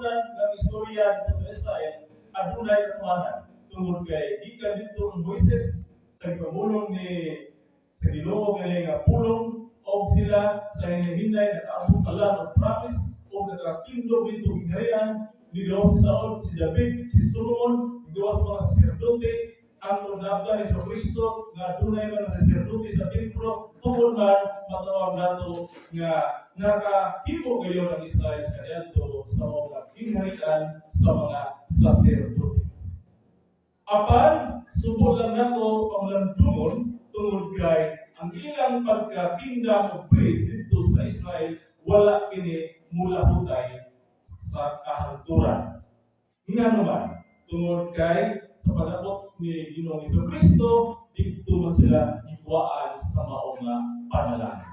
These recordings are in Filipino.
kalipunan ng istorya dito sa Israel, adunay katuanan. Tungod kay gikan dito ang Moises sa pamulong ni sa Ginoo kay nga pulong o sila sa hinahinay nakaabot pala ng promise o nakakindog dito ginhayan ni Diyos sa Saul, si David, si Solomon, ni Diyos mga sacerdote, ang tunabda ni Kristo nga dunay mga sacerdote sa templo tungod man matawag nato nga nakahimo kayo ng Israel sa kadto sa mga ginharian sa mga sacerdote. Apan subod lang nato panglandungon tungod kay ang ilang pagka-kingdom of priest dito sa Israel wala kini mula hutay sa kahagturan. Nga naman, tungod kay sa pag-abot ni Ginoong Kristo, dito man sila ibuaan sa maong nga panalangin.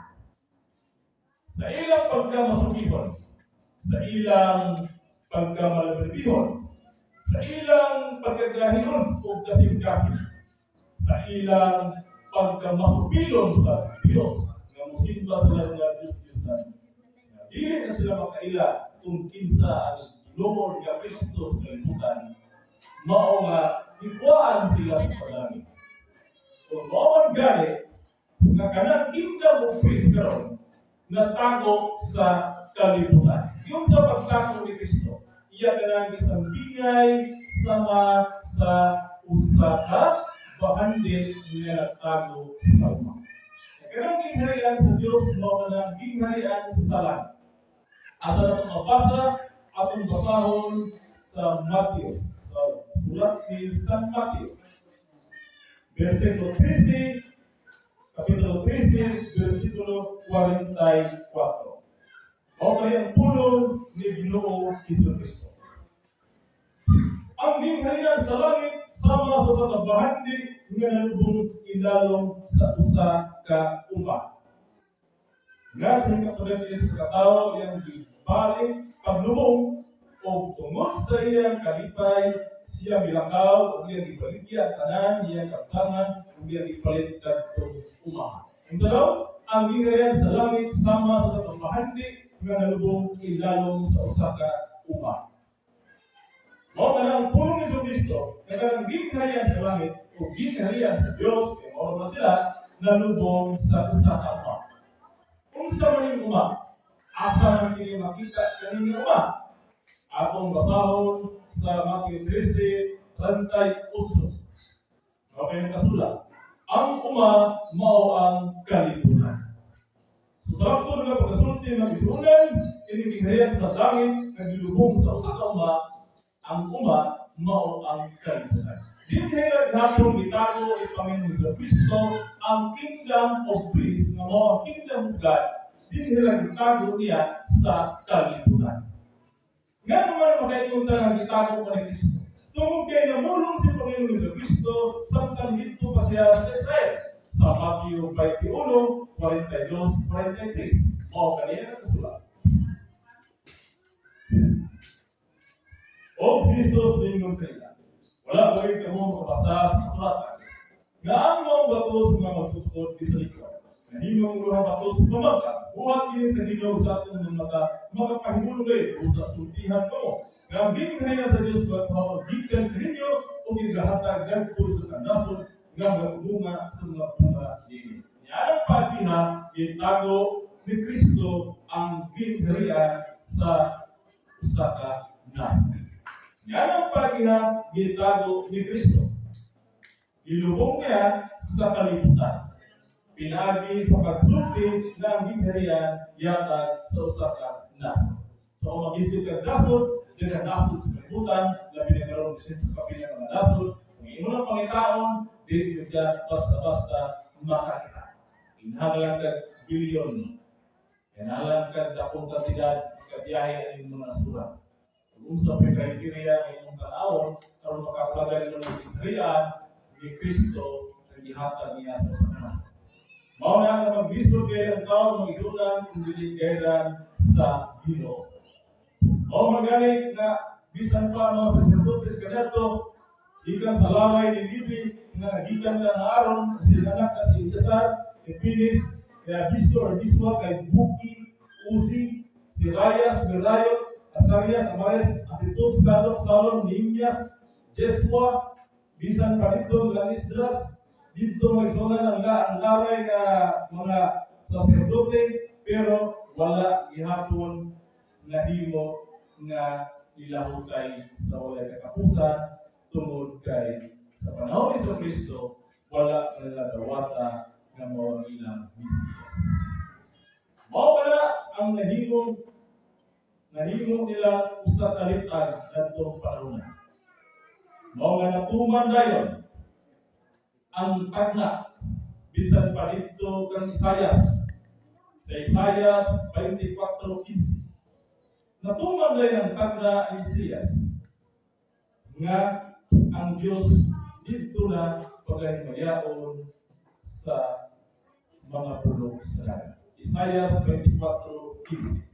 Sa ilang pagkamasugihon, sa ilang pagkamalabibihon, sa ilang pagkagahinon o kasing-kasing, sa ilang pagkamasubilon sa Diyos, nga musimba sila ng Diyos-Diyosan. Dili na sila makaila kung kinsa ang Ginoo nga Kristo sa kalibutan, mao nga ikuan sila sa panalangin. Kung mao ang gani, nga kanang kingdom of Christ karon natago sa kalibutan. Yung sa pagtako ni Kristo, iya kanang isang bingay sama sa usa bahandi nga natago sa uma. Kanang gingharian sa Dios mao kanang gingharian sa langit. Asa na mabasa atong basahon sa Mateo. Sulat ni San Mateo. Versikulo 13, kapitulo 13, versikulo 44. Okay, ang pulong ni Ginoo Kristo. Ang gingharian sa langit sama sa pagkabahandi nga nalubong ilalong sa usa ka uma. Nga sa katulad sa pagkatao yang gibalik paglubong o tungod sa iyang kalipay siya milakaw o iyang ibaligya tanan iyang kaptangan o iyang ipalit kadtong uma. Ito daw, ang gingharian sa langit sama sa pagkabahandi nga nalubong ilalong sa usa ka uma. Mao man ang pulong ni Kristo, nga ang gingharian sa langit o gingharian sa Dios, kay mao man sila nalubong sa usa ka uma. Unsa man yung uma? Asa man kini makita kaning uma? Atong basahon sa Mateo 13:38. Okay ang kasulat. Ang uma mao ang kalibutan. So sa akto nga pagkasulti ng isunan, ini gingharian sa langit nga gilubong sa usa ka uma, ang uma mao ang kalibutan. Dinhira ginhatong gitago ni Panginoon sa Kristo ang kingdom of peace nga mao ang kingdom of God. Dinhira gitago niya sa kalibutan. Nga naman makaipunta ng gitago pa ni Kristo. Tungkol kay namulong si Panginoon sa Kristo samtang dito pa siya sa Israel. Sa Mateo 21:42-43. Mao kaniya ang sulat. O Kristo ningon kaya. Wala ba rin kamo makabasa sa sulatan? Nga ang mga bato sa mga magtutukod sa likod. Nahinong mga bato sa pamagka. Buhat ini sa Ginoo sa atong mga mata, makapahimulog sa sultihan mo. Nga ang gingharian sa Dios gikan kaninyo o gigahatag gadto sa kanasod nga magbunga sa mga bunga niini. Yan patina gitago ni Kristo ang gingharian sa usa ka nasod. Yan ang patina gitago ni Kristo. Ilubong niya sa kalibutan. Pinagi sa pagsulti ng gingharian yatag sa usa ka nasod. So kung mag-isip ka nasod, dengan nasod sa kalibutan, labi na karoon sa kapilang mga nasod, kung imo ng pangitaon, di siya basta-basta makakita. Inhagalan ka bilyon. Inhagalan ka dakong kantidad kabiyahe ang mga surat. Kung sa criteria ng inyong tanawon, karoon makapagay ng gingharian ni Kristo sa gihatag niya sa nasod. Mao na nga mag-bisod kayo ang taon mag-isunan kung diligayran sa Ginoo. Mao magaling na bisan pa mga sacerdotes kadto ikan sa laway ni Bibi nga gikan ka na aron si anak ka si Jasar, Epinis, kaya Bisto or Biswa kay Buki, Uzi, si Rayas, Berayot, Asarias, Amares, Atitud, Sadok, Salom, Nimias, Jesua, bisan palito ng Isdras, dito magsunan ang laray na mga saserdote, pero wala gihapon nahimo nga ilahutay sa walay katapusan tungod kay sa panahon ni Kristo wala naladawata nga mao ang ilang Mesiyas. Mao pala ang nahimong nila usa ka litan kadtong panahon. Mao nga natuman dayon ang tagna bisan pa dito kang Isaias sa Isaias 24:15. Natuman dayon ang tagna ni Mesiyas nga ang Dios dito na pagahimayaon sa mga pulong sa dagat. Isaias 24:15.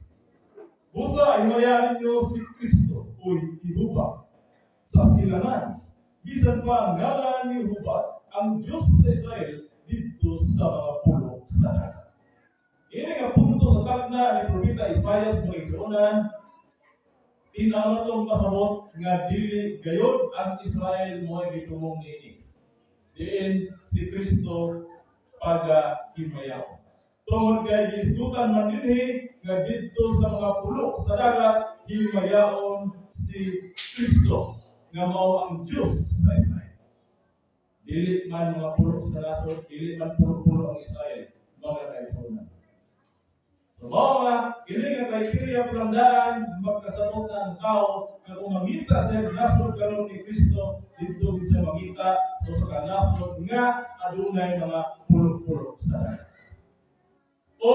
Busa himayaon niyo si Kristo o Jehovah sa silangan. Bisan pa ang ngalan ni Jehovah, ang Diyos sa Israel dito sa mga pulong sa dagat. Ini nga punto sa tagna ni Propeta Isaias mga igsuonan, tinawag itong pasabot nga dili gayod ang Israel mo ay gitumong niini. Diin si Kristo pag-himayaon. Tungod kay gisdukan man dinhi nga dito sa mga pulong sa dagat himayaon si Kristo nga mao ang Diyos sa Israel. Dili man mga pulong sa nasod, dili man pulo ang Israel, mga kaisunan. So mao nga kini nga kriteria pangandaan magkasabot na ang tao nga kung mamita sa nasod karon ni Kristo dito sa mamita so sa nasod nga adunay mga pulong sa dagat. O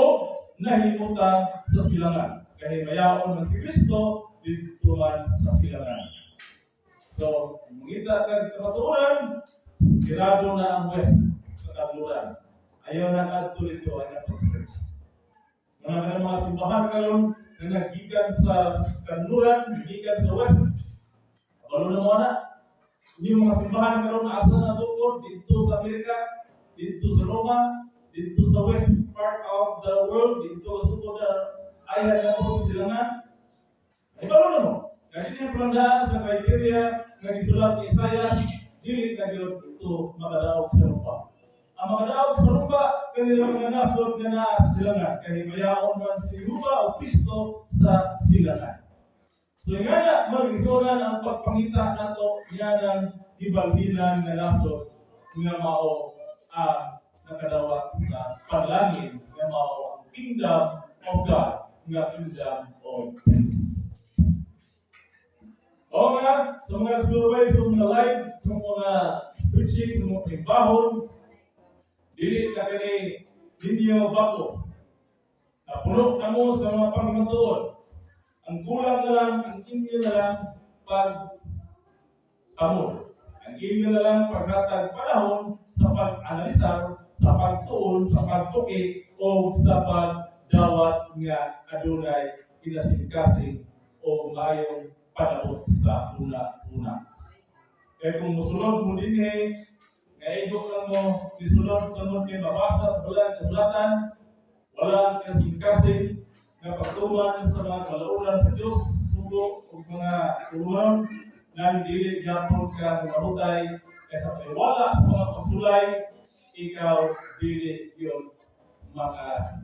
nahimutan sa silangan. Kaya mayaon man si Kristo dito man sa silangan. So, mungita kag kamaturan, sirado na ang west sa kadluran. Ayaw na kadto dito ang apostles. Mga simbahan karon na nagikan sa kadluran, nagikan sa west. Kabalo na mo na. Yung mga simbahan karon na asa na tukod dito sa Amerika, dito sa Roma, dito sa west part of the world, dito sa sukod na ayaw na po silangan. Ay kabalo na mo. Kasi yung pelandaan sa kriteria na gisulat ni Isaias, dili na yun ito makadaog sa rumba. Ang makadaog sa rumba, kanilang mga nasod na silangan. Kaya mayaon man si Ruba o Kristo sa silangan. So yung nga mag-isulan ang pagpangita na ito, yan ang ibalbinan na nasod nga mao ang nakadawat sa panlangin nga mao ang kingdom of God, nga kingdom of peace. O nga, sa mga survey, sa mga live, sa mga preaching, sa mga pimbahon, dili na kani ninyo bako. Napuno na mo sa mga pangimatuon. Ang kulang na lang, ang inyo na lang pag-amon. Ang inyo na lang paghatag panahon sa pag-analisar, sa pagtuon, sa pagtuki, o sa pagdawat nga adunay kinasing-kasing o mayong panahon sa una-una. Kaya kung musulod mo din ngayon lang mo, isulod tungkol kay mabasa sa bulan kasulatan, walang kasing-kasing na pagtuman sa mga kalaunan sa Diyos, sugo o mga tulungan na dili yapon ka mahutay kaysa paniwala sa mga pagsulay, ikaw dili yun makasugamo.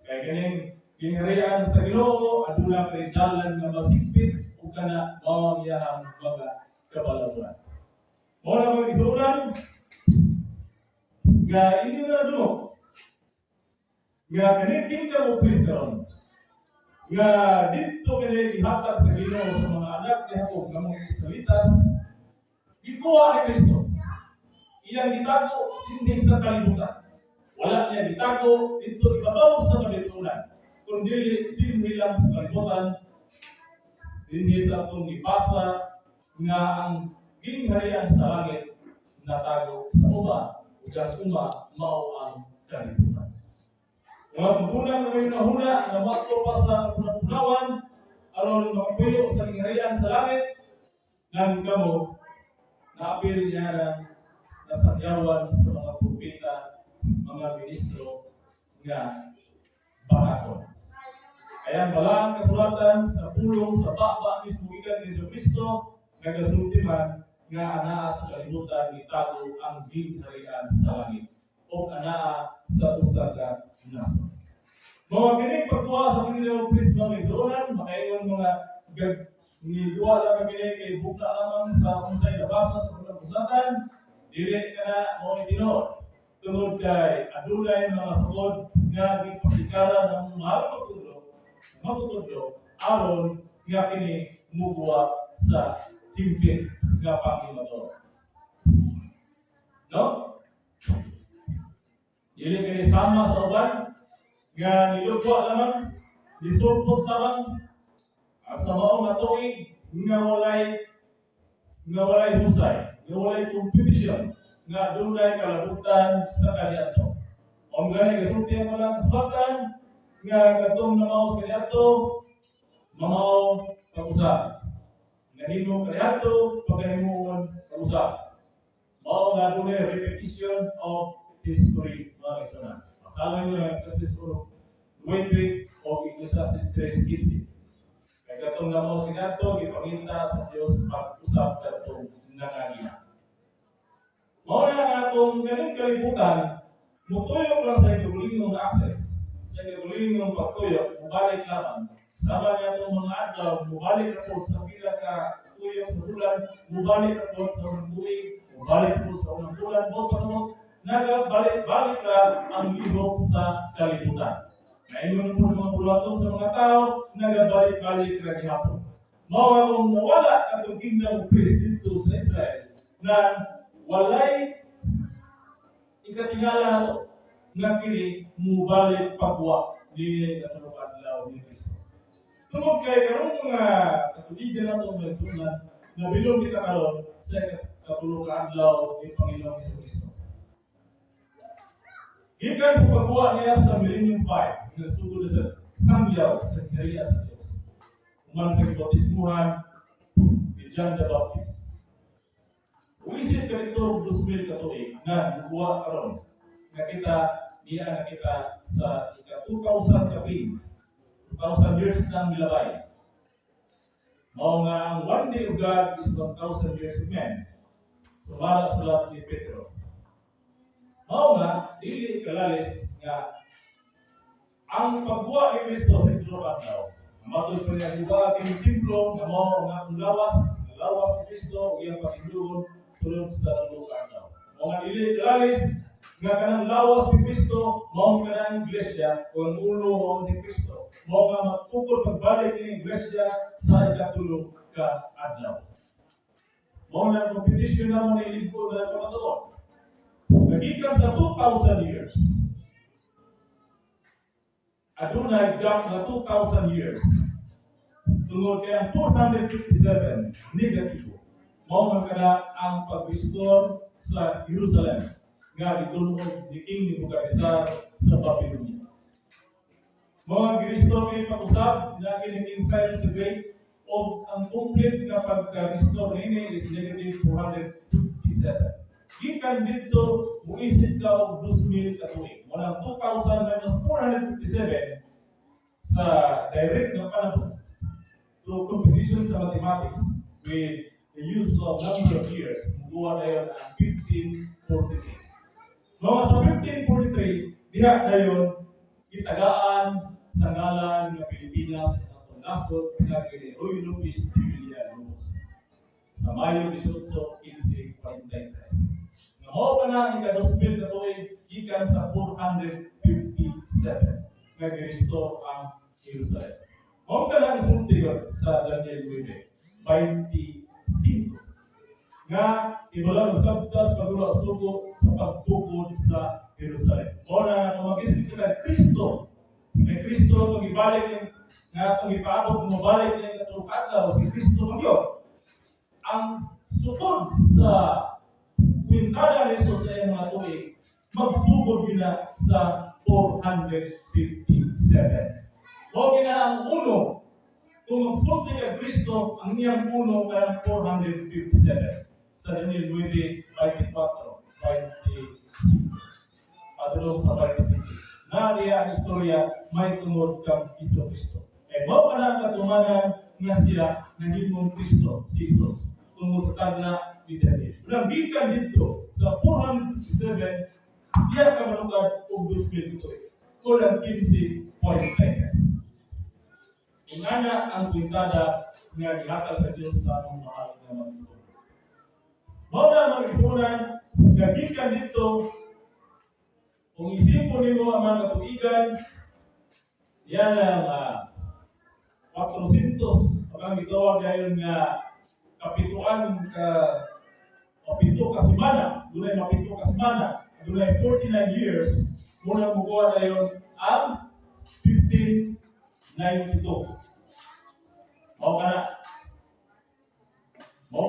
Kaya ganing kinaharian sa Ginoo aduna kay dalan nga masigpit ug kana mao iyang mga kabalawan. Mo na mga isunan nga hindi na dumo nga kani kingdom of Kristo nga dito kini ihatag sa Ginoo sa mga anak ni Jacob nga mga Israelitas gikuha ni Kristo. Iyang gitago hindi sa kalibutan. Wala niya gitago dito ibabaw sa kalibutan. Kundi din nilang sa kalibutan, din sa atong ipasa nga ang gingharian sa langit natago sa uma, ug ang uma mao ang kalibutan. Mga pagkunan na may nahuna na mato pa sa punawan aron makapuyo sa gingharian sa langit nang kamo naapil niya na nasangyawan sa mga propeta, mga ministro nga bakakon. Ayan balang kasulatan sa pulong sa baba mismo gikan ni Kristo nagasulti man nga anaa sa kalibutan itago ang gingharian sa langit o anaa sa usa ka nason. Mga kining pagtuwa sa Panginoong Kristo ng Isoran, makaingon mga niluwa lang kini kay bukla lamang sa unsay nabasa sa pagkasulatan, dili ka na mo itinuod. Tungod kay adunay mga sugod nga gipasikaran ng mahal magtutudlo aron nga kini mubuwa sa timpit nga Panginoon. No? Dili kini sama sa uban nga nilugwa lamang, nisulpot lamang sa maong nga tuig nga walay husay, nga walay competition, nga dunay kalabutan sa kaniadto. O gani gasulti ang walang sabatan nga katong namaos kaniadto, mamaw pag-usap. Nahimo kaniadto, pagkahimuon pag-usap. Mao nga dunay repetition of history mga kaisunan. Masalan nyo ang Ecclesiastes 9 o Ecclesiastes 3:15. Kaya katong namaos kaniadto, gipanginta sa Dios pag-usap katong nangagina. Mao na nga kung ganing kalibutan, mutuyok lang sa igulingong access, sa igulingong pagtuyok, mubalik lamang. Sama niya itong mga adlaw, mubalik na po sa pila ka tuyok sa bulan, mubalik na po sa unang tuig, mubalik po sa unang bulan, o pasamot, nagabalik-balik lang ang libog sa kalibutan. Ngayon po ng mga bulatong sa mga tao, nagabalik-balik na gihapon. Mao akong nawala katong kingdom of Christ dito sa Israel, na walay ikatingala nato nga kini mubalik pagwa dili katong adlaw ni Kristo. Tungod kay karong mga katuligan nato mga sunan na bilog kita karon sa katulong ka adlaw ni Panginoong Kristo. Gikan sa pagwa niya sa Millennium 5, nga sugod sa sangyaw sa kinariya sa Dios. Uman sa bautismuhan ni John the Baptist. Uisip ka ito 2,000 katuig na bubuwa karon. Nakita sa ika-2,000 kapin. 2,000 years nang milabay. Mao nga ang one day of God is 1,000 years of man. Sumala sulat ni Pedro. Mao nga, dili kalalis nga ang pagbuwa ni Kristo sa ito adlaw. Matod pa niya iba kini templo nga mao nga lawas ni Kristo iyang paghindugon tulad sa lugar daw. Mga dili kalalis nga kanang lawas ni Kristo mao kanang iglesia o ang ulo mao si Kristo. Mao nga matukod pagbalik ni iglesia sa ikatulong ka adlaw. Mao na competition na mo ni libko na kamatuon. Nagikan sa 2,000 years. Adunay gap na 2,000 years. Tungod kay ang 457 negatibo. Mao man kada ang pag-restore sa Jerusalem nga gitulong ni King Nebuchadnezzar sa Babylonia. Mga gi-restore ni pag-usab na ni King Cyrus the Great o ang complete nga pag-restore nini is negative 457. Gikan dito muisip ka og 2,000 katuig. Mula 2,000 minus 457 sa direct na panahon through competition sa mathematics with the use of number of years, muluwa na yun ang 1543. Mga sa 1543, diha na yun itagaan sa ngalan ng Pilipinas at ang nasod na kini Roy Lopez Pilipinas sa Mayo 18, 1543. Mao pa na ika-2,000 na tuig gikan sa 457 nga gi-restore ang Jerusalem. Mao ka na isulti sa Daniel 9:25 nga ibalang sabtas pagula sugo sa pagtukod sa Jerusalem. Mao na mag-isip kita Kristo. Kay Kristo magibalik nga atong ipaabot mabalik ni katong adlaw si Kristo magyo. Ang sukod sa kwintada ni Jesus sa iyang mga tuig, magsugod na sa 457. O gina ang uno, kung magsulti kay Kristo, ang niyang uno kaya 457. Sa Daniel 9:24, 26. Padulong sa 26. Na diya ang istorya, may tungod kang Kristo. Kaya mo pa na ang katumanan nga siya naging Kristo, si Jesus. Tungkol sa tagna ni David. Unang gikan dito sa 457, iya ka manukad o gospel ito. Kulang 15.10. Ingana ang kwintada nga gihakal sa Diyos sa among mahal na magtuon. Muna mag-isunan, gagikan dito, kung isipon nimo ang mga katuigan, yan ang 400, pagkang gitawag ngayon nga kapituan mapito ka semana, dunay mapito ka semana, dunay 49 years, muna mukuha na yun ang 1592. Mao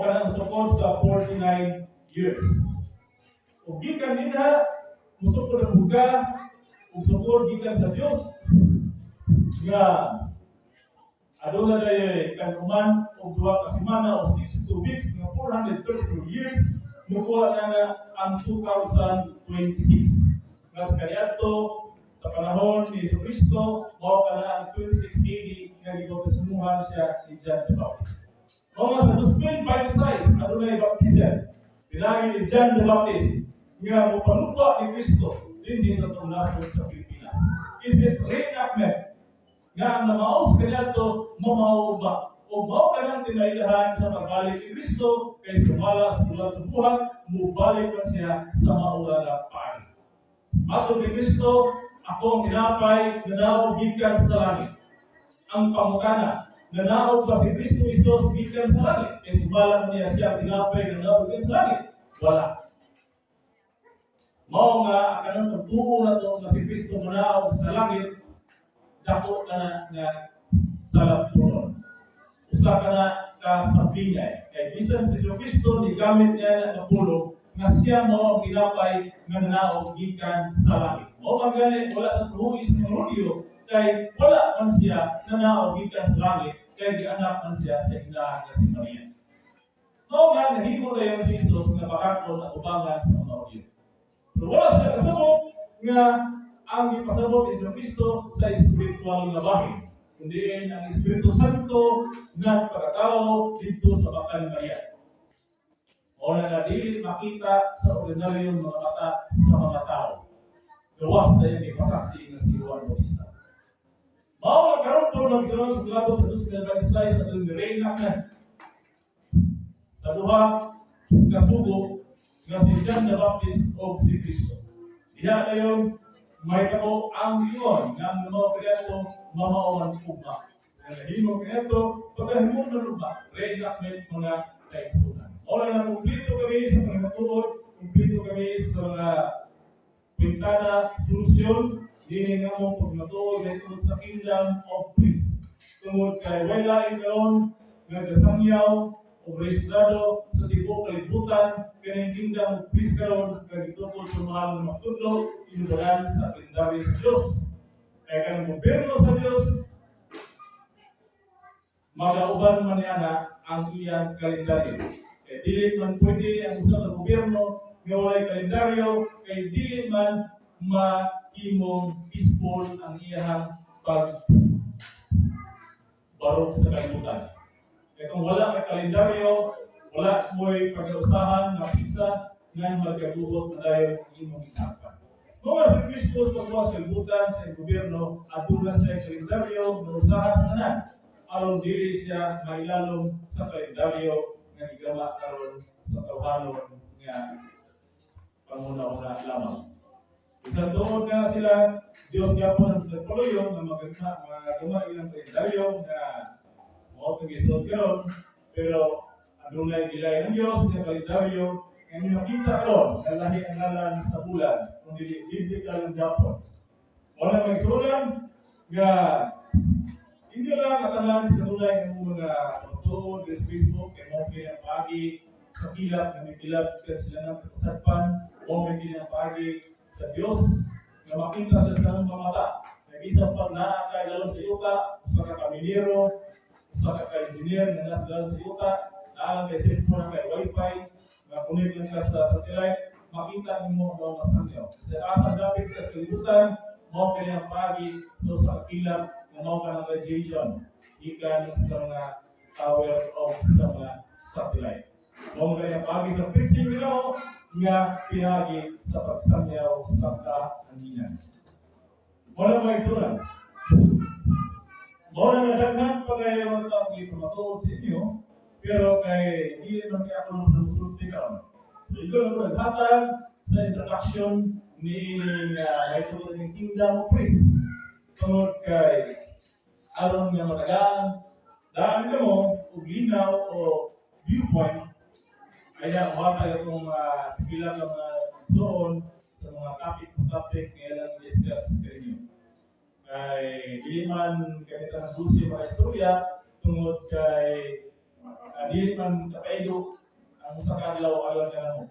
ka na ang sukod sa 49 years. Kung gikan nila, musukod ang buga, kung sukod gikan sa Diyos, nga aduna day kanuman og duha ka semana o 62 weeks nga 432 years mukuha na ang 2026. Nga sa kaniadto sa panahon ni Kristo mao kana ang 2680 nga gibautismuhan siya ni John the Baptist. Mao nga sa 2026 adunay baptism pinagi ni John the Baptist nga mopanupa ni Kristo dinhi sa tunlasod sa Pilipinas. Is it reenactment nga ang namaos kaniadto mamaw ba o mao kanang tinailahan sa pagbalik ni Kristo kay sumala sa bulan sa buhat mubalik man siya sa maura nga pari. Matod ni Kristo ako ang tinapay nga naog gikan sa langit. Ang pamutana nga naog ba si Kristo Jesus gikan sa langit kay sumala man niya siya tinapay nga naog gikan sa langit. Wala. Mao nga kanang pagtuo na to nga si Kristo manaog sa langit dako na nga salap tunon. Usa ka na kasabingay. Kaya bisan si Kristo ni gamit niya na pulo nga siya mo ang ginapay nga naog gikan sa langit. O pagani wala sa tuhuis ni Rodeo kay wala man siya na naog gikan sa langit kay gianak man siya sa ina nga si Maria. No nga nahimo na yung si Jesus nga bakakon at ubangan sa mga Rodeo. Pero wala siya kasabot nga ang ipasabot ni Kristo sa espiritual nga bahin, kundi ang Espiritu Santo nga pagkatao dito sa bakal ni Maria. O na dili makita sa ordinaryong mga mata sa mga tao. Gawas sa iyang ipasaksi nga si Juan Bautista. Mao nga karon po nagsulong sa klabo sa 2026 sa ating reenactment sa duha nga sugo nga si John the Baptist o si Kristo. Diha na yun may tao ang iyon nga ang mga kreato mamaoman ugma. Nahimo kreato pagkahimo na lugma, reenactment mga kaigsunan. O na kumplito kami sa pangatuod, kumplito kami sa mga pintana, solusyon, dini nga mo pagmatuod na ito sa Kingdom of Peace. Tungod kay wala ikaon nga kasangyaw o rehistrado sa tibok kalibutan kaning Kingdom of Peace karon kay gitungkol sa mga magtudlo inubaran sa kalendaryo sa Diyos. Kaya kanang gobyerno sa Diyos magauban man niya ang iyang kalendaryo. Kaya dili man pwede ang usa ka gobyerno nga walay kalendaryo kay dili man mahimong peaceful ang iyang pagbarog sa kalibutan. Kaya kung wala kay kalendaryo, wala mo'y pag-ausahan na pisa nga magkagubot na dahil imong isapan. Mga si Kristo pagbuwas sa kalibutan sa gobyerno at doon sa kalendaryo na usahan sa tanan. Aron dili siya mailalom sa kalendaryo nga igama karon sa tawhanon nga panguna-una lamang. Isang doon nga sila, Diyos yapon ang nagpuluyong na magagama ilang kalendaryo na mao pag-isod karon, pero adunay gilay ng Diyos sa kalendaryo ang makita karon na lahi ang ngalan sa bulan kung dili biblical ang Japon. Wala magsulan nga hindi lang katanan sa tunay ng mga photo sa Facebook kay mo kay ang pagi sa kilap na may kilap kasi sila ng kasapan o may kinang pagi sa Diyos na makita sa silang mga mata. Nag-isang pag naakay lalo sa yuta, sa kaminero, sa ka-engineer na nasa lalo sa yuta, naalang kay cellphone kay wifi, na kunin lang ka sa satellite, makita mo ang mga sangyaw. Kasi asang dapat ka sa kalibutan, mo kaya ang pagi so sa kilap na mo ka ng radiation. ikan sa mga tower o sa mga satellite. Mao kaya pagi sa fixing nila nga pinagi sa pagsamyaw sa kahanginan. Wala may isulan. Wala na daghan pa kayo ang taong ipamatuod sa inyo, pero kay hindi naman kaya ako nang nasusulti ka. Ito na po naghatag sa introduction ni may tuloy ng Kingdom of Priest. Tungod kay aron nga matagaan, daan ka mo, o linaw o viewpoint, kaya umatay itong pilang ng zone sa mga topic ngayon lang i-discuss sa inyo. Kay hindi man ganito ng gusto mga istorya, tungod kay hindi man kapaido ang sa kadlaw alam na mo.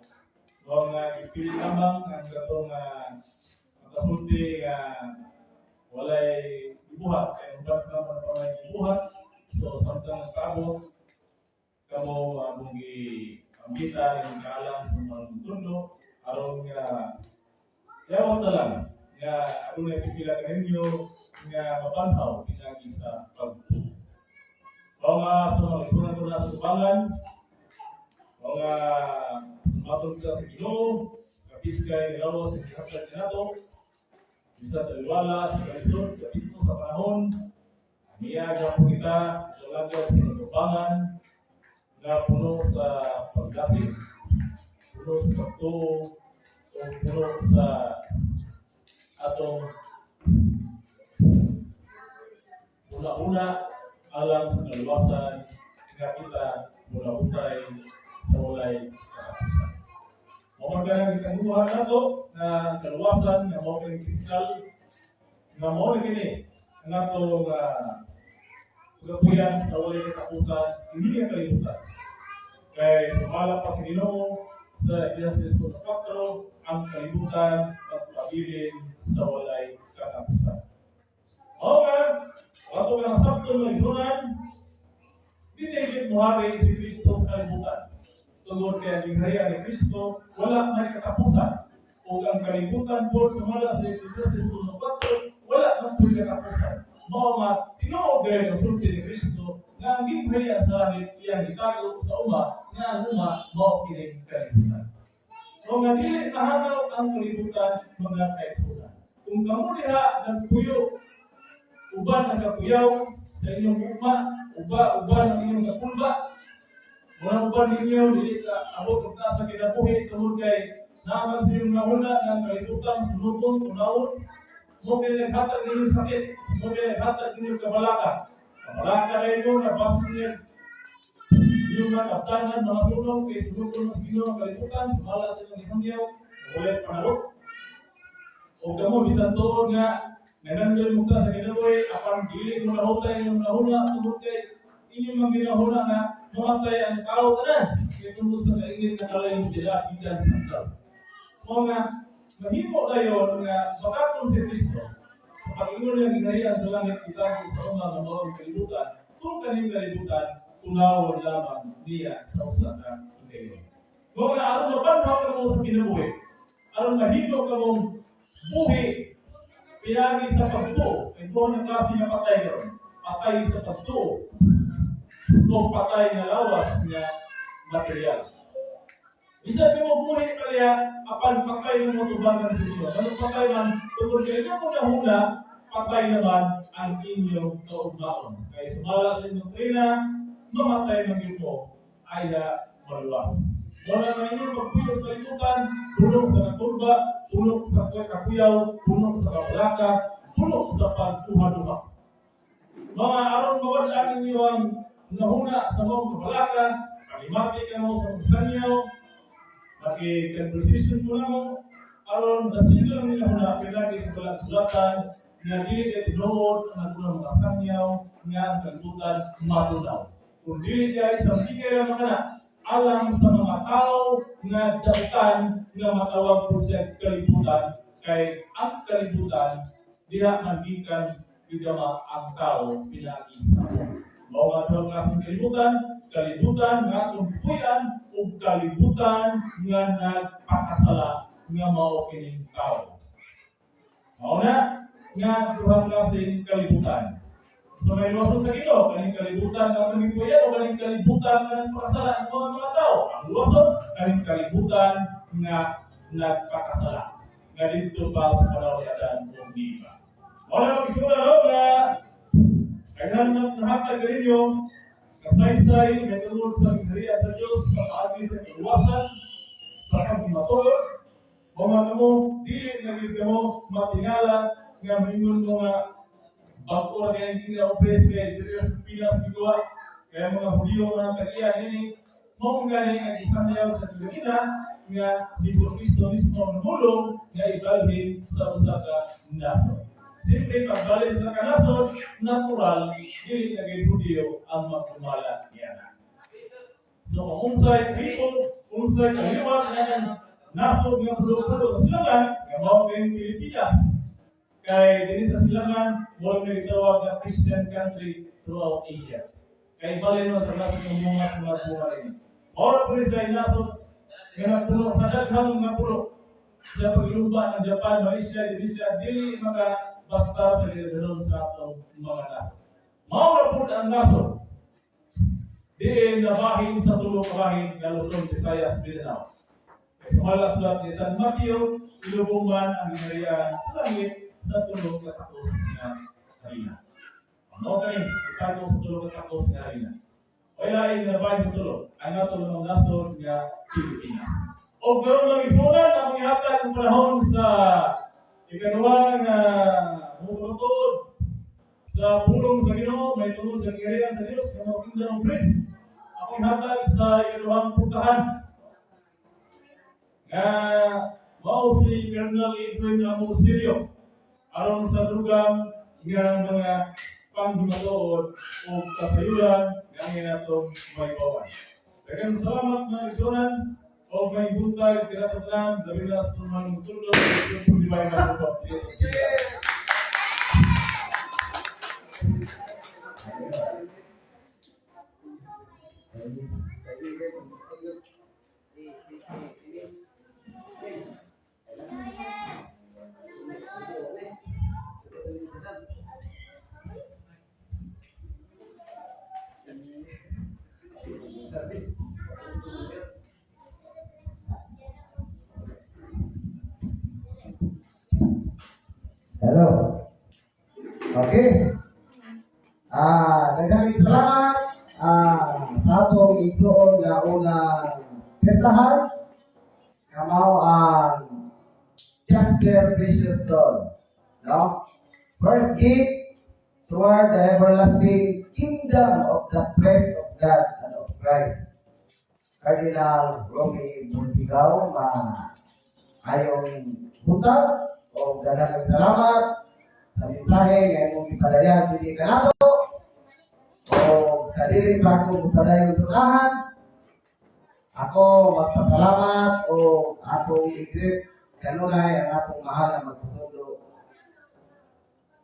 Kung ipili lamang ang gatong makasulti walay ibuhat, kaya ubat naman pa may ibuhat, so samtang nagtabot, kamo mong i-ambita, yung kaalam sa mga tundo, aron nga yawan na lang, nga aron na ipipila ka ninyo, nga mapanhaw, pinagi sa pagpupo. O nga, sa mga isunan ko na sa subangan, o nga, matong kita sa Ginoo, kapiskay nilawas sa Kasal Senado, bisa taliwala sa kalisod, kapito sa panahon, niyaga po kita, talaga sa inubangan, na puno sa pagdasig, puno sa pagtuo, o puno sa atong una-una alam sa kaliwasan, nga kita mula usay sa walay katapusan. Mawag ka na itanguhan na ito na kaliwasan na mawag ka fiskal na mawag kini nga ito pagapuyan sa walay katapusan, hindi niya kalimutan. Kaya sumala pa sa Ginoo sa Genesis 4:4 ang kalibutan at pabilin sa walay katapusan. O nga, wato ka ng sabto ng isunan, dinigit mo hari si Kristo sa kalibutan. Tungod kaya ginghaya ni Kristo, wala na katapusan. O ang kalibutan po sumala sa Genesis 4:4, wala na po katapusan. Mao nga, tinuod gaya ng sulti ni Kristo, nga ang ginghaya sa langit iyang itago sa uma, nga ang uma mao kining kalibutan. O nga dili nahanaw ang kalibutan mga kaisunan. Kung kamo diha nagpuyo, uban ang kapuyaw sa inyong ugma, uban ang inyong kapulba, mga uban ninyo dili ka abot ug taas sa kinabuhi tungod kay naman sa inyong nahuna ng kalibutan, sunutong, tunawon, mo naghatag ninyo sakit, mo naghatag ninyo kabalaka. Kabalaka rin nyo, nabasin niyo yung mga kaptanan, mga sulong, kay sunutong mas Ginoo ang kalibutan, sumala sa inyong ihangyaw, ulit panalok. O kamo bisan tuod nga nananggol mo ka sa kinabuhi, apang dili mo nahutay yung nahuna, tungod kay inyong mga ginahuna nga mamatay ang tao tanan. Kaya tungkol sa kaingin na kalayo sila, ikan sa tao. O nga, mahimo dayon nga makatong si Kristo, sa pag-ingon niya ginahiyaan sa langit, itago sa mga ng kalibutan, kung kaning kalibutan, tunawon lamang niya sa usakan ngayon. O nga, aron mapanhaw ka mo sa kinabuhi, aron mahimo ka mong buhi, pinagi sa pagtuo, ito ang klase na patay doon. Patay sa pagtuo. O patay na lawas na material. Isa ka mo buhay kaya, apan patay ng motubangan sa inyo. Ano patay man, tungkol kayo na muna-huna, patay naman ang inyong kaugnaon. Kaya sumala sa inyong trina, mamatay ng ito, ay maluwas. Wala na inyong pagpuyo sa kalimutan, tulong sa naturba, tulong sa kakuyaw, tulong sa kabalaka, tulong sa pagtuha-duha. Mga aron mawadaan ninyo ang nahuna sa mga kabalaka, kalimati ka mo sa magsanyaw, conversation mo na mo, aron nasilo lang nila muna, pinagi sa balang sulatan, nga dili kayo tinuod, ang nagulong mga sangyaw, nga ang kalibutan matunaw. Kung dili kayo sa bigay lang mga alam sa mga tao nga dahilan nga matawag po sa kalibutan, kay ang kalibutan diha magikan bigama ang tao pinagi sa mao nga daw klaseng kalibutan nga tumpuyan ug kalibutan nga nagpakasala nga mao kining tao. Mao na nga duha klaseng kalibutan. sa may luwason sa Ginoo, kaning kalibutan nga mangipuyan o kaning kalibutan nga nagpakasala ang mga tao. Ang luwason kaning kalibutan nga nagpakasala. Nga dito pa sa panawagan kung di ba. Wala mag-isura nga kailangan nahatag ninyo kasaysay may tulong sa ginariya sa Diyos sa paagi sa kaluwasan sa pagmatulog. Mga kamo, dili naging kamo matingala nga mingon mo nga bangko na hindi na opres kaya dito sa Pinas gigawa kaya mga Hudyo na kaiya ini mo galing ang isang yaw sa Pilipina nga si Kristo mismo namulong nga ibalhin sa usa ka nason. Siyempre pagbalik sa kanason natural dili naging Hudyo ang magkumala niya. So kung unsay people, unsay kaliwat nga naso nga pulo-pulo sa silangan, nga mao kayong Pilipinas. Kay dili sa silangan, wala may tawag na Christian country throughout Asia. Kay bali no sa naso ng mga bunga rin. Ora po sa naso nga pulo sa daghang nga pulo sa paglumba ng Japan, Malaysia, Indonesia, dili maka basta sa ganoon sa atong mga naso. Mao na po ang naso. Diin nabahin sa tulo kabahin nga Luzon, Visayas, Mindanao. Sumalas sulat ni San Mateo, ilubungan ang ginarian sa langit sa tulog na takos na harina. Ano kayo? Itago sa tulog na takos na harina. Wala ay nabahin sa tulog. Ang natulog ng nasod nga Pilipinas. O ganoon lang isunan ang ihatag ng panahon sa ikaduwang mututod sa pulong sa Ginoo, may tulong sa ginarian sa Diyos, sa mga kingdom of grace. Ako ihatag sa ikaduwang puntahan. Mao si Colonel Edwin Amosilio aron sa dugang nga mga panggimatood o kasayuran nga natong may bawan. Daghang salamat mga igsoon o may buntag kinataplan labi na sa mga tulong sa pagdibay na po. Hello. Okay. Daghang salamat sa atong igsoon nga unang pentahan nga mao ang Jasper Precious Stone. No? First gate toward the everlasting kingdom of the praise of God and of Christ. Cardinal Romy Buntigaw ayong butag o daghang salamat sa mensahe nga imong gipadayon dinhi kanato o sa dili pa ko gipadayon sunahan. Ako magpasalamat o atong i-greet kanunay ang atong mahal na magtutulo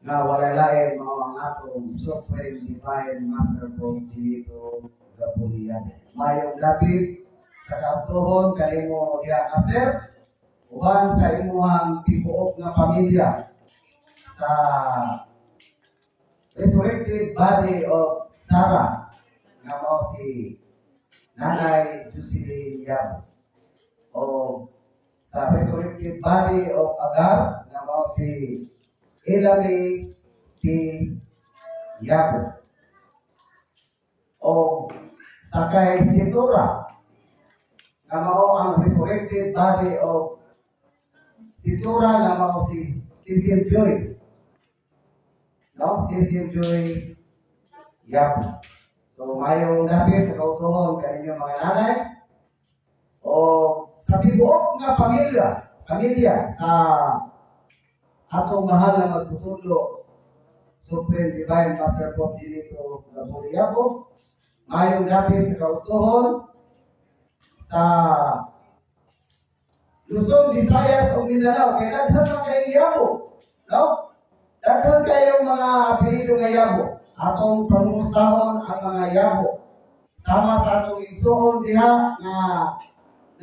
na wala lain mao ang atong Supreme Divine Master Pope Dilito Gabulian. Mayong lapit sa kautuhon kanimo diha after uban sa imuhang tibuok na pamilya sa resurrected body of Sarah nga mao si Nanay Jocelyn Yabo o sa resurrected body of Agar nga mao si Elami T. Yabo o sa kay Situra nga mao ang resurrected body of Situra nga mao si Cecil Joy. No? Cecil Joy Yabo. So, mayong dapit sa kautuhon kaninyo mga nanay o sa tibuok nga pamilya sa atong mahal na magtutulo Supreme Divine Master Pope Dilito Gabulian. Mayong dapit sa kautuhon sa Luzon, Visayas o Mindanao, kay daghan na kayo Yabo. No? Daghan kayo mga apelido nga Yabo. Atong pangustahon ang mga Yabo. Sama sa atong igsoon diha nga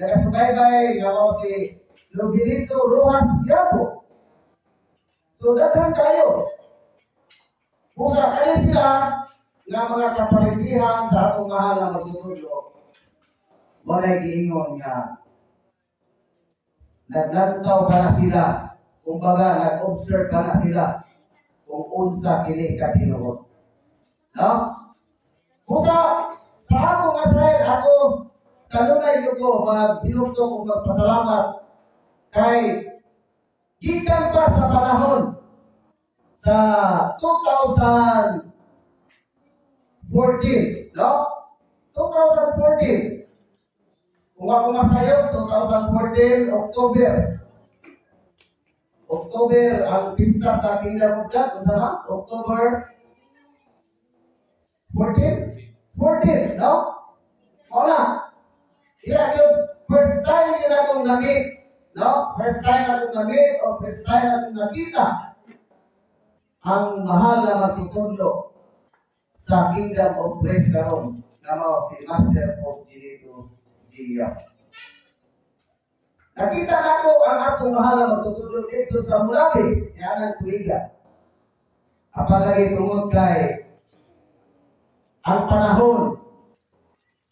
nagasubaybay nga mao si Nobilito Rojas Yabo. So daghan kayo. Busa kaya sila nga mga kapaligihan sa atong mahal na magtutulog. Walay giingon nga naglantaw pa na sila, kumbaga nag-observe pa na sila kung unsa kini ka Ginoo. No? Busa sa akong asay ako kanunay ko magbilugto kung magpasalamat kay gikan pa sa panahon sa 2014, no? 2014. Kung ako masayog, 2014, October, ang pista sa Kingdom of God, kung sana? October 14, no? Wala. Yung first time yun akong namit, no? First time akong namit o first time akong nakita ang mahal na magtutulog sa Kingdom of Praise karon na mao si Master of Ginito Gia. Nakita na ko ang atong mahal na magtutulog dito sa Mulabi, yan ang tuiga. Apalagi tungod kay ang panahon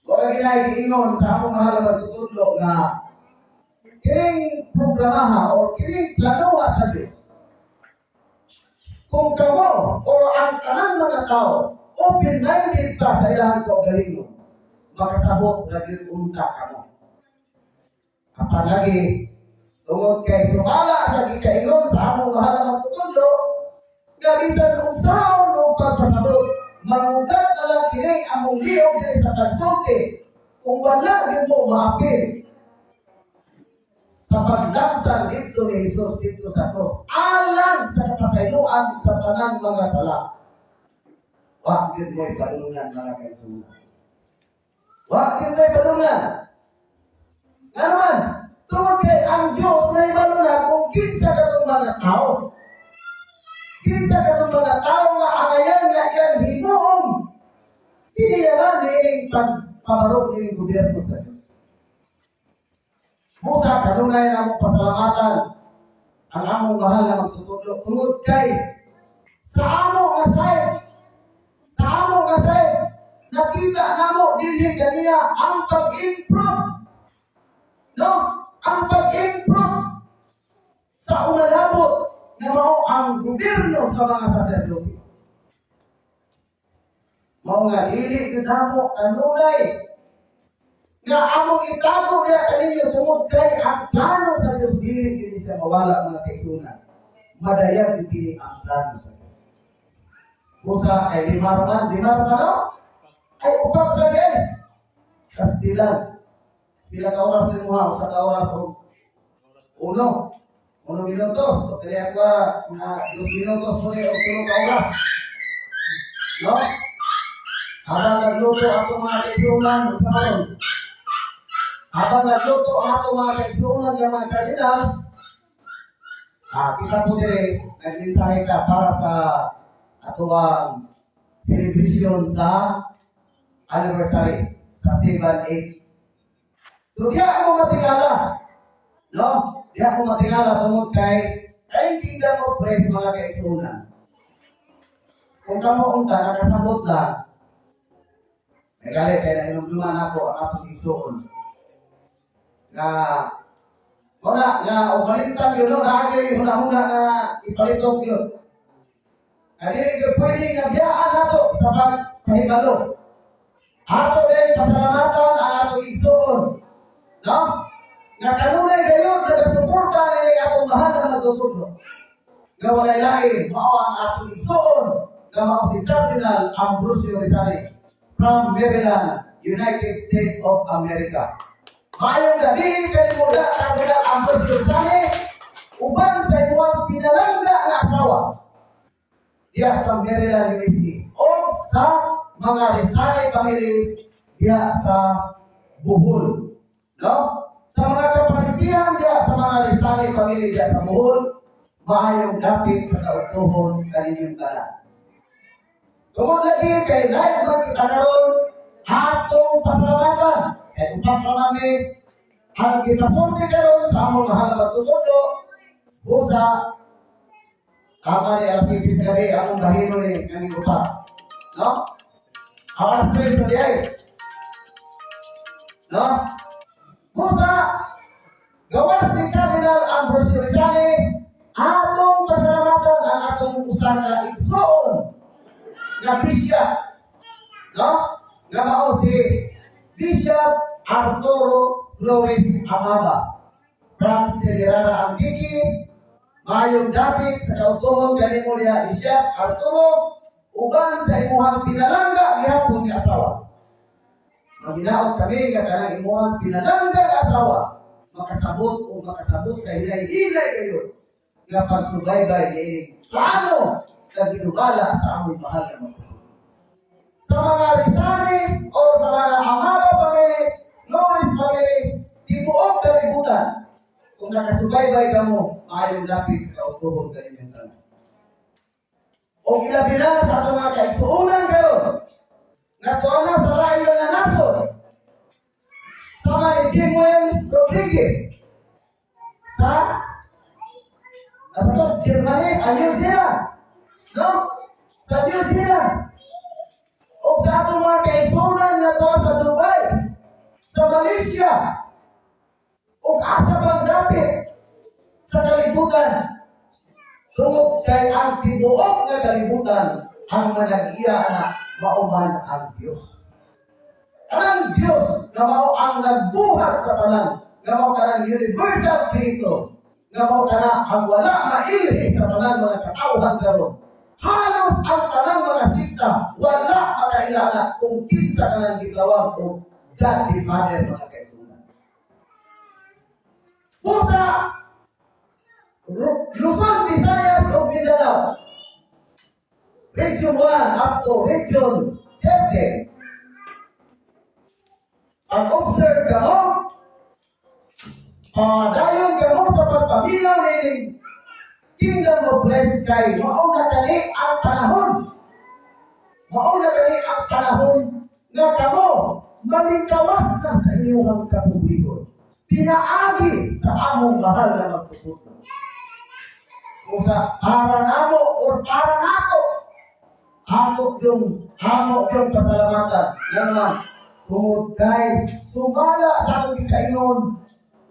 wala ginay giingon sa atong mahal na magtutulog na kining programaha o kining planoha sa Diyos. Kung kamo o ang tanang mga tao open-minded pa sa ilang kaugalingon, makasabot na ginunta kamo. Apalagi, tungod kay sumala sa gikaingon sa among mahal na magtutulog, nga bisan kung saan o pagpasabot, mamugat na lang kini among liog din sa pagsulti, kung wala din mo maapil sa paglansang dito ni Jesus dito sa cross, alang sa kapasayloan sa tanang mga sala. Wag din mo'y padulungan mga kaisunan. Wag din mo'y padulungan. Nga naman, tungkol kay ang Diyos na ibaluna kung kinsa katong mga tao. Kinsa katong mga tao nga angayan nga iyang hinuong. Hindi yaman niing pagpamarok niing gobyerno sa Diyos. Musa, kanunay na among pasalamatan ang among mahal na magtutulog. Tungkol kay sa among asay, nakita namo dili kaniya ang pag-improve. No? Ang pag-improve sa unalabot na mao ang gobyerno sa mga saserdote. Mao nga dili gyud namo kanunay nga among itago niya kaninyo tungod kay ang plano sa Diyos dili siya mawala mga kaisunan. Madayag dili ang plano sa Diyos. Musa ay limarman, no? Ay upat na yan. Kastilan. Pila ka oras din mo ha? Sa ka oras o? Uno minutos. O kaya ka na 2 minutos mo rin o 3 ka oras. No? Habang nagluto ako mga kaisunan, habang nagluto ako mga kaisunan ng mga kardinas, kita po din, nag-mensahe ka para sa atuang celebration sa anniversary sa 7-8. So di ako matingala, no? Di ako matingala tungod kay Kingdom of Praise mga kaisunan. Kung kamo unta nakasabot na, may galit kaya inumduman ako ang atong isuon. Wala, nga ubalintang yun, no? Naagay huna-huna na ipalitok yun. Kaya pwede nga biyaan nato sa pagpahibalo. Ato din pasalamatan ang atong isuon. No? Nga kanunay gayon, nagasuporta nila atong mahal na magtutulog. Nga walay lain, mao ang atong isuon. Nga mao si Cardinal Ambrosio Rizales from Maryland, United States of America. Mayong gabi kay mula Cardinal Ambrosio Rizales, uban sa inyong pinalangga na asawa diya sa Maryland, USA o sa mga Rizales family diya sa Bohol. No? Sa mga kapatihan diya sa mga Rizales family diya sa Bohol, maayong dapit sa kautuhon kaninyong tanan. Tungod lagi kay live man kita karon atong pasalamatan. Kaya upat na namin ang ipasulti karon sa among mahal na magtutulog. Busa Tama ni alas 7 sa gabi, anong bahino ni kami upa. No? Alas 3 sa diay. No? Musa, gawas ni Cardinal Ambrosio Rizal, atong pasalamatan ang atong usa ka igsoon nga bishop. No? Nga mao si Bishop Arturo Flores Amaba. From Semirara Antique, mayong dapit sa kautuhon kanimo diha Bishop Arturo, uban sa imuhang pinalangga gihapon nga asawa. Maginaot kami nga kanang imuhang pinalangga nga asawa, makasabot o makasabot sa hilay-hilay kayo nga pagsubaybay ni paano na ginubala sa among mahal na mga sa mga Rizali o sa mga Amaba pagili, Flores pagili, tibuok kalibutan. Kung nakasubaybay ka mo, maayong lapit sa kautuhon kaninyong tanong. O ilabi na sa itong mga kaisuunan kayo, na tuwana sa layo na nasod, sama ni Jimuel Rodriguez, sa Germany, New Zealand, no? Sa New Zealand, o sa itong mga kaisuunan na tuwa sa Dubai, sa Malaysia, o asa bang dapit sa kalibutan tungod kay ang tibuok nga kalibutan ang manag-iya na mauman ang Diyos. Ang Diyos nga mao ang nagbuhat sa tanan, nga mao kanang universal creator, nga mao kana ang wala mailhi sa tanan mga katawhan karon. Halos ang tanang mga sikta wala makailala kung kinsa kanang gitawag o God the Father mga kaisunan. Pusa, Luzon, Visayas, o Mindanao, Region 1 up to Region 13. Pag-observe ka mo, dayon ka mo sa pagpamilaw ng Kingdom of Blessed kay mauna kani ang panahon. Mauna kani ang panahon nga kamo malikawas na sa inyong katubigon. Pinaagi sa among mahal na magtutunan. Kung sa para namo o para nako, amok yung pasalamatan. Yan naman, tungod kay sumala sa among ikainon,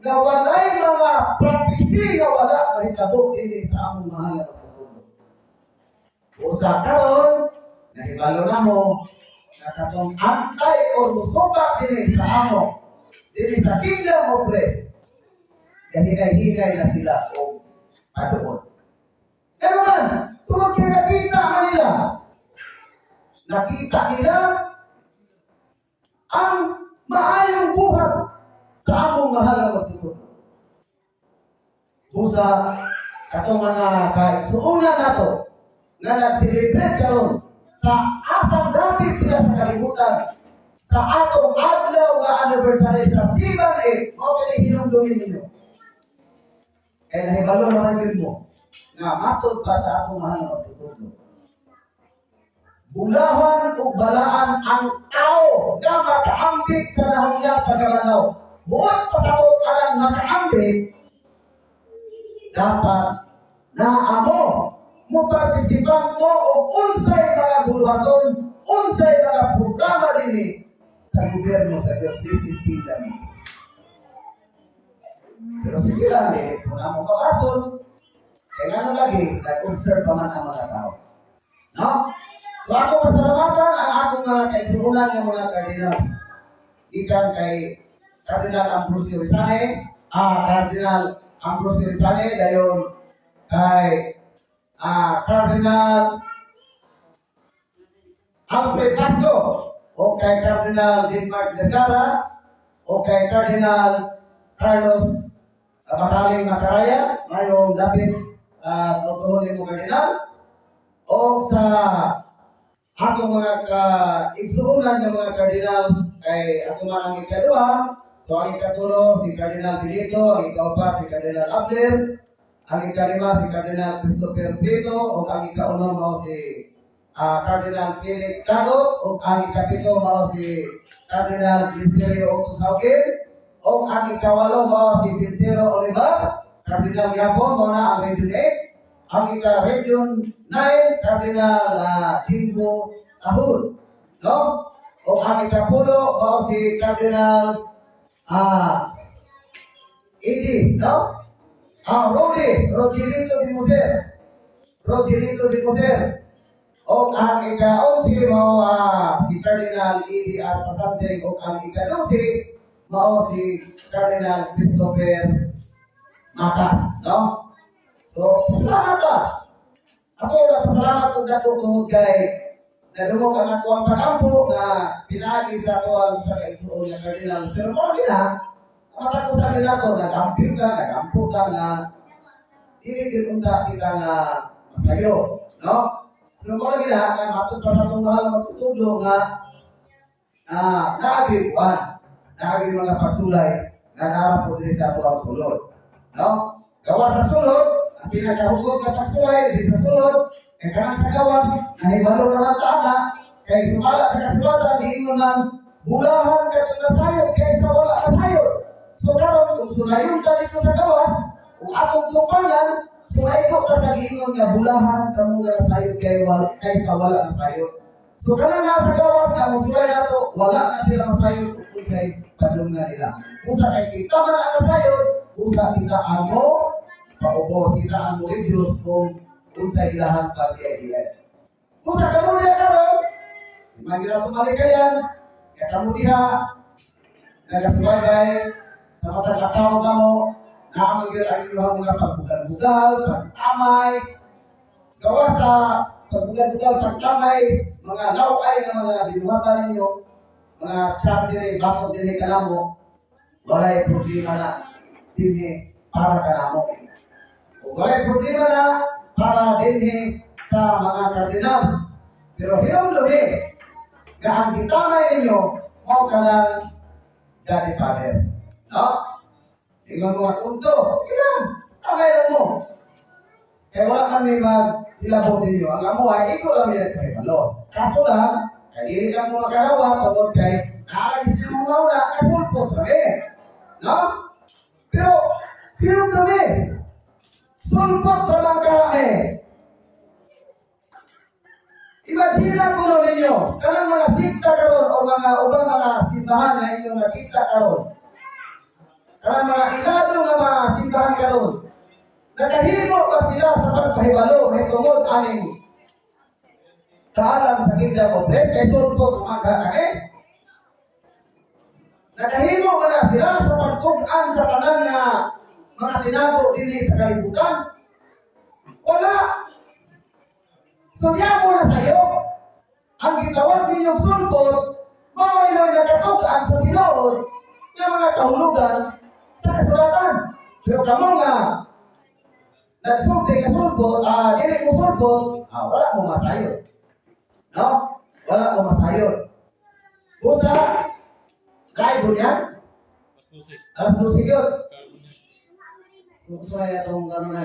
na walay mga prophecy na wala mahitabo din sa among mahal na magtutunan. O sa karon, nahibalo na mo, na katong antay o musubak din sa among dili sa Kingdom of Blessed, hinay-hinay na sila o padoon. Pero man, tungkol kaya nakita man nila, nakita nila ang maayong buhat sa among mahal na magtutunan. Busa, katong mga kaisuunan nato, na nag-celebrate karon sa asang dapit sila sa kalibutan, sa atong adlaw nga anniversary sa 7-8, okay, hinumdungin ninyo. Kaya nahibalo naman yun mo, nga matod pa sa atong mahal na magtutunan. Bulahan o balaan ang tao nga makaambit sa nahanggang pagkamanaw. Buot pasabot ka lang makaambit, dapat na amo mo partisipan mo o unsay mga buluhaton, unsay mga programa din sa gobyerno sa Diyos. This is kingdom. Pero sige lang kung amo kapason, kaya nga lagi, nag-observe pa man ang mga tao. No? So ako pasalamatan ang akong mga kaisuunan ng mga kardinal. Ikan kay Cardinal Ambrosio Rizal, Cardinal Ambrosio Rizal, dayon kay Cardinal Alfred Pasco, o kay Cardinal Denmark Zagara, o kay Cardinal Carlos Makaling Macaraya, mayroong dapit tutuhunin mo Cardinal, o sa atong mga kaigsuunan ng mga Cardinal kay atong mga ikaduha, so ang ikatulo si Cardinal Benito, ang ikaupat si Cardinal Abner, ang ikalima si Cardinal Christopher Prieto, o ang ikauno mao si Cardinal Felix Cago, o ang ikapito mao si Cardinal Listerio Otos Haugen, o ang ikawalo mao si Sincero Olivar, Cardinal Gapon, mao na ang Region 8, ang ika-region 9, Cardinal Jimbo Ahul. No? O ang ika-pulo, o si Cardinal Idi, no? Rogelito de Muser. Rogelito de Muser. O ang ika-11, mo si Cardinal Idi R. Pasante. O ang ika-12, mo si Cardinal Christopher Matas, no? So, salamat ka. Ako na pasalamat kung dato tungod kay nadumog ang ako ang pagampo na pinagi sa ako ang sa kaisuon ng Cardinal. Pero kung na, mata ko sa nila to, nagampo ka na kita nga masayo, no? Pero kung na, matut pa sa itong mahal matutulong nga naagin mga pasulay nga narap po din sa ako ang sulod, no? Gawa sa sulod, ang pinakahugot na pagsulay, di sa sulod, kaya kanang sa gawas, nahibalo naman taana, kaya sumala sa kasulatan, di mo ng bulahan ka itong nasayot, kaya sa wala nasayot. So karon kung sulayon ka dito sa gawas, kung atong tumpanan, sulayo ka sa giingon nga bulahan ka mong nasayot, kaya sa wala nasayot. So kanang nasa gawas na, kung sulay na to, wala na sila masayot, kung sa'y padungan nila. Kung sa kay kita man ang nasayot, kung sa kita amo, paubos kita ang mga Diyos kung sa ilahan pag-iayay. Kung sa kamu diha karon, magila tumalikayan, kaya kamu diha, nagasubaybay, sa matagakaw ka mo, naamagil ang iyong mga pagbugal-bugal, pagtamay, gawa sa pagbugal-bugal, pagtamay, mga laway na mga binuhatan ninyo, mga chat din, bakot din ka na mo, walay problema na din para ka na mo. Walay problema na para din sa mga kardinal. Pero hilom-lumi, kahang gitamay ninyo, mo ka ng Daddy Father. No? Tingnan mo ang punto. Kailan? Pakailan mo. Kaya wala kami mag-ilabot ninyo. Ang amo ay ikaw lang yan kay Malo. Kaso lang, kaya lang mo makalawa, tungkol kay naalis niyo mo mauna, kasulpot kami. No? Pero kami, sulpot naman kami. Imagine ko lang ninyo, kanang mga sikta karon o mga ubang mga simbahan na inyong nakita karon. Kanang mga ilado nga mga simbahan karon. Nakahimo ba sila sa pagpahibalo may tungod aning taalam sa kingdom of God kay sulpot mga kami? Nakahimo ba na sila sa pagtugan sa tanan nga mga tinago din sa kalibutan? Wala. So diyan mo na sa'yo, ang gitawag ninyong sulpot, mga ilang nakatugaan sa Pinoon, yung mga kahulugan sa kasulatan. Pero kamo nga, nagsulti ka sulpot, dili mo sulpot, wala mo masayot. No? Wala mo masayot. Busa, kaya mo niya? Alas 12 yun. Kung saya itong gano'n na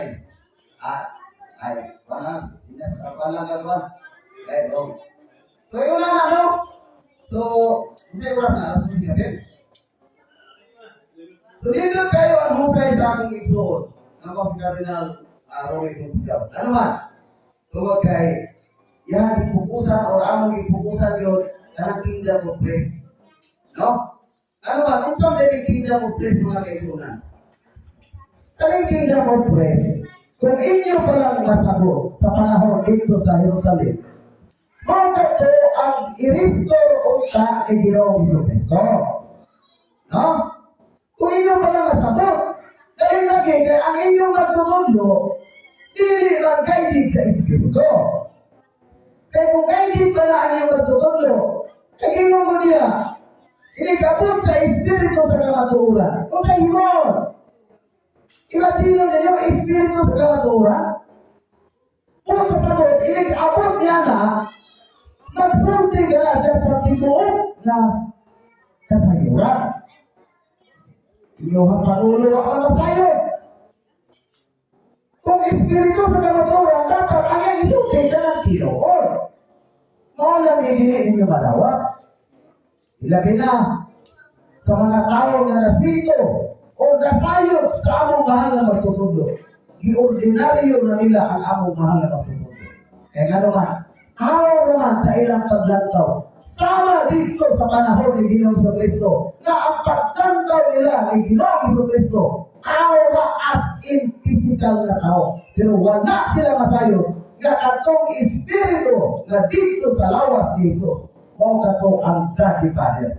So yun lang ano. So wala na alas 12 gabi. So dito kayo ang husay sa aking isuot. Ako si Cardinal Roy Tupigaw. Ano man? Tungkol kay yan ipupusan o among ipupusan yun ng kingdom of praise. No? Ano ba? Kung saan din yung kingdom of praise mga kaisunan? Kaling kingdom of praise, kung inyo palang nasabo sa panahon dito sa Jerusalem, bakit po ang i-restore uta ni Ginoong Jesucristo? No? Kung inyo palang nasabo, dahil lagi, ang inyong magtumundo, hindi lang guided sa Espiritu. Kaya kung guided pala ang inyong magtumundo, kaya mo niya, inikabot sa Espiritu sa kamatuuran, o sa himon. Imagine ninyo, Espiritu sa kamatuuran, kung kasabot, inikabot niya na, magsulting ka na siya sa tibuok na kasayuran. Inyong pangulo ako na tayo. Kung Espiritu sa kamatuuran, dapat ang isulting ka ng Pinoon. Malang hindi ninyo malawak. Ilabi na sa mga tao na nasito o nasayot sa among mahal na magtutulo. iordinaryo na nila ang among mahal na pagtutunan. Kaya nga naman, araw naman sa ilang paglantaw, sama dito sa panahon ni Ginoong Jesucristo, na ang paglantaw nila ni Ginoong Jesucristo, araw as in physical na tao. Pero wala sila masayo, nga katong espiritu na dito sa lawas ni Jesus, o katong ang God the Father.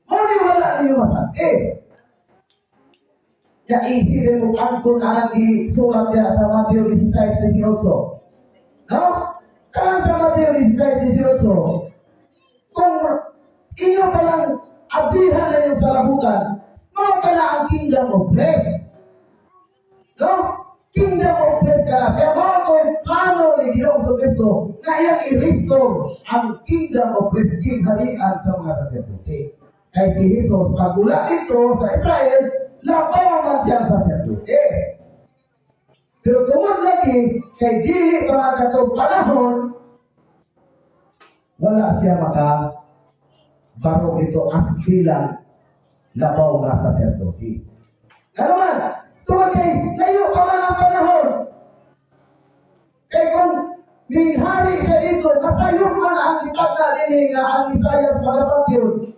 Muli wala niyo masakit. Kaya isipin mo angkon ang surat niya sa Mateo 16:18. No? Kaya sa Mateo 16:18, kung inyo palang abihan na yung salabutan, mo ka na ang kingdom of grace. No? Kingdom of grace ka na. Kaya mo ko yung plano ni Ginoong Jesucristo na iyang i-restore ang kingdom of grace gingharian sa mga sacerdote. Kaya si Jesus, pagmula dito sa Israel, labaw man siya sa sacerdote. Pero tungod lagi, kay dili pa nga katong panahon, wala siya barong ito as bilang labaw nga sacerdote. Ano man? Tungod kay layo pa man ang panahon. Kay kung may hari siya dito, nasayong man ang kitab na dili nga ang Isaiah magapat yun.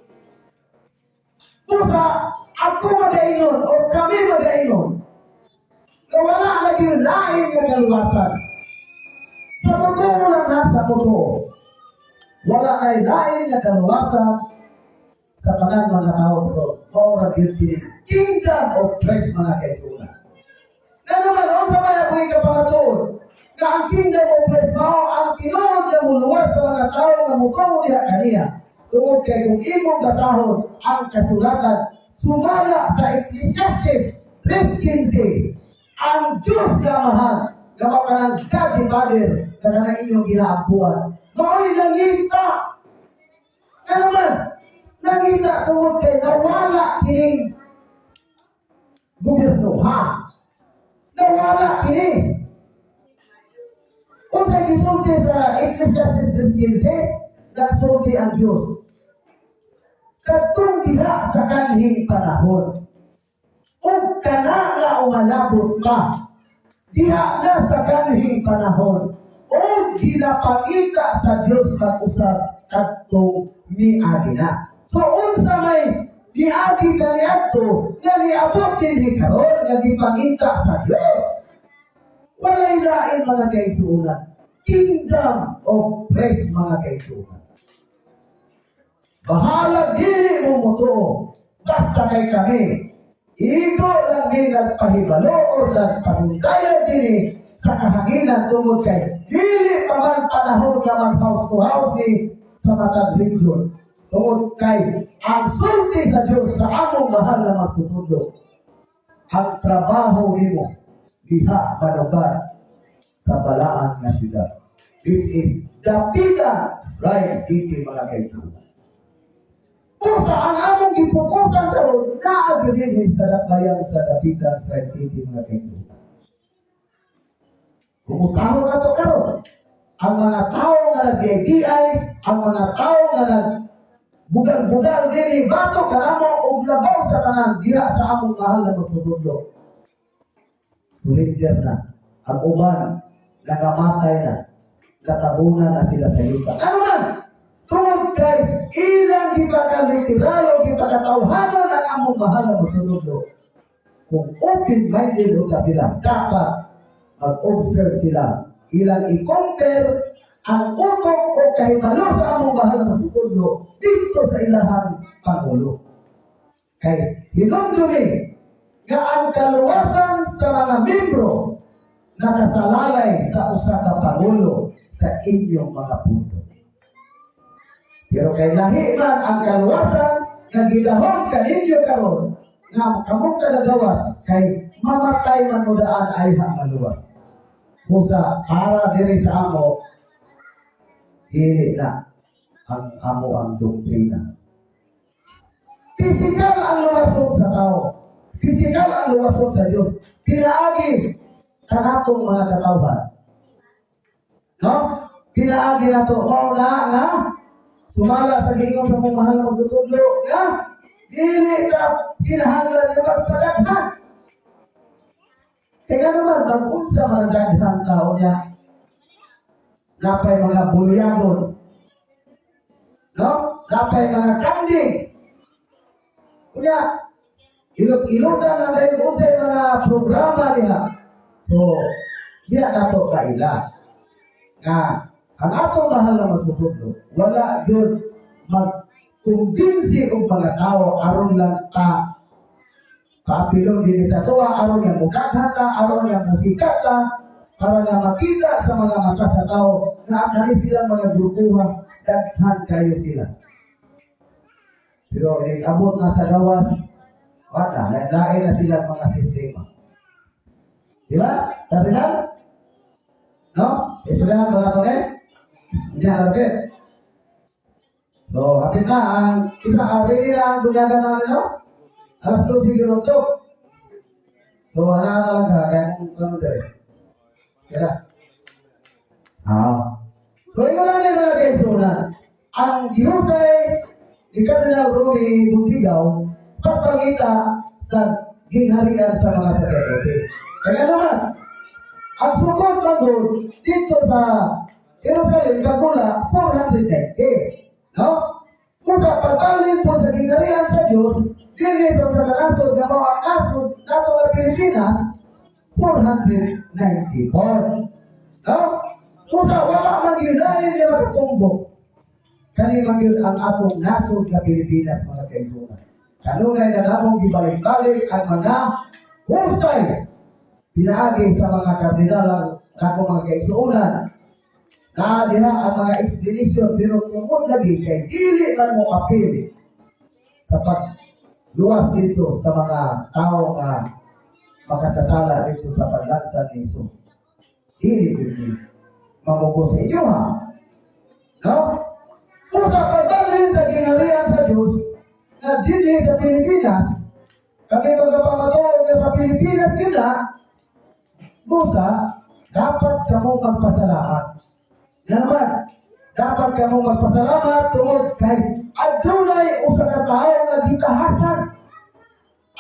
Pusa, ako magainon o kami magainon na wala lagi lain nga kaluwasan. Sa totoo lang na sa totoo, wala ay lain nga kaluwasan sa tanang mga tao ito. Ora Diyos kingdom of Christ mga kaisunan. Na naman, o sa mga kuwi kapangatuon, na ang kingdom of Christ mao ang tinuod na muluwas sa mga tao na mukaw niya kaniya. Tungod kay kung imong basahon ang kasulatan, sumala sa Ecclesiastes 3:15, ang Diyos na mahal, na makanang God the Father, na kanang inyong ginaampuan. Mao'y nangita. Ano man? Nangita tungod kay nawala kining gobyerno, ha? Nawala kining. Kung sa gisulti sa Ecclesiastes 3:15, nagsulti ang Diyos. Katong diha sa kanhing panahon, kung kana nga umalabot pa, diha na sa kanhing panahon, o ginapakita sa Diyos pag-usap katong miagi na. So, unsa may niagi kaniadto, nga niabot din ni karon, nga gipakita sa Diyos. Walay lain mga kaisunan. Kingdom of Christ mga kaisunan. Bahala dili mo mutuo, basta kay kami. Ito lang din nagpahibalo o nagpahundayan din sa kahanginan tungod kay dili pa man panahon ka mag-house to house ni sa matag religion. Tungod kay ang sulti sa Diyos sa among mahal na magtutudlo. Ang trabaho nimo diha manugan sa balaan nga siyudad. This is Dapitan, Bryan City mga kaisunan. Pusa ang among gipukusan karon naagyo din sa dakbayan sa Dapitan, Bryan City mga kaisunan. Kumutaho na to karon. Ang mga tao nga nag-ABI, ang mga tao nga nag-bugal-bugal din bato karamo og labaw sa tanan diha sa among mahal na magtutudlo. Surrender na. Ang uban nagamatay na. Katabunan na sila sa yuta. Ano man? Tungod kay ilang gipaka-literal o gipakatawhanon ang among mahal na magtutudlo. Kung open-minded o sila, dapat mag-observe sila. Ilang i-compare ang utok o kahitalo sa among mahal na magtutudlo dito sa ilahang Pangulo. Kay hinumdumi nga ang kaluwasan sa mga membro nakasalalay sa usa ka Pangulo sa inyong mga punto. Pero kay lahi man ang kaluwasan nga gidahom kaninyo karon nga kamong kadagawas kay mamatay man mudaan ay maluwas. Musa para diri sa amo dili na ang amo ang doktrina. Pisikal ang luwasod sa tao. Pisikal ang luwasod sa Diyos. Pinaagi kanatong mga katawhan. No? Pinaagi na to. Mao na nga sumala sa giingong sa mong mahal na magtutudlo. Nga? Dili ka kinahanglan niya magpadaghan. Kaya naman, mag-unsa man daghan tao niya, napay mga bulyagon, no? Napay mga kanding. Kaya, ilog-ilogan na tayo unsay mga programa niya. So, diya nato kaila. Nga, ang atong mahal na magtutudlo, wala yun mag-kumbinsi og mga tao aron lang paapilong din sa tuwa, aron nga mukaghan ta, aron nga musikat ta, para nga makita sa mga mata sa tao na kani sila mga grupuha, daghan kayo sila. Pero abot na sa gawas, wala, lain na sila mga sistema. Di ba? Sabi na? No? Ito na mga ito eh? Hindi harapin. So, hapit na, ang isa, rin na ang bunyagan na ano? Alas 12 ginutok. So, wala na lang ka, kaya kung ano dahil. Kaya. So, yun lang yung mga kaisunan. Ang Diyos ay di Kardinal Romy Buntigaw, papangita sa ginharian sa mga sacerdote. Kaya naman, ang sukod pagod dito sa Jerusalem, Kagula, 490. No? Kung sa pagbalin po sa ginharian sa Diyos, dili sa kanasod na mga asod nato ng Pilipinas, 494. No? Kung sa wala man yun, dahil niya magtumbok. Kani man yun ang atong nasod na Pilipinas, mga kaisunan. Kanunay na namong ibalik-balik ang mga hustay pinaagi sa mga kardinalang ako mga kaisunan. Na diha ang mga explanation, pero tungkol lagi kay dili man mo apil sa pagluwas dito sa mga tao na makasasala dito sa paglansan nito. Dili dili mamugo sa inyo ha. No? Kung sa pagbalin sa ginharian sa Diyos na dili sa Pilipinas, kami magpapatuloy na sa Pilipinas kita, busa, dapat kamu magpasalamat. Naman, dapat kamu magpasalamat tungkol kay adunay usa ka tawo nga gitahasan.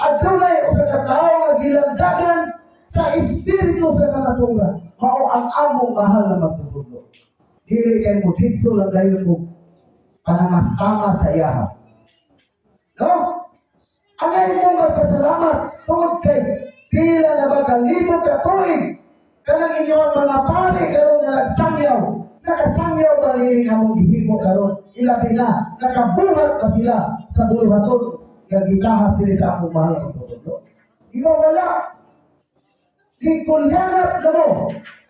Adunay usa ka tawo nga gilagdagan sa espiritu sa kamaturan. Mao ang among mahal na magtutulog. Dili kay mo dito lang dayon mo panamastama sa iyaha. No? Angay mo magpasalamat tungkol kay pila na ba kalibot ka tuig kanang inyong mga pari karon nga nagsangyaw. Nakasangyaw ba rin ang mong gihimo karon? Ilabi na, nakabuhat pa sila sa buluhaton nga gitahas sila sa akong mahal na magtutulog. Ikaw wala. Ikulyanap na mo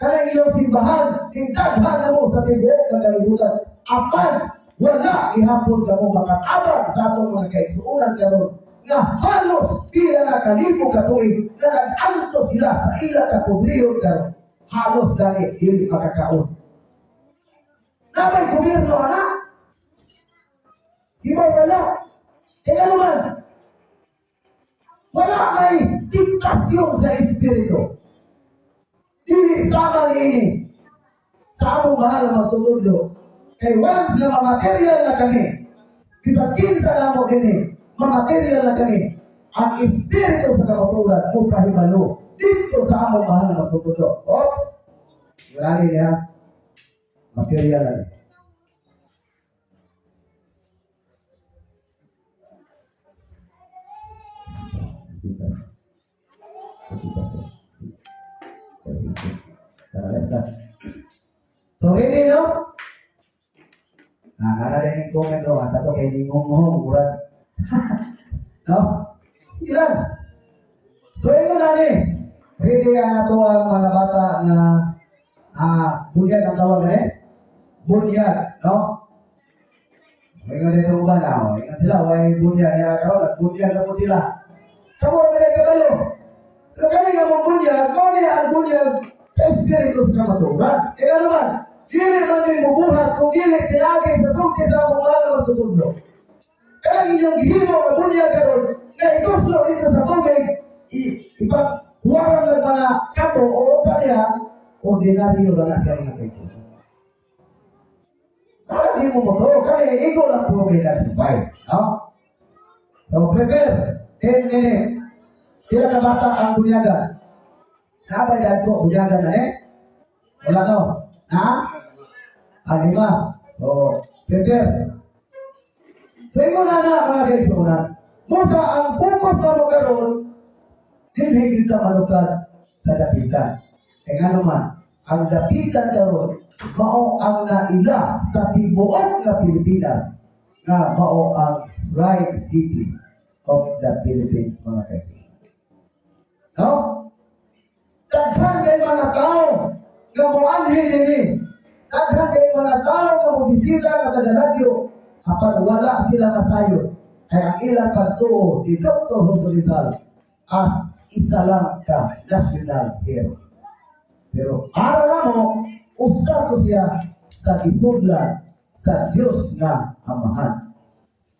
kanang iyong simbahan, sintaghan na mo sa tibuok na kalibutan. Apan, wala ihapon ka mo makatabag sa atong mga kaisuunan karon nga halos pila na kalibo katuig na nag-anto sila sa ila kapobliyon karon. Halos dali dili makakaon. Napay gobyerno anak. Di ba wala? Kaya naman, wala may diktasyon sa espiritu. Dili sama ini sa among mahal na magtutudlo. Kay once na mamaterial na kami, kita kinsa na mo ini, mamaterial na kami, ang espiritu sa kamaturan o kahibalo dito sa among mahal na magtutudlo. Wala niya. Material na. So ini no? Nah, ada yang komen doang, atau kayak ngomong murah. No? Ilan? So ini nani? Ini yang ato ang mga bata na bunyag ang tawag eh? Bunyag, no? Ingat dito ba na? Ingat sila, way bunyag niya karon at bunyag na po sila. Kamu ang kayo. Pero kanina mong bunyag, kung niya ang bunyag sa espiritu sa kamaturan. Kaya naman, dili man din mubuhat kung dili pinagay sa sungki sa akong mahal na magtutudlo. Kaya inyong gihimo ang bunyag karon, na ituslo dito sa tubig, ipaghuwaran ng mga kapo o kanya, ordinaryo lang sa mga kayo. Kaya di mo mo to, kaya ikaw lang po may nasipay. No? So prepare, 10 minutes. Sila ka bata ang bunyagan. Nabay dagko bujagan na wala to. Ha? Lima. So, prepare. So, yun na mga kaisunan. Musa, ang focus na mo karon, hindi kita malukad sa dapitan. Kaya naman, ang dapitan karon, mao ang naila sa tibuok na Pilipinas, na mao ang right city of the Philippines, mga kaisunan. No? Daghan kay mga tao, gamuanhin ini. Daghan kay mga tao nga mobisita nga kadalagyo, apan wala sila kasayo. Kaya ang ilang pagtuo ni Dr. Jose Rizal as isa lang ka national hero. Pero para mo, usap ko siya sa isudlan sa Diyos nga Amahan.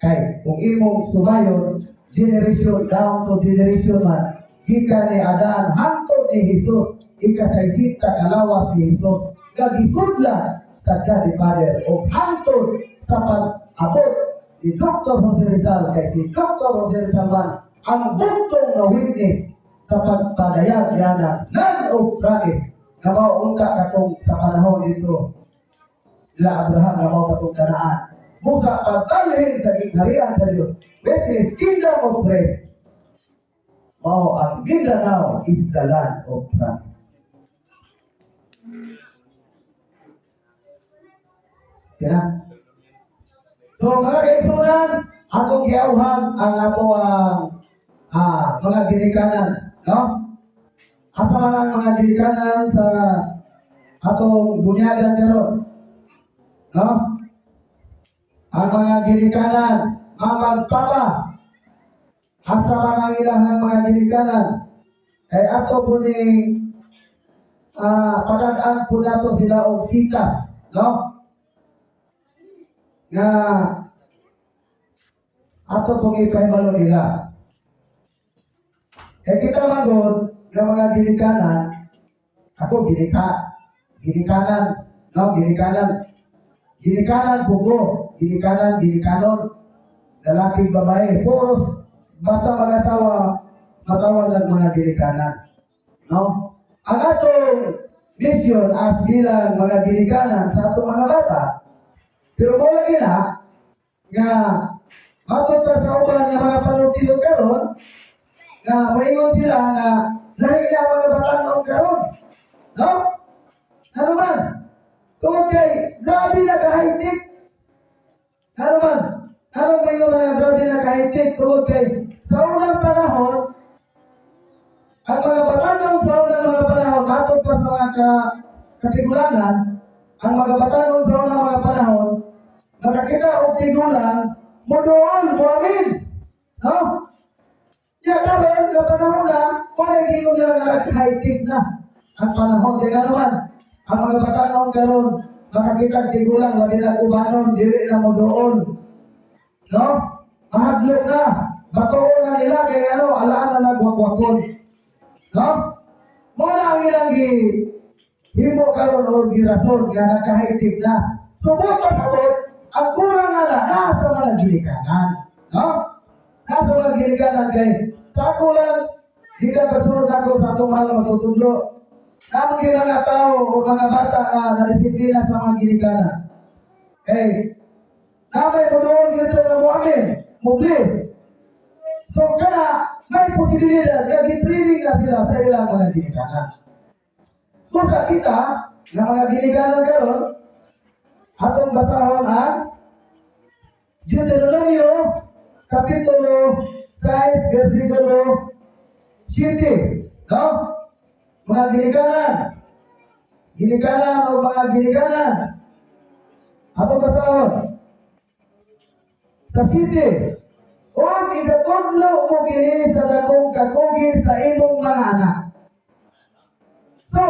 Kay kung imong sumayon, generation down to generation man, gikan ni Adan hangtod ni Jesus, ikasaysita kalawas ni Jesus, kagisudlan sa God the Father o hangtod sa pag-abot ni Dr. Jose Rizal kay si Dr. Jose Rizal man ang buntong na witness sa pagpadayag niya na land of promise na maunta katong sa panahon dito nila Abraham na mao katong Kanaan. Musa pagdalhin sa gingharian sa Diyos, which is kingdom of praise. Mao ang Mindanao is the land of promise. Kaya? So mga kaisunan, akong giauhan ang ato ang mga ginikanan, no? Asa man ang mga ginikanan sa atong bunyagan karon, no? Ang mga ginikanan, mga papa, asa man ang ilang mga ginikanan, kay ato po ni pagdaan po nato sila og sitas, no? Nga ato pong ipahibalo nila. Kita magod ng mga ginikanan, ako ginikanan, no? Ginikanan bugo, ginikanon, lalaki, babae, puros, basta mag-asawa, matawag ng mga ginikanan, no? Ang atong mission as bilang mga ginikanan sa atong mga bata, pero mo lagi na, nga, matod pa sa uban ng mga panultiyo karon, nga, maingon sila nga, lahi na mga batanon karon. No? Ano man? Tungkol kay, grabe na kahaitik. Ano man? Ano maingon na grabe na kahaitik? Tungkol kay, sa unang panahon, ang mga batanon sa unang mga panahon, matod pa sa mga katigulangan, ang mga batanon sa unang mga panahon, nakakita o tigulang, mudoon, buwagin. No? Ya karon sa panahon na, palagi ko nila nag-high-tech na ang panahon. Kaya naman, ang mga batanon karon, makakita tigulang, labi na kubanon, dili na mudoon. No? Mahadlok na. Batuon na nila, kaya alaan na nagwakwakon. No? Muna ang ilang himo karon o girason, kaya nagka-high-tech na. Subot ka sabot, ang kurang na nasa mga ginikanan. No? Nasa mga ginikanan kay sa ako lang, di ka kasunod ako sa itong mga matutudlo. Namang mga tao o mga bata na disiplina sa mga ginikanan. Okay? Namay mo doon dito na mo amin, mublis. So kana, may posibilidad, nag-training na sila sa ilang mga ginikanan. So sa kita, na mga ginikanan karon, atong basahon ang Deuteronomio Kapitulo 6, versikulo 7. No? Mga ginikanan o mga ginikanan. Atong basahon sa 7. O igatudlo mo kini sa dakong kakugi sa imong mga anak. So,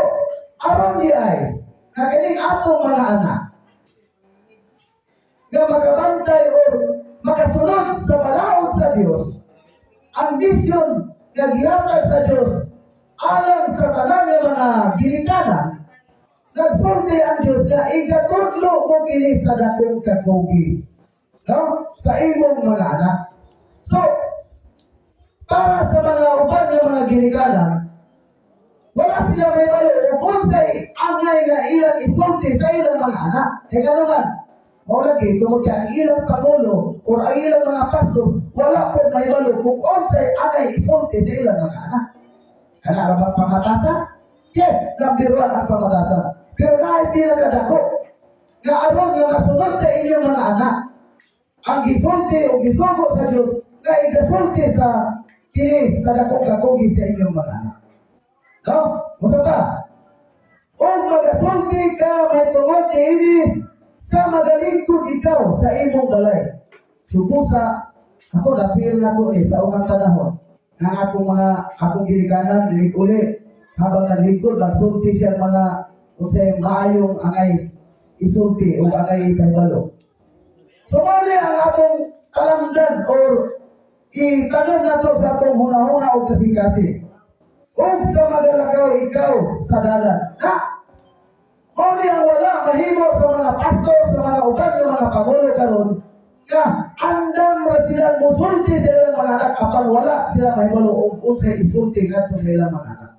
aron di ay, kakining atong mga anak, nga makabantay o makasunod sa balaod sa Diyos, ang misyon nga gihatag sa Diyos alang sa tanan nga mga ginikanan, nagsulti ang Diyos na igatudlo mo kini sa dakong kakugi, no? Sa imong mga anak. So, para sa mga uban ng mga ginikanan, wala sila may balo, kung sa'y angay nga ilang isulti sa ilang mga anak. Teka naman, o lagi, tungkol ka ilang pangulo o ang ilang mga pastor, wala po may balo kung sa'y angay isulti sa ilang mga anak. Kaya arabat pangatasan? Yes, number 1 ang pangatasan. Pero dahil pinagkadako, nga aron nga masunod sa inyong mga anak, ang gisulti o gisugo sa Diyos, nga igasulti sa kini sa dakong-kakugi sa inyong mga anak. No? Muna ba? O magasulti ka, may tungod ni ini, sa magalingkod ikaw sa imong balay. Subusa, ako napil na ko sa unang panahon, ng akong gilikanan, uli, habang naglingkod, nagsulti siya mga, usay maayong angay isulti o angay kaibalo. So, mali ang atong kalamdan or itanong na to sa atong huna-huna o kasi-kasi. Kung sa magalakaw ikaw sa dalan, na, mali ang wala, mahimo sa mga pastor, sa mga uban, yung mga pangulo karon, ka, andam na silang musulti sa ilang mga anak, kapag wala sila mahimolo o usay isulti nga sa ilang mga anak.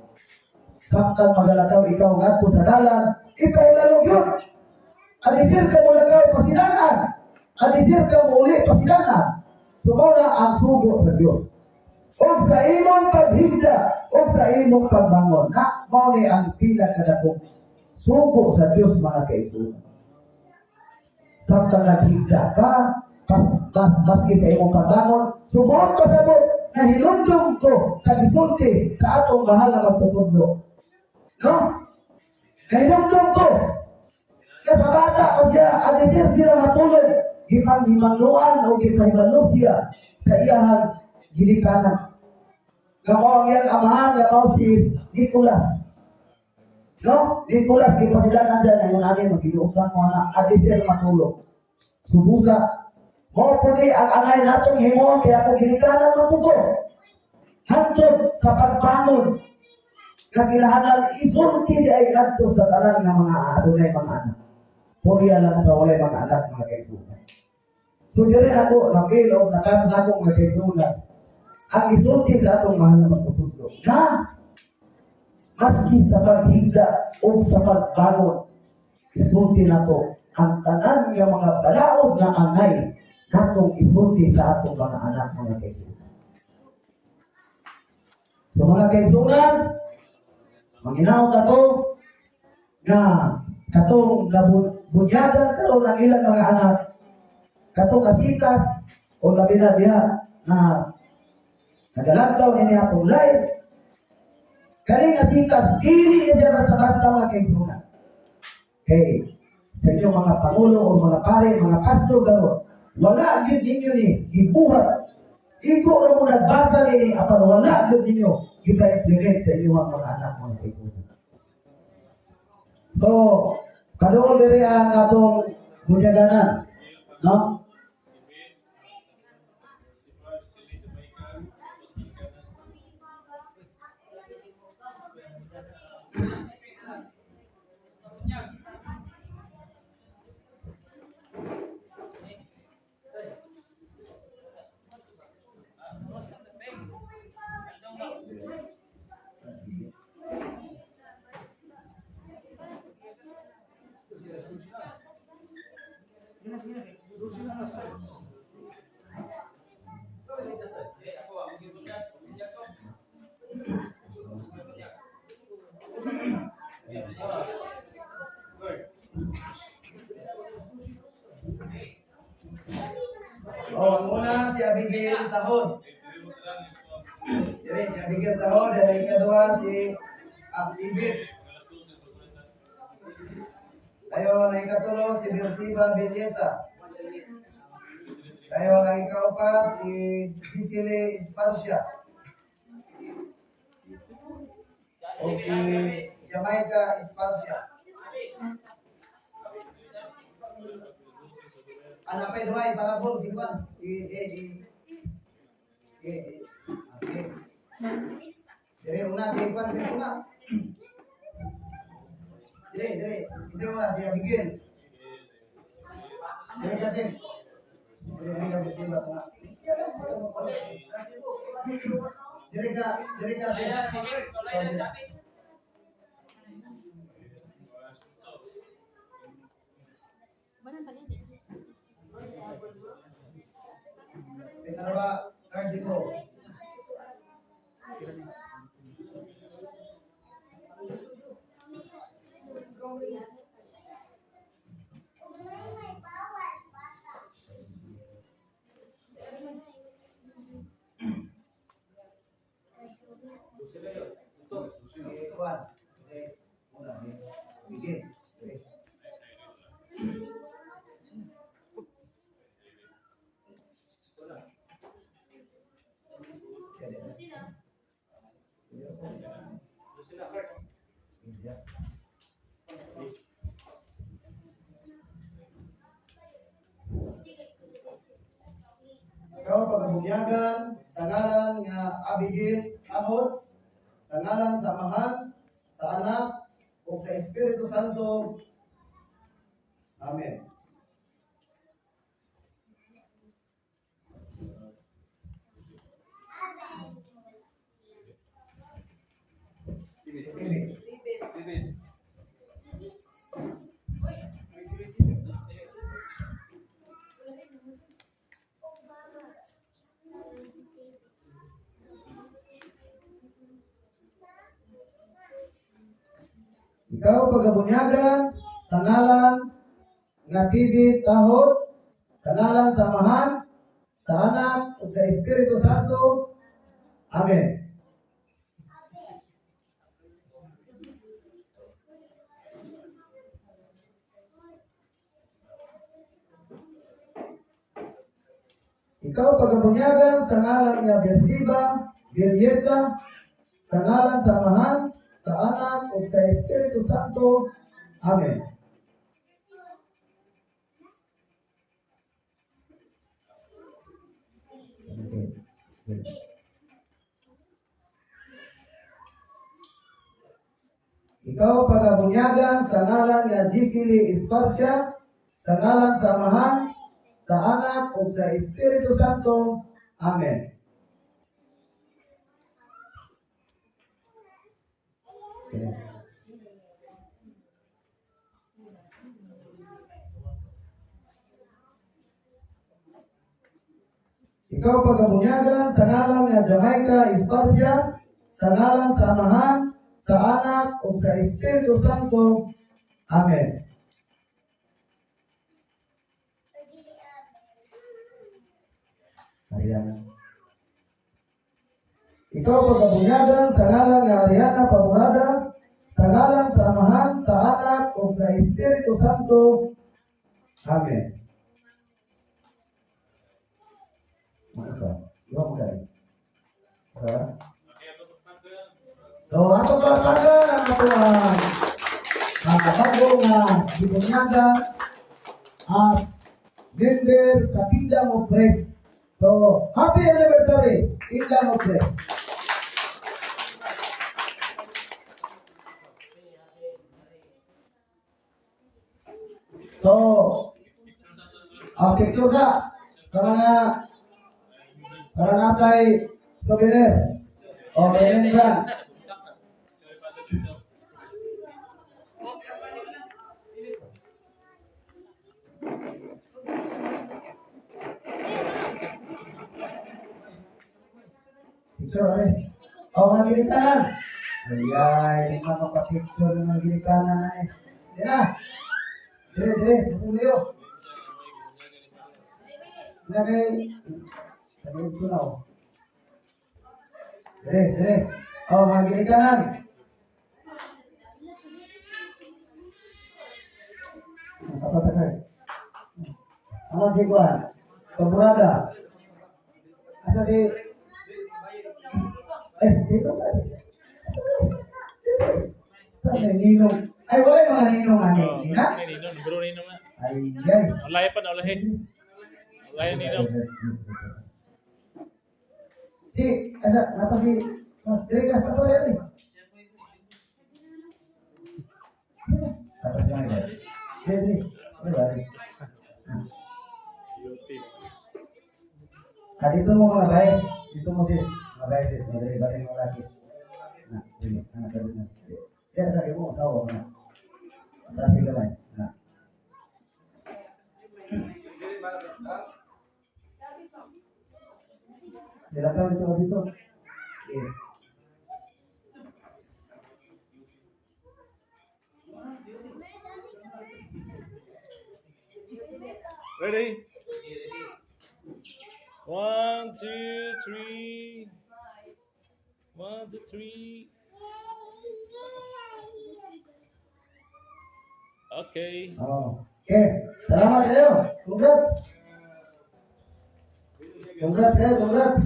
Samtang magalakaw ikaw nga sa dalan, ipailalog yun. Alisir ka mo lagaw pasidanan. Alisir ka mo uli pasidanan. Sumuna ang sugo sa Diyos. O sa imong paghigda, o sa imong pagbangon, na mauli ang pinakadakong sugo sa Diyos mga kaibigan. Samtang naghigda ka, maski sa imong pagbangon, sumuot pasabot na hilundong ko sa gisulti sa atong mahal na magtutundo. No? Hinundong ko. Sa bata, pag alisir sila matulog, himangluan o himangluan siya sa iyahang gilikanan. Ngao ang iyang amahan, ngao si Nicolas. No? Nicolas, ipasilanan dyan na yung nanin, mag-iuusan mo na, alisir matulog. Subusa. Mo po di, ang angay natong himon, kaya kung gilikanan matuto. Hantod sa pagbangon, kakilahanan isulti di ay kanto sa tanan ng mga adunay mga anak. Puriya lang sa walay mga anak mga kaibigan. So diri ako napilo nakas akong mga kaibigan. Ang isulti sa atong mahal na magtututo. Na maski sa paghigda o sa pagbangon, isulti na to ang tanan ng mga balaod na angay katong isulti sa atong mga anak mga kaibigan. So mga kaibigan, manginaw ka to na katong nabunyagan karon ang ilang mga anak katong kasikas o labi na diha na nagalantaw ini atong life kani kasikas dili siya basta-basta mga kaibigan. Okay, sa inyong mga pangulo o mga pare, mga pastor karon, wala gyud ninyo ni gibuhat. Iko ra mo nagbasa nini apan wala gyud ninyo gipa-implement sa inyong mga anak mga kaibigan. So, padol diri ang atong bunyaganan, no? Oh, una si Abigail Tahon. Jadi si Abigail Tahon dan yang kedua si Aktivit. Ayo naik katulo si Bersiba Bilyesa. Ayo naik keempat si Gisile Isparsha. O si Jamaica Isparsha. Anak pedway para pun si Juan sige. Jadi una si Juan di sana. Jadi isi una si Abigail. Jadi kasih siapa sana. Jadi kasih. Kenapa card dito? Kuan. Muna ni. Begin. Ikaw pagabunyagan sa ngalan nga Abigail Ahod, sa ngalan sa Amahan, sa Anak, ug sa Espiritu Santo. Amen. David. Ikaw pagabunyagan sa ngalan nga David Tahod, sa ngalan sa Amahan, sa Anak, ug sa Espiritu Santo. Amen. Ikaw pagabunyagan sa ngalan nga Bersiba, Bilyesa, sa ngalan sa Amahan, sa Anak, ug sa Espiritu Santo. Amen. Ikaw pagabunyagan sa ngalan nga Gisili Esparsya, sa ngalan sa Amahan, sa Anak, ug sa Espiritu Santo. Amen. Ikaw pagabunyagan sa ngalan nga Jamaica Esparsya, sa ngalan sa Amahan, sa Anak, ug sa Espiritu Santo. Amen. Ariana. Ikaw pagabunyagan sa ngalan nga Ariana Pamurada, sa ngalan sa Amahan, sa Anak, ug sa Espiritu Santo. Amen. Maka, yung guys. So, ato palakpakan ang ato bago nga gibunyagan at member sa Kingdom of Praise. So, happy anniversary, Kingdom of Praise. So, picture sa mga natay souvenir o remembrance. Picture o mga gilikanan. Ayay, mga kapapicture ng mga gilikanan ay. Yan. Dire, tutuloy. Ilagay. Sabihin ko na. Dire. O, mga gilikanan. Kapatakay. Ano si Juan? Pemurada. Asa si... dito ka. Saan may ninong? Ay, wala yung mga ninong ano. Nina? Ninong, bro ninong nga. Ay, yan. Ulay pa na, ulay. Ulay ninong. Si, asa, napa si... Dire ka, apa yan eh? Tapos lang yan. Sige. Dito mo mga bay. Dito mo din. Mga bay din. Mga bay mga laki. Nah, ini. Anak kabit na. Kaya sa ibo, tawa ka na. Atas yung kamay. Nah. Silakan dito. Okay. Ready? 1, 2, 3. 1, 2, 3. Okay. Oh. Okay. Salamat kayo. Congrats. Congrats kayo. Congrats.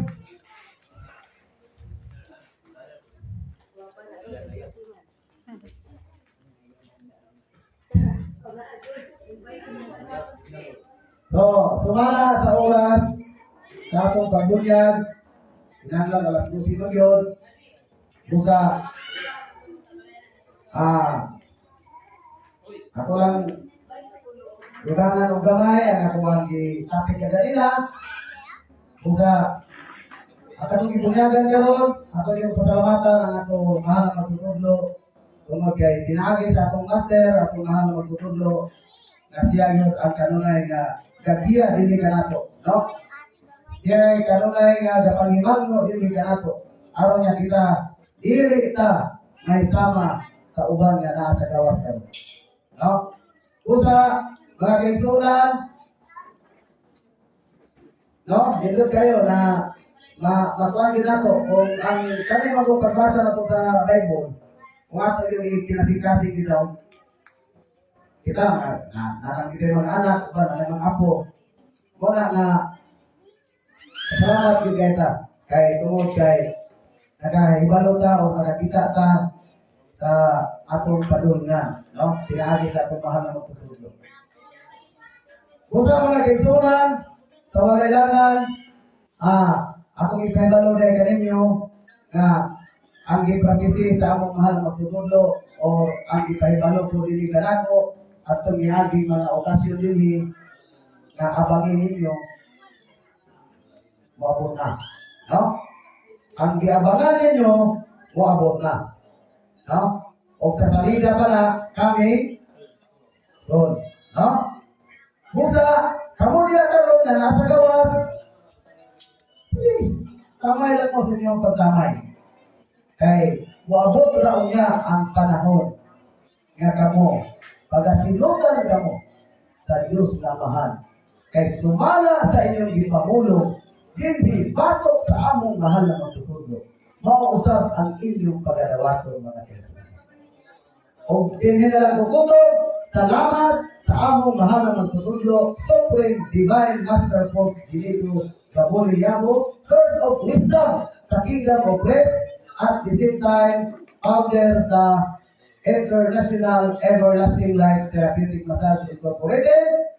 So, sumala sa oras sa atong pagbunyag. Inanglan alas 12 mo yun. Busa. Ako lang lugangan og gamay ang ako ang topic ka kanila. Busa atong gibunyagan karon, ato yung pasalamatan ang ato mahal na magtutudlo tungod kay pinaagi sa akong master, akong mahal na magtutudlo na siya yun ang kanunay nga gagiya dinhi kanato, no? Siya ay kanunay nga gapanghimango dinhi kanato. Aron nga kita dili ta may sama sa uban nga naa sa gawas karon. No? Usa mga kaigsunan, no? Dito kayo na makuha din nato kung ang kami magpagbasa nato sa Bible, kung ato yung kinasing-kasing kita, nakang kita mga anak, ba na mga apo, muna na salamat yung kita, kay tungod kay nakahibalo ta o nakakita ta sa atong padulungan, no? Pinaagi sa atong mahal na magtutulog. Usa mga kaigsunan, sa walailangan, akong ipahibalo dahil kaninyo na ang ipagkisi sa among mahal na magtutudlo o ang ipahibalo po din kanako at tumihagi mga okasyon din na abangin ninyo moabot na. No? Ang giabangan ninyo moabot na. No? O sa salida pa na kami doon. No? Busa, kamu dia karon na nasa gawas. Kamay lang mo sa inyong pagkamay. Kay, wabot raw niya ang panahon nga kamo, pagasinutan kamo sa Diyos na mahal. Kay sumala sa inyong ipamulong, hindi batok sa among mahal na magtutulog. Mausap ang inyong pagadawato mga kaibigan. O dinhin na lang kukutob, salamat sa among mahal na magtutulog, Supreme Divine Master Pope Benito Gabori Yabo, Source of Wisdom sa Kingdom of Grace, at the same time, founder sa International Everlasting Life Therapeutic Massage Incorporated,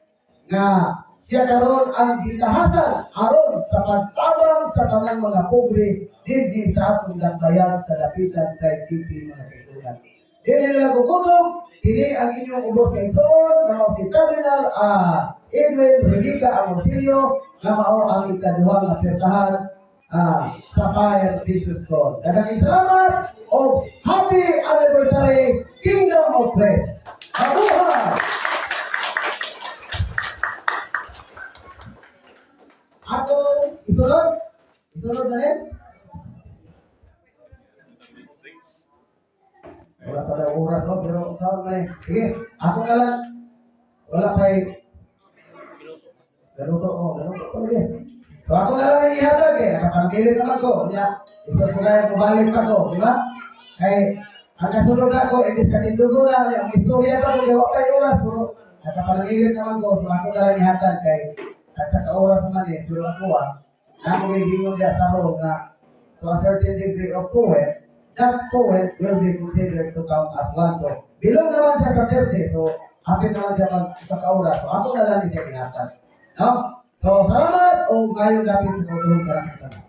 nga siya karon ang gitahasan aron sa pagtabang sa tanang mga pobre dinhi sa atong dambayan sa Dapitan Side City mga kaibigan. Dili lang kukutom, dili ang inyong ubos kay Son, nga si Cardinal Edwin Revica Amosilio, na mao ang ikaduhang na pertahan sa Fire Business School. Daghang salamat o happy anniversary Kingdom of Grace. Mabuhay! Ako, isunod na rin. Wala pala oras ko, pero saan na rin. Sige, ako na lang. Wala pa'y ganuto pala. So ako na lang ang ihatag nakapangkilit naman ko. Kaya, gusto ko kaya mabalik pa ko, di ba? Kay, ang kasunod ako, ibig katindugo na, ang istorya pa ko, gawa kayo oras. So, nakapangkilit naman ko, so ako na lang ihatag kay, sa kaoras naman pero ako ako gigingon niya sa role na to a certain degree of poet, that poet will be considered to count as one poet. Bilong naman siya sa 30, so hapit naman siya sa kaoras. So ako na lang siya ihatag. No? So, salamat o ngayong gabi sa tutulong ka lang.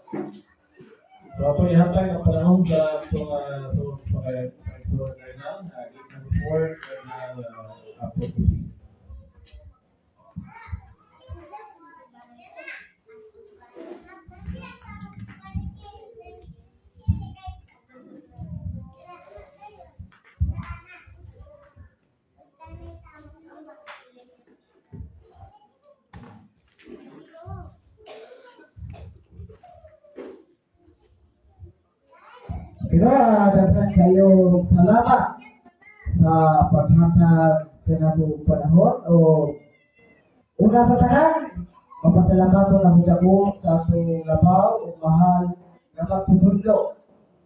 So ato ihatag ang panahon sa itong mga kailangan number 4 na prophecy. Kaya dapat kayo salamat sa paghatag kanang panahon o una sa tanan, mapasalamatan ang dako sa atong labaw o mahal na magpupundo.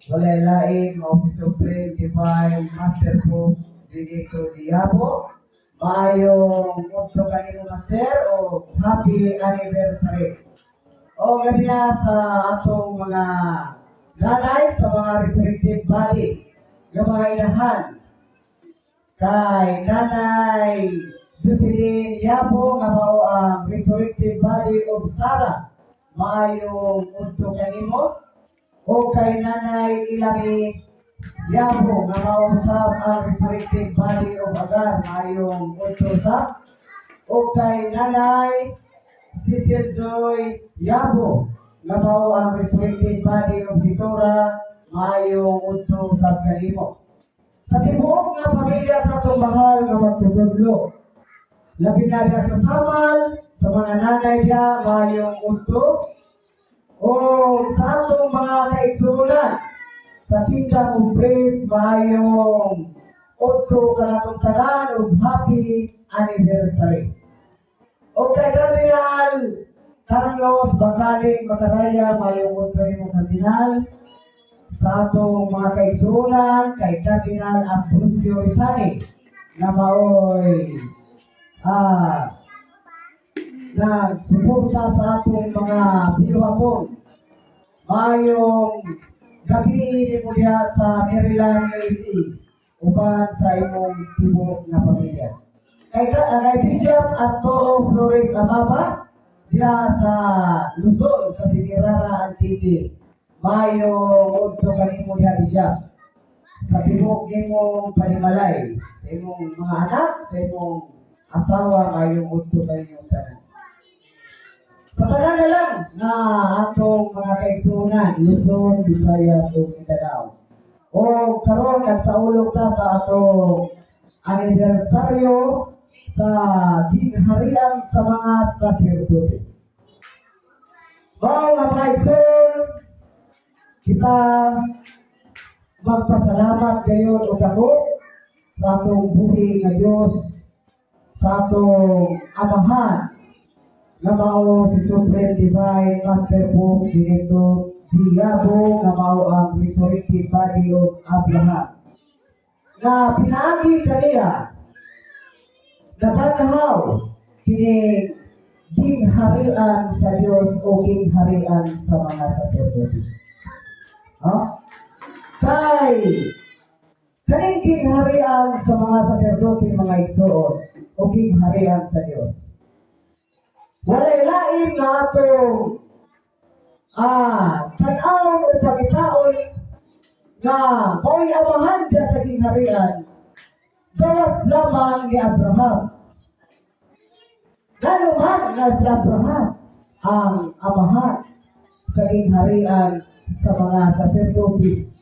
Walay lain mao si Supreme Divine Master po Dito Diabo. Maayong utso kanino Master o happy anniversary. O gabi na sa atong mga nanay sa mga respective body, yung mga inahan. Kay Nanay Jocelyn Yabo nga mao ang respective body of Sara. Maayong utso kanimo. O kay Nanay Ilami Yabo nga mao usab ang respective body of Agar. Maayong utso sa. O kay Nanay Cecil Joy Yabo nga mao ang respective body of Sitora. Maayong utso sa kanimo. Sa tibuok nga pamilya sa itong mahal nga magtutudlo. Labi na niya sa samal, sa mga nanay niya, maayong utso. O sa itong mga kaisulan, sa Kingdom of Praise, maayong utso kanatong tanan o happy anniversary. O kay Cardinal Carlos Bakaling Macaraya, maayong utso rin mo Cardinal. Sa atong mga kaisulan, kay Cardinal Ambrosio Rizani, na maoy nagsuporta sa atong mga binuhapon. Mayong gabi mo diya sa Maryland, USA, uban sa imong tibok na pamilya. Kay Bishop Arturo Flores Amaba, diya sa Luzon, sa Sinirara, Antigi. Mayong utso kanimo diha siya sa tibok nimong panimalay sa imong mga anak, sa imong asawa, mayong utso kanimo tanan. Sa tanan na lang na atong mga kaigsunan, Luzon, Visayas ug Mindanao. O karon nagsaulog ta sa atong anibersaryo sa dingharian sa mga saserdote. Mga kaigsunan, kita magpasalamat ngayon o dako sa atong buhi nga Diyos, sa atong amahan na mao si Supreme Divine Master po Dito Diabo nga mao ang resurrected body of Abraham na pinaagi kaniya natanahaw kini gingharian sa Diyos o gingharian sa mga saserdote. Kay kaning gingharian sa mga saserdote, mga igsoon, o gingharian sa Diyos. Walay lain nga atong tan-awon o pagkitaon nga mao'y amahan diya sa gingharian, gawas lamang ni Abraham. Nanuman nga si Abraham ang amahan sa gingharian sa mga saserdote.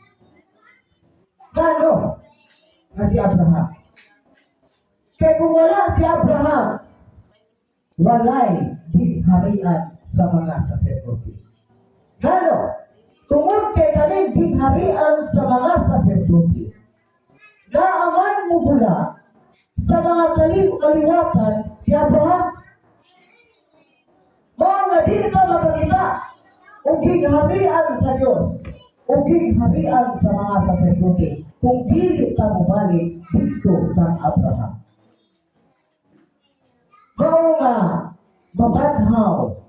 Gano nga si Abraham? Kaya kung wala si Abraham, walay gingharian sa mga saserdote. Gano? Tungod kay kaming gingharian sa mga saserdote, naaman mo mula sa mga kaliwatan ni Abraham. Mga di ka makakita o gingharian sa Diyos, o gingharian sa mga saserdote, kung dili ka mabalik dito kang Abraham. Mga mabadhaw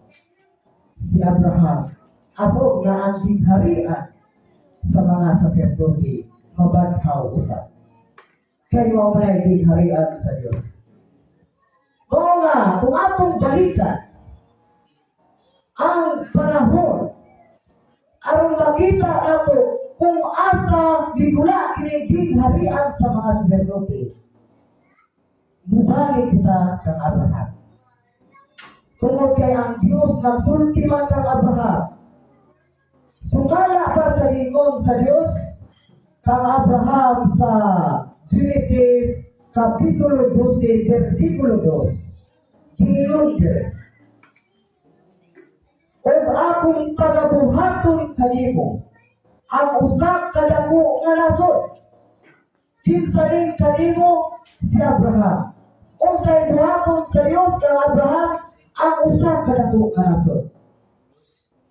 si Abraham, ako nga ang gingharian sa mga saserdote, mabadhaw usap. Kayo ang gingharian sa Diyos. Mga kung atong balikan ang panahon makita nato kung asa bigula kining harian sa mga sacerdote. Mubalik kita kang Abraham. Tungod kay ang Diyos nagsulti man kang Abraham. Sumala pa sa lingon sa Diyos kang Abraham sa Genesis Kapitulo 12, versikulo 2. Gingon dire. O akong pagabuhaton kanimo, ang usak kadako nga nasod. Kinsaling kanimo si Abraham. O sa buhaton sa Diyos kang Abraham, ang usak kadako nga nasod.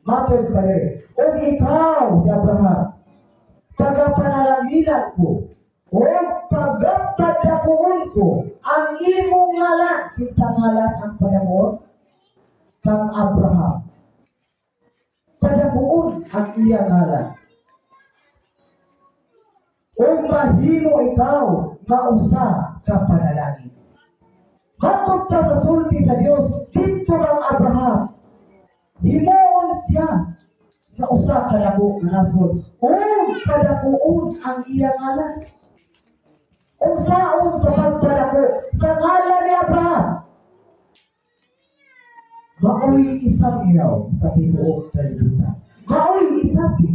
Matod pa rin. O ikaw si Abraham, pagapanalangginan ko, o pagapadakuon ko ang imong ngalan, kinsa ngalan ang panamon kang Abraham. Padakuon ang iyang ngalan. O mahimo ikaw mausa ka panalangin. Hatod ta sa sulti sa Dios, dito kang Abraham. Himuon siya sa usa ka dako nga nasod. O padakuon ang iyang ngalan. Unsaon sa pagpadako sa ngalan ni Abraham. Maoy isang ilaw sa tibuok kalibutan. Maoy isapi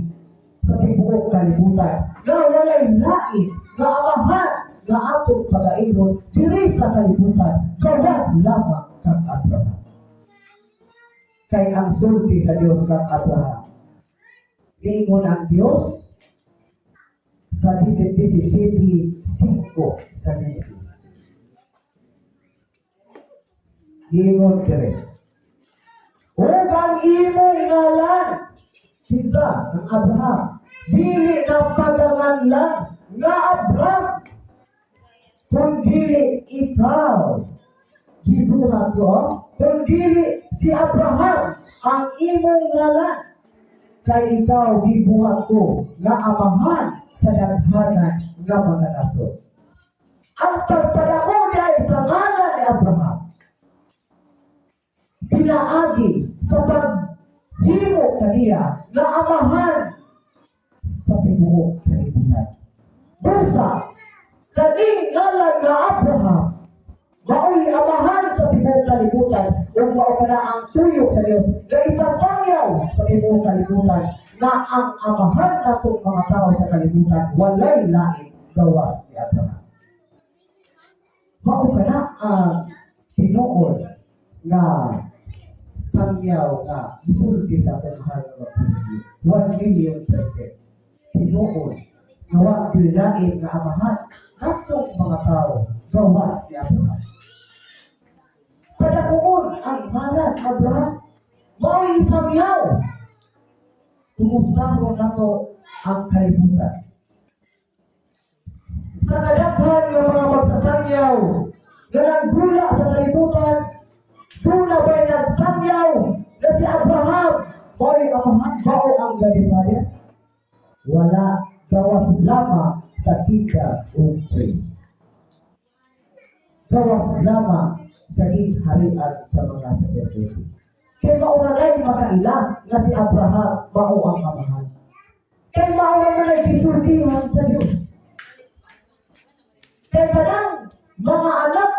sa tibuok kalibutan. Nga walay lain, nga amahan, nga atong pag-ailon, diri sa kalibutan, gawas lamang kang Abraham. Kay ang sulti sa Diyos kang Abraham. Lingon ang Diyos sa 17:5 sa Genesis. Lingon dire. O kang imong ngalan, sisa ng Abraham, dili na paganganlan nga Abraham, kundi ikaw. Gibuhat ko, kundi si Abraham ang imong ngalan. Kay ikaw gibuhat ko nga amahan sa daghanan nga mga nasod. Ang pagpadako niya sa ngalan ni Abraham, pinaagi sa paghimo kaniya na amahan sa tibuok kalibutan. Busa, kaning ngalan na Abraham, mao'y amahan sa tibuok kalibutan, o mao na ang tuyo sa Diyos, na ipasangyaw sa tibuok kalibutan, na ang amahan natong mga tao sa kalibutan, walay lain gawas ni Abraham. Mao na ang tinuod na sangyaw na isulti sa atong mahal nga puso. 1,000,000%. Tinuod na wa bilain nga amahan natong mga tao gawas ni Abraham. Padakuon ang ngalan Abraham, mao'y sangyaw. Tumustaho nato ang kalibutan. Sa kadaghan ng mga magsasangyaw na naggula sa kalibutan, doon na ba'y nagsangyaw na si Abraham, mao'y amahan bao ang galibayan? Wala, gawas lamang sa kita o praise. Gawas lamang sa harian sa mga sacerdote. Kaya mauralay makaila na si Abraham bao ang amahan. Kaya mauralay gisultihan sa Diyos. Kaya kanang mga anak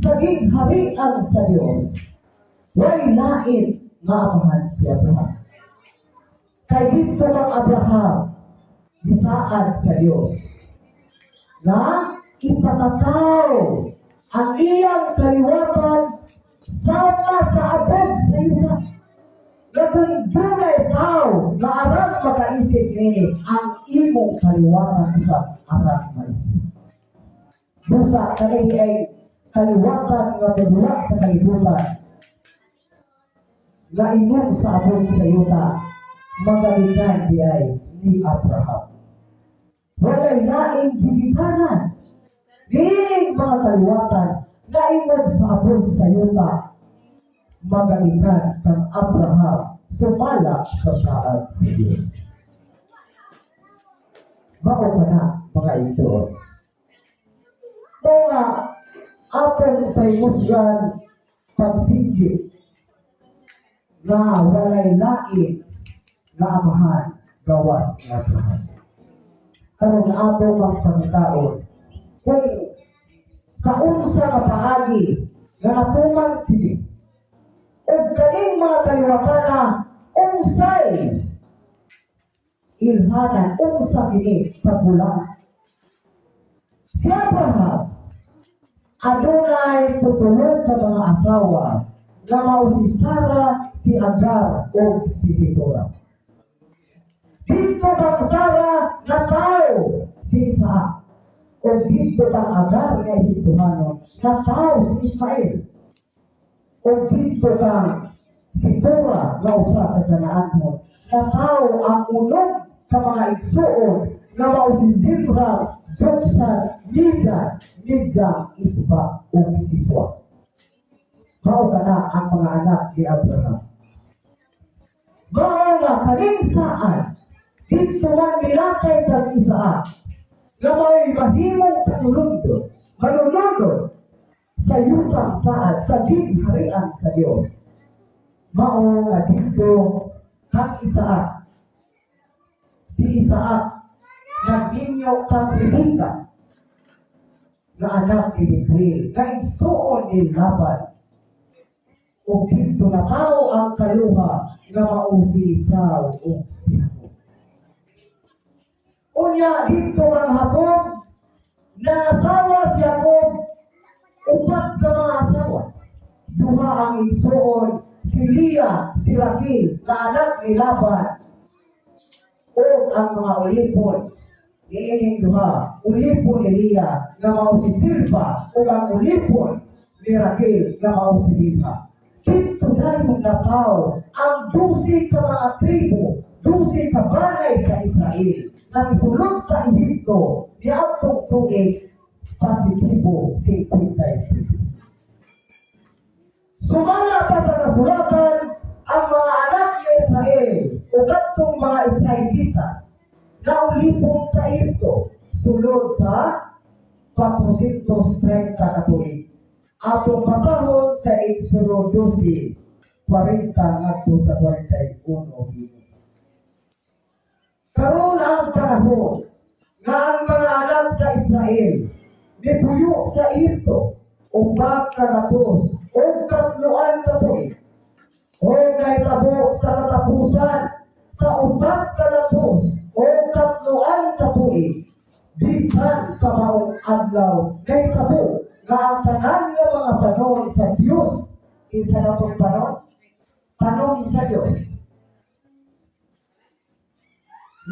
sa harian sa Diyos, way lain nga amahan si Abraham. Kaya dito kang Abraham, bisaan sa Diyos, na ipatataw ang iyang kaliwatan sama sa abog sa yuta. Na kung dunay tao na arang makaisip nini, ang imong kaliwatan sa arang maisip. Busa kanini ay kaliwatan nga nagula sa kalibutan, na imong sa abog sa yuta, magalitan di ay ni Abraham. Walay laing gigikanan, dining mga kaliwatan, na imong sa abog sa yuta, magalitan kang Abraham, sumala sa saan sa Diyos. Mao pa na, mga isuon. Mga atong paymusgan pagsigit na walay lain na amahan gawas ni Abraham. Karon ato ang pangitaon kung sa unsa nga paagi nga natuman kini ug kaning mga kaliwatana unsay ilhanan unsa kini pagbulan. Si Abraham adunay tutulog sa mga asawa nga mao si Sarah, si Agar o si Keturah. Dito bang Sarah na tao si Isaac o dito bang Agar nga Ehiptohano na tao si Ismael o dito bang si Keturah nga usa ka Kanaanon na tao ang unod sa mga igsuon nga mao si Zimra, Joksan, Midian, Isba o Siswa. Mao na ang mga anak ni Abraham. Mao nga kaning saan dito man milakay kang Isaac nga may mahimong panulundod, manunod sa yutang saan sa ginharian sa Dios. Mao nga dito kang Isaac. Si Isaac nagminyo kang Rebecca na anak ni Bethuel, na igsuon ni Laban. O dito na tao ang kaluha na mausi Esau o si Jacob. Unya dito ang Jacob na asawa si Jacob, upat ka mga asawa. Duha ang igsuon, si Leah, si Rachel, na anak ni Laban, o ang mga ulipon. Iining duha, ulipon ni Leah na mao si Silpa o ang ulipon ni Rachel na mao si Bilha. Dito dahil mga tao ang 12 ka mga tribo, 12 ka banay sa Israel na isulod sa Egypto ni atong tuig positibo 56. Sumala pa sa kasulatan ang mga anak ni Israel o katong mga Israelitas na ulipong sa Egypto sulod sa 430 katuig. Atong pasahon sa Exodo 12, 40 ngadto sa 41. Karon ang panahon nga ang mga anak sa Israel nipuyo sa Egypto upat ka gatos o katluan ka tuig o naitabo sa katapusan sa upat ka gatos o katluan ka tuig bisan sa maong adlaw naitabo nga ang tanan nga mga panahon sa Diyos isa na pong panahon sa Diyos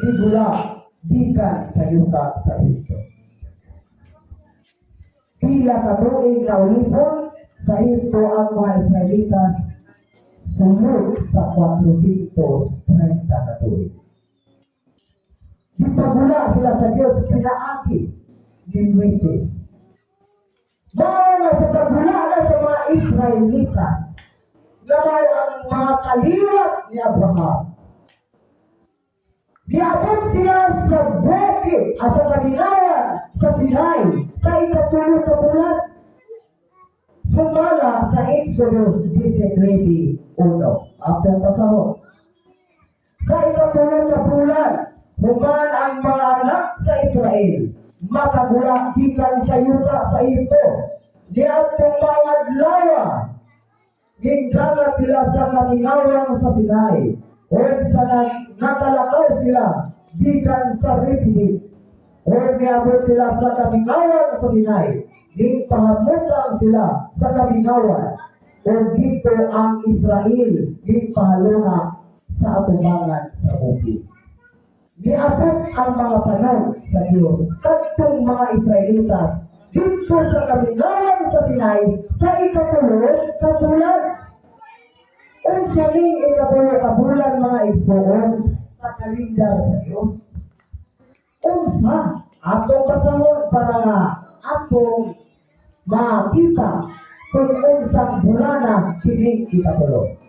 nibula dikan sa yuta sa Egypto. Pila kaduig na ulipon sa Egypto ang mga Israelitas sunod sa 430 katuig. Ipagula sila sa Diyos pinaaki ni Moises. Mga sa pagula na sa mga Israelitas na may ang mga kaliwat ni Abraham. Diabot sila sa bukid at sa kabinayan sa Sinai sa ikatulong na bulan. Sumala sa Exodus 19:1 after pasahon. Sa ikatulong na bulan, human ang mga anak sa Israel makagula gikan sa yuta sa Egypto. Diatong mga adlaw gingkala sila sa kamingawan sa Sinai. O sa nakalakaw sila gikan sa Refidim. O niabot sila sa kamingawan sa Sinai. Gingpahamutan sila sa kamingawan. O dito ang Israel gingpahaluna sa atubangan sa bukid. Niabot ang mga panahon sa Diyos. Katong mga Israelitas dito sa kamingawan sa Sinai sa ikatulong na bulan. Kung siyaling ikatulong na bulan mga igsoon sa kalendar sa Diyos. Unsa atong pasahon para nga atong makita kung unsang bulana kining ikatulong.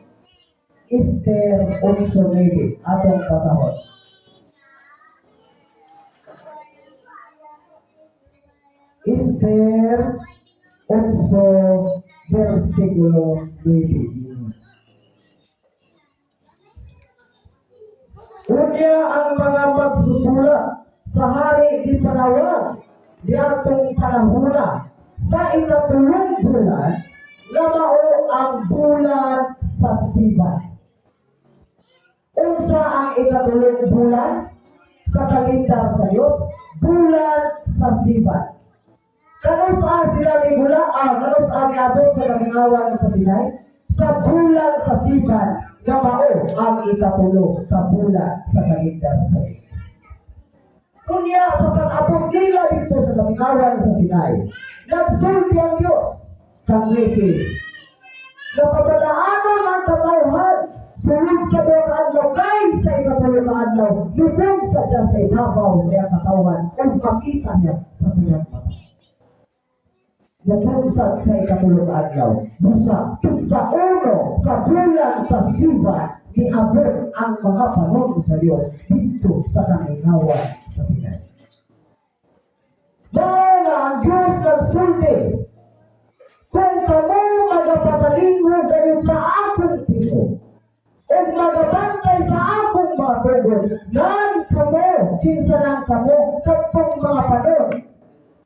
Esther 8:9 atong pasahon. Esther 8 versikulo 9. Unya ang mga magsusulat sa hari di panawag di atong panahuna sa ikatulong bulan nga mao ang bulan sa Siban. Unsa ang ikatulong bulan sa kalendar sa Dios? Bulan sa Siban. Kanos sila migulaan, kanos abot sa kamingawan sa Sinai? Sa bulan sa Siban nga mao ang ikatulong sa bulan sa kalendar sa Dios. Kunya sa pag-abot nila dito sa kamingawan sa Sinai, nagsulti ang Diyos kang Moses. Napapadaanon ang katauhan, sunod sa mga adlaw, kay sa ikatulong na adlaw, lubog sa siya sa ibabaw niya katauhan, kung makita niya sa tuyang mata. Lubog sa ikatulong na adlaw, busa, sa uno, sa bulan, sa Siban, niabot ang mga panahon sa Diyos dito sa kamingawan sa Sinai. Dahil ang Diyos nagsulti, kung kamo magapatalingo kayo sa akong tino, o magabantay sa akong mga tugon, nan kamo, kinsa lang kamo, katong mga panon,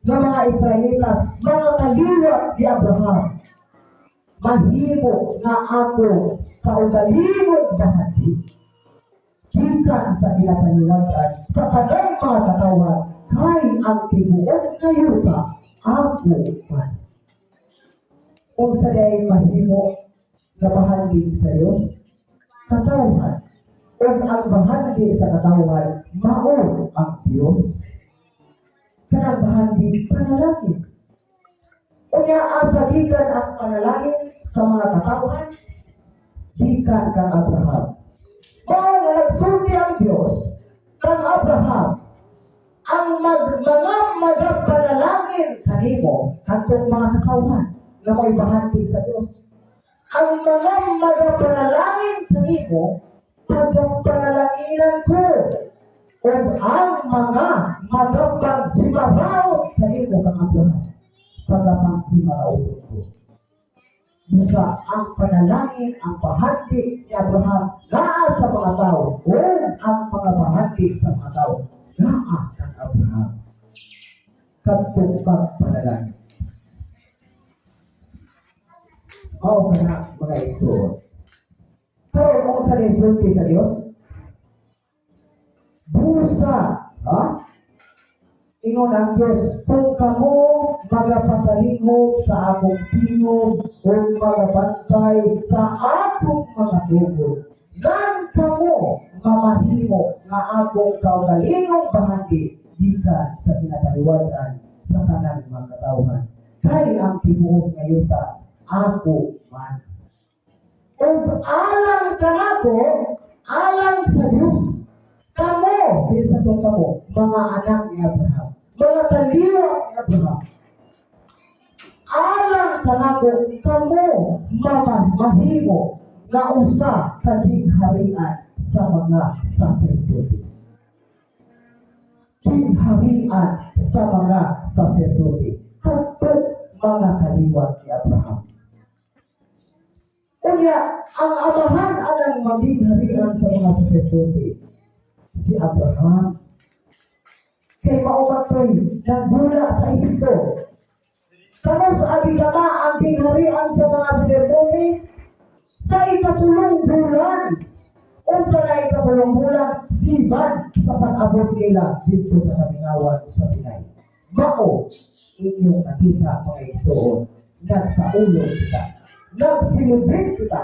ng mga Israelitas, mga kaliwat ni Abraham, mahimo nga ako kaugalimong bahagi, gikan sa kinapaniwagan, sa tanang mga katawan, kay ang tibuok na yuta, ako man. Kung sa dahil mahimo na bahagi sa Diyos, katawan, o ang bahagi sa katawan, mao ang Diyos. Kanang bahagi panalangin. O niya asa gikan ang panalangin sa mga katawan, gikan kang Abraham. Mao nga nagsulti ang Diyos kang Abraham, ang mga magapanalangin kanimo katong mga katawan na may bahagi sa Diyos. Ang mga magapanalangin kanimo, pagpanalanginan ko. O ang mga magpaghimarao kanimo kang Abraham, pagpaghimarao ko. Busa ang panalangin, ang bahagi ni Abraham, naa sa mga tao, o ang mga bahagi sa mga tao, naa kang Abraham. Katong panalangin. Mao kana mga iso. Pero kung sa resulti sa Diyos, busa, ingon ang Diyos, kung kamo magapatalingo sa akong tingog o magabantay sa akong mga tugod, nan kamo mamahimo nga akong kaugalingong bahagi gikan sa kinapaniwagan sa tanang mga katawhan. Kay ang tibuok ngayon ako man. Kung alang ka nako, alang sa Diyos, kamo, isa to kamo, mga anak ni Abraham, mga kaliwa ni Abraham, alang ka nako, kamo, mahimo, na usa kating harian sa mga sacerdote. Harian sa mga sacerdote. Kapag mga kaliwa ni Abraham. Kaya ang amahan ang maging harian sa mga sacerdote, si Abraham. Kay maupatoy, nagbula sa Egipto. Kamus agigama ang tingharian sa mga sacerdote sa ikatulong bulan. O sa ikatulong bulan, Siban sa pag-abot nila dito sa kamingawan sa Sinai. Mao, inyong nakita mga isoon, nagsaulong kita. Nag-celebrate kita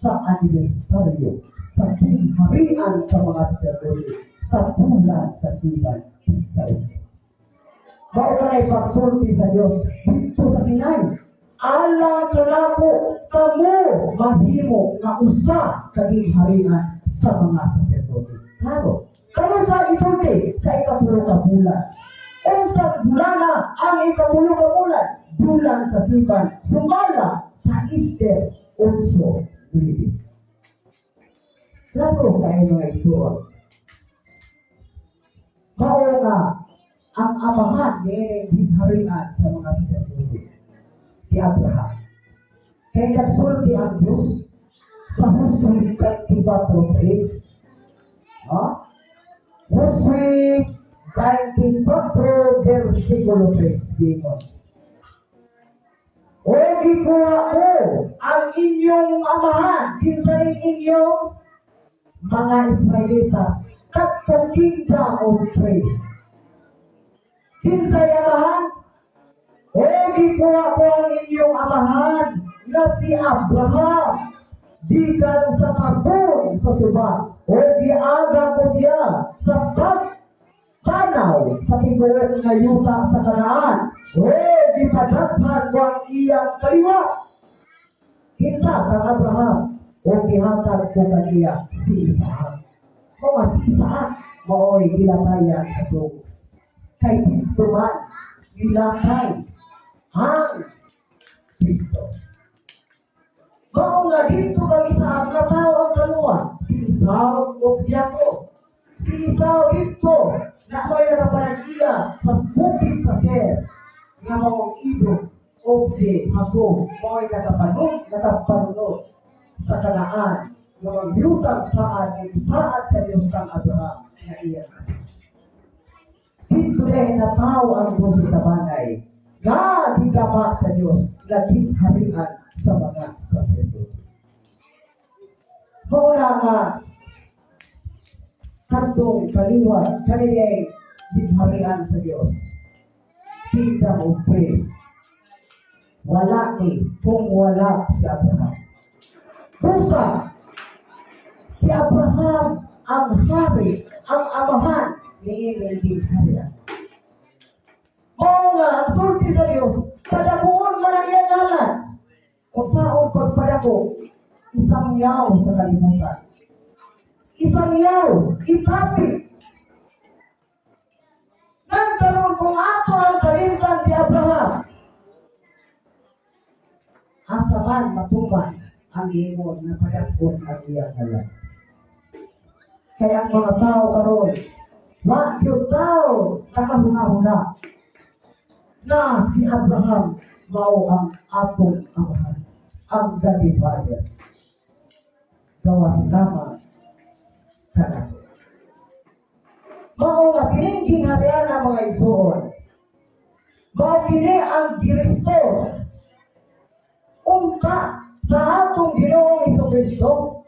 sa anibersaryo, sa tingharian sa mga sacerdote, sa bulan sa Siban, sa Israel. Mao ka na'y pagsulti sa Diyos dito sa Sinai. Alang kanako kamo mahimo nga usa kaning harian sa mga sacerdote. Klaro. Kamo sa isulti sa ikatulong ka bulan. Unsa bulana ang ikatulong ka bulan? Bulan sa Siban. Sumala sa Easter also believe. Klaro kayo mga isuon. Mao nga ang amahan ni harian sa mga sacerdote. Si Abraham. Kaya nagsulti ang Diyos sa Husay 24:3. Josué 24 versikulo 3 dito. O gikuha ko ang inyong amahan, kinsay inyong mga Israelita, katong kingdom of praise. Kinsay amahan? O gikuha ko ang inyong amahan na si Abraham, dikan sa tabon sa suba. O diaga ko siya sa pagpanaw sa tibuok na yuta sa Kanaan. O dipadaghan ko ang iyang kaliwa. Kinsa kang Abraham? O gihatag ko kaniya si Isaac. O si Isaac, mao'y gilatayan sa sugo. Kay dito man, gilatay ang Kristo. Mao nga dito kami sa nataw ang kaluwa, si Esau o si Jacob. Si Esau dito, na may nakapanagiya sa bukid sa Ser, nga maong ibog o si Jacob, may nakapanunod sa Kanaan, nga magyutang saan sa Diyos kang Abraham, na iya. Dito rin nataw ang puso na banay, nga digama sa Diyos, laging harian sa mga saserdote. Muna nga, kantong kaliwat, kanilay digharian sa Diyos. Kingdom of praise. Wala ni kung wala si Abraham. Busa, si Abraham ang hari, ang amahan ni digharian. Mga ang sulti sa Diyos, padamuon man ang iyang ngalan. Kung saan pagpadako, isang yaw sa kalimutan. Isang yaw, itapit. Nagkaroon kung ato ang kalimutan si Abraham. Asaman matuman ang ingon na padakon ang iyang ngalan. Kaya ang mga tao karon, wakyo tao nakahuna-huna na si Abraham mao ang atong amahan, ang Godfather. Gawas lamang kanato. Mao nga kining gingharian ang mga igsoon. Mao kini ang girestore. Ungka sa atong Ginoong Jesucristo.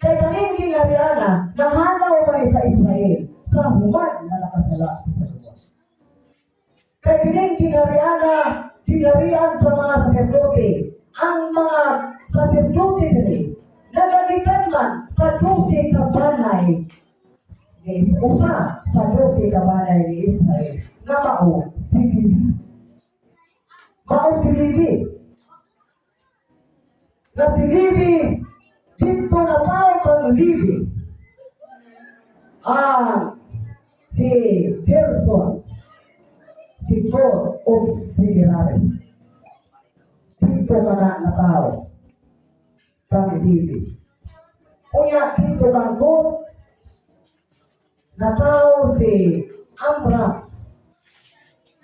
Kaya kining gingharian nahanaw man sa Israel sa human na nakasala sa Diyos. Kaya kining gingharian sa mga saserdote, ang mga saserdote nila, nagalitan man sa 12 kabanay ni usa sa 12 kabanay ni Israel, na mao si Levi. Mao si Levi. Na si Levi, dito na tao kang Levi. Si Gerson, si Paul o si Gerard. Dito ka na tao kang Levi. Kaya dito kang ko na tao si Amram.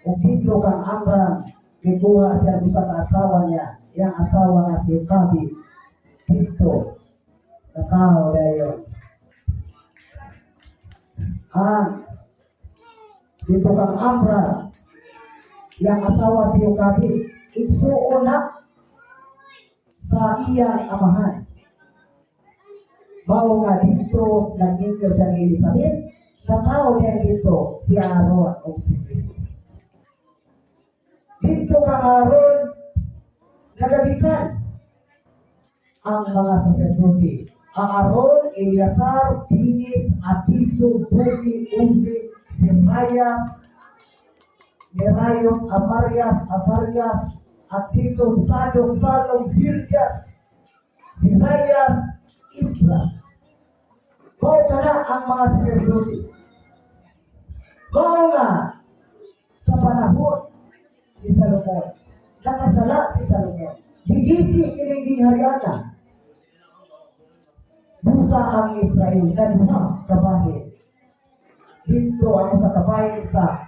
O dito kang Amram, ikuha siya sa asawa niya, yung asawa na si Kabi. Dito na tao dayon. Dito kang Amram, yang asawa si Kabi, igsuuna sa iyang amahan. Mao nga dito naging sa Elizabeth, na tao niya dito si Aaron o si Moses. Dito kang Aaron, nagadikan ang mga saserdote. Ang Aaron, Eleazar, Pinis, Abiso, Budi, Uzi, Semaias, Merayon, Amarias, Azarias, Asidon, Sadok, Salom, Hilkias, Sinayas, Islas. Kau kana ang mga saserdote. Kau nga sa panahon ni Salomon, nakasala si Salomon. Higisi kining hariana. Busa ang Israel na duha kabahin. Dito ano sa kabahin sa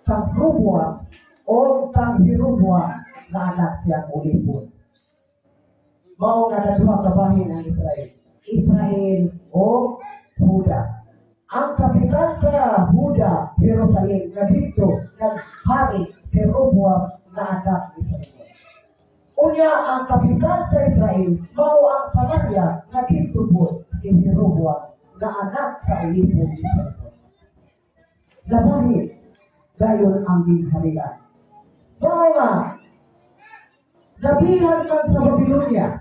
Tanghrubwa o Tanghirubwa na anak siyang ulipon. Mao nga na duha kabahin ang Israel. Israel o Huda. Ang kapitan sa Huda, Jerusalem, na dito, naghari si Roboam na anak ni Salomon. Unya, ang kapitan sa Israel, mao ang Samaria, na dito po si Jeroboam na anak sa ulipo ni Salomon. Labahit, gayon ang gingharian. Mga nabihan man sa Babylonia,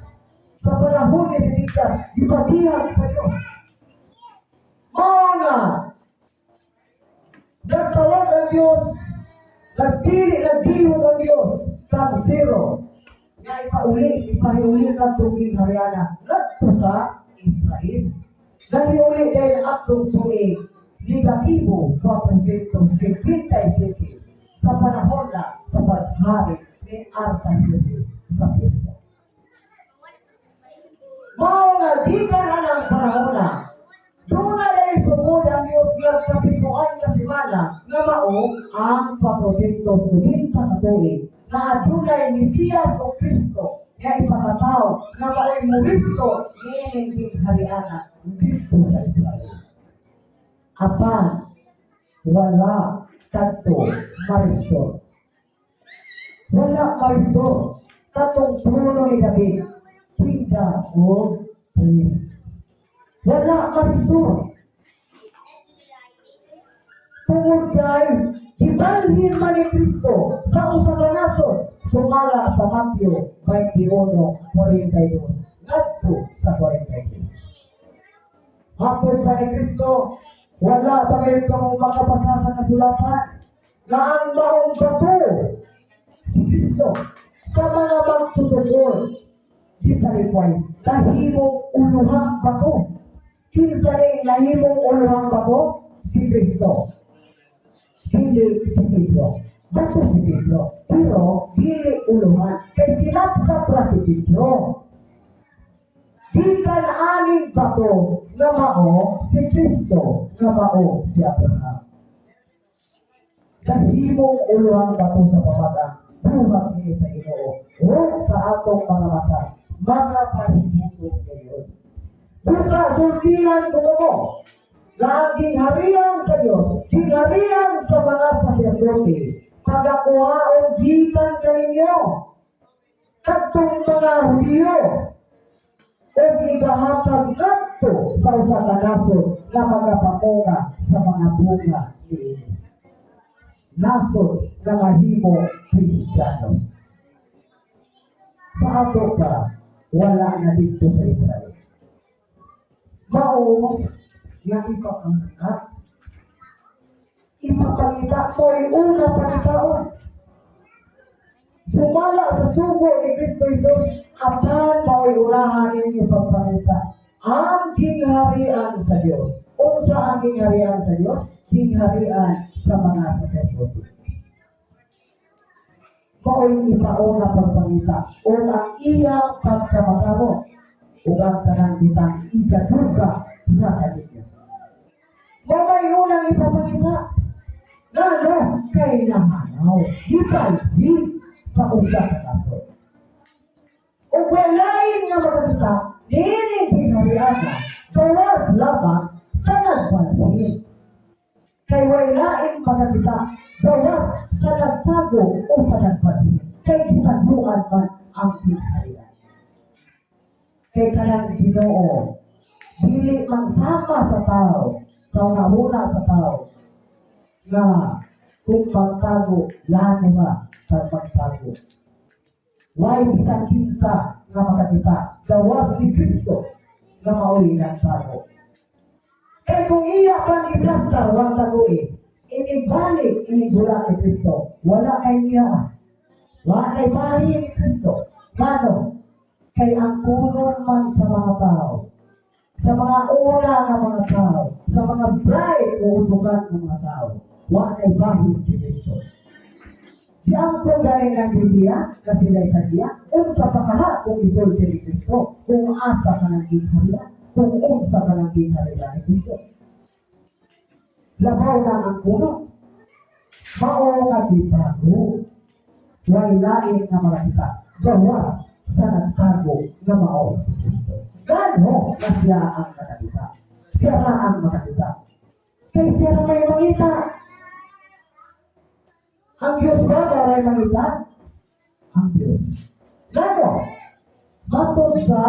sa panahon ni Sidikiyas, ipabihan sa Diyos. Mga nagtawag ang Diyos, nagdihog ang Diyos, kang zero, nga ipahiuli ka tunging Haryana, nagto sa Israel. Nahiuli dahil atong tuig, negatibo, 4% sa panahon na sa paghari ni Artaxerxes sa Persia. Mga di ka na ng panahon na, doon na rin sumod ang Diyos ng kapituan na simana na mao ang 4% sa tuig na adunay ni Mesiyas o Kristo nga ipakataw na mao'y muristo ni King Hariana dito sa Israel. Apan, wala kadto maristor. Wala maristor. Katong trono ni David, kingdom of priest. Wala maristor. Tungod kay gibalhin man ni Kristo sa usa ka nasod, sumala sa Matthew 21:42 ngadto sa 42. Hapon pa ni Kristo, wala pa kayo kang makapasa sa kasulatan na ang maong bato si Kristo sa mga magtutugol di sa likway nahimong uluhang bato. Kinsa rin nahimong uluhang bato? Si Kristo. Hindi si Pedro. Bato si Pedro. Pero hindi uluhan. Kaya sinapsapra si Pedro. Di ka na aning bato na mao si Kristo na mao si Abraham. Nahimong uluhang bato sa pamata. Buhat niya sa Ginoo. O sa atong mga mata. Mga pahihintong ngayon. Busa sultihan ko mo na ang gingharian sa Diyos, gingharian sa mga saserdote, pagkakuhaon gikan kaninyo, katong mga Hudiyo, o igahatag ngadto sa usa ka nasod na magapamunga sa mga bunga niini. Nasod na mahimo Kristiyano. Sa ato ka, wala na dito sa Israel. Mao nga ipapangita ko ay una pagkataon. Sumala sa sugo ni Kristo Jesus, apan mao'y ulahan ninyo pagpangita. Ang gingharian sa Diyos. Unsa ang gingharian sa Diyos? Gingharian sa mga saserdote. Mao'y ipauna pagpangita. O ang iyang pagkamatamo. O ang tanang bitang ikadurga na kanina. Mamay unang ipapakita. Lalo kay namanaw. Hipal-hip sa usa ka kaso. O walain nga makakita, nining pinariana, gawas lamang sa nagpalhin. Kay walain makakita, gawas sa nagtago o sa nagpalhin. Kay kitagluan man ang pinariana. Kay kanang Ginoo, dili magsama sa tao, sa una sa tao, na kung magtago, lano nga sa magtago. Why isang kinsa nga makakita, gawas ni Kristo na mauli ng tago. Kaya kung iya pang iblastar, wang tagoy, inibalik, inigula ni Kristo, wala kay niya. Wala kay bahay ni Kristo. Kano? Kay ang kunon man sa mga tao, sa mga una ng mga tao, sa mga bride o utugan ng mga tao, wala ay bahid si Kristo. Di ang galing ng Biblia, kasi may kanya, unsa pa kaha kung isulti ni Kristo, kung asa ka ng gingharian, kung unsa ka ng gingharian ni Kristo. Labaw na ang kuno, mao nga di tago, wailain na makakita, gawa sa nagtago na mao si Kristo. Gano na siya ang nakakita? Siya na ang makakita. Kaya siya na may makita. Ang Diyos ba para makita? Ang Diyos. Lalo, matod sa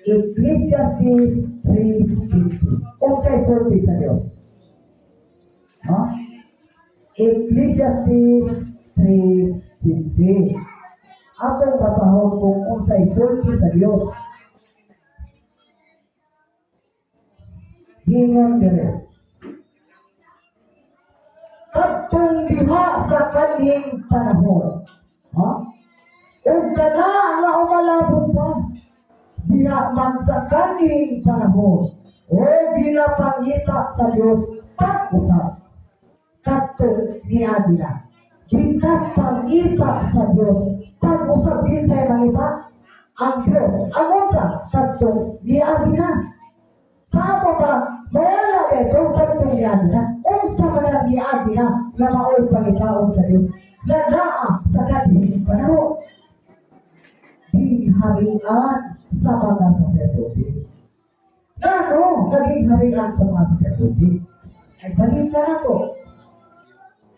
Ecclesiastes 3:15. Kung sa'y sulti sa Diyos. Ha? Ecclesiastes 3:15. Atong basahon kung unsay sulti sa Diyos. Hingon dire. Katong diha sa kaning panahon. Ha? Ug kana nga umalabot pa. Diha man sa kaning panahon. O ginapangita sa Diyos pag-usap. Katong niya nila. Ginapangita sa Diyos pag-usap din sa manita. Ang Diyos. Ang usap. Katong niya nila. Sa ato ba, mayala kung katong niya nila. Unsa man ang niya nila na maoy pangitaon sa Diyos. Nadaa sa kaning panahon. Di harian sa mga saserdote. Ano? Naging harian sa mga saserdote. Ay balita na to.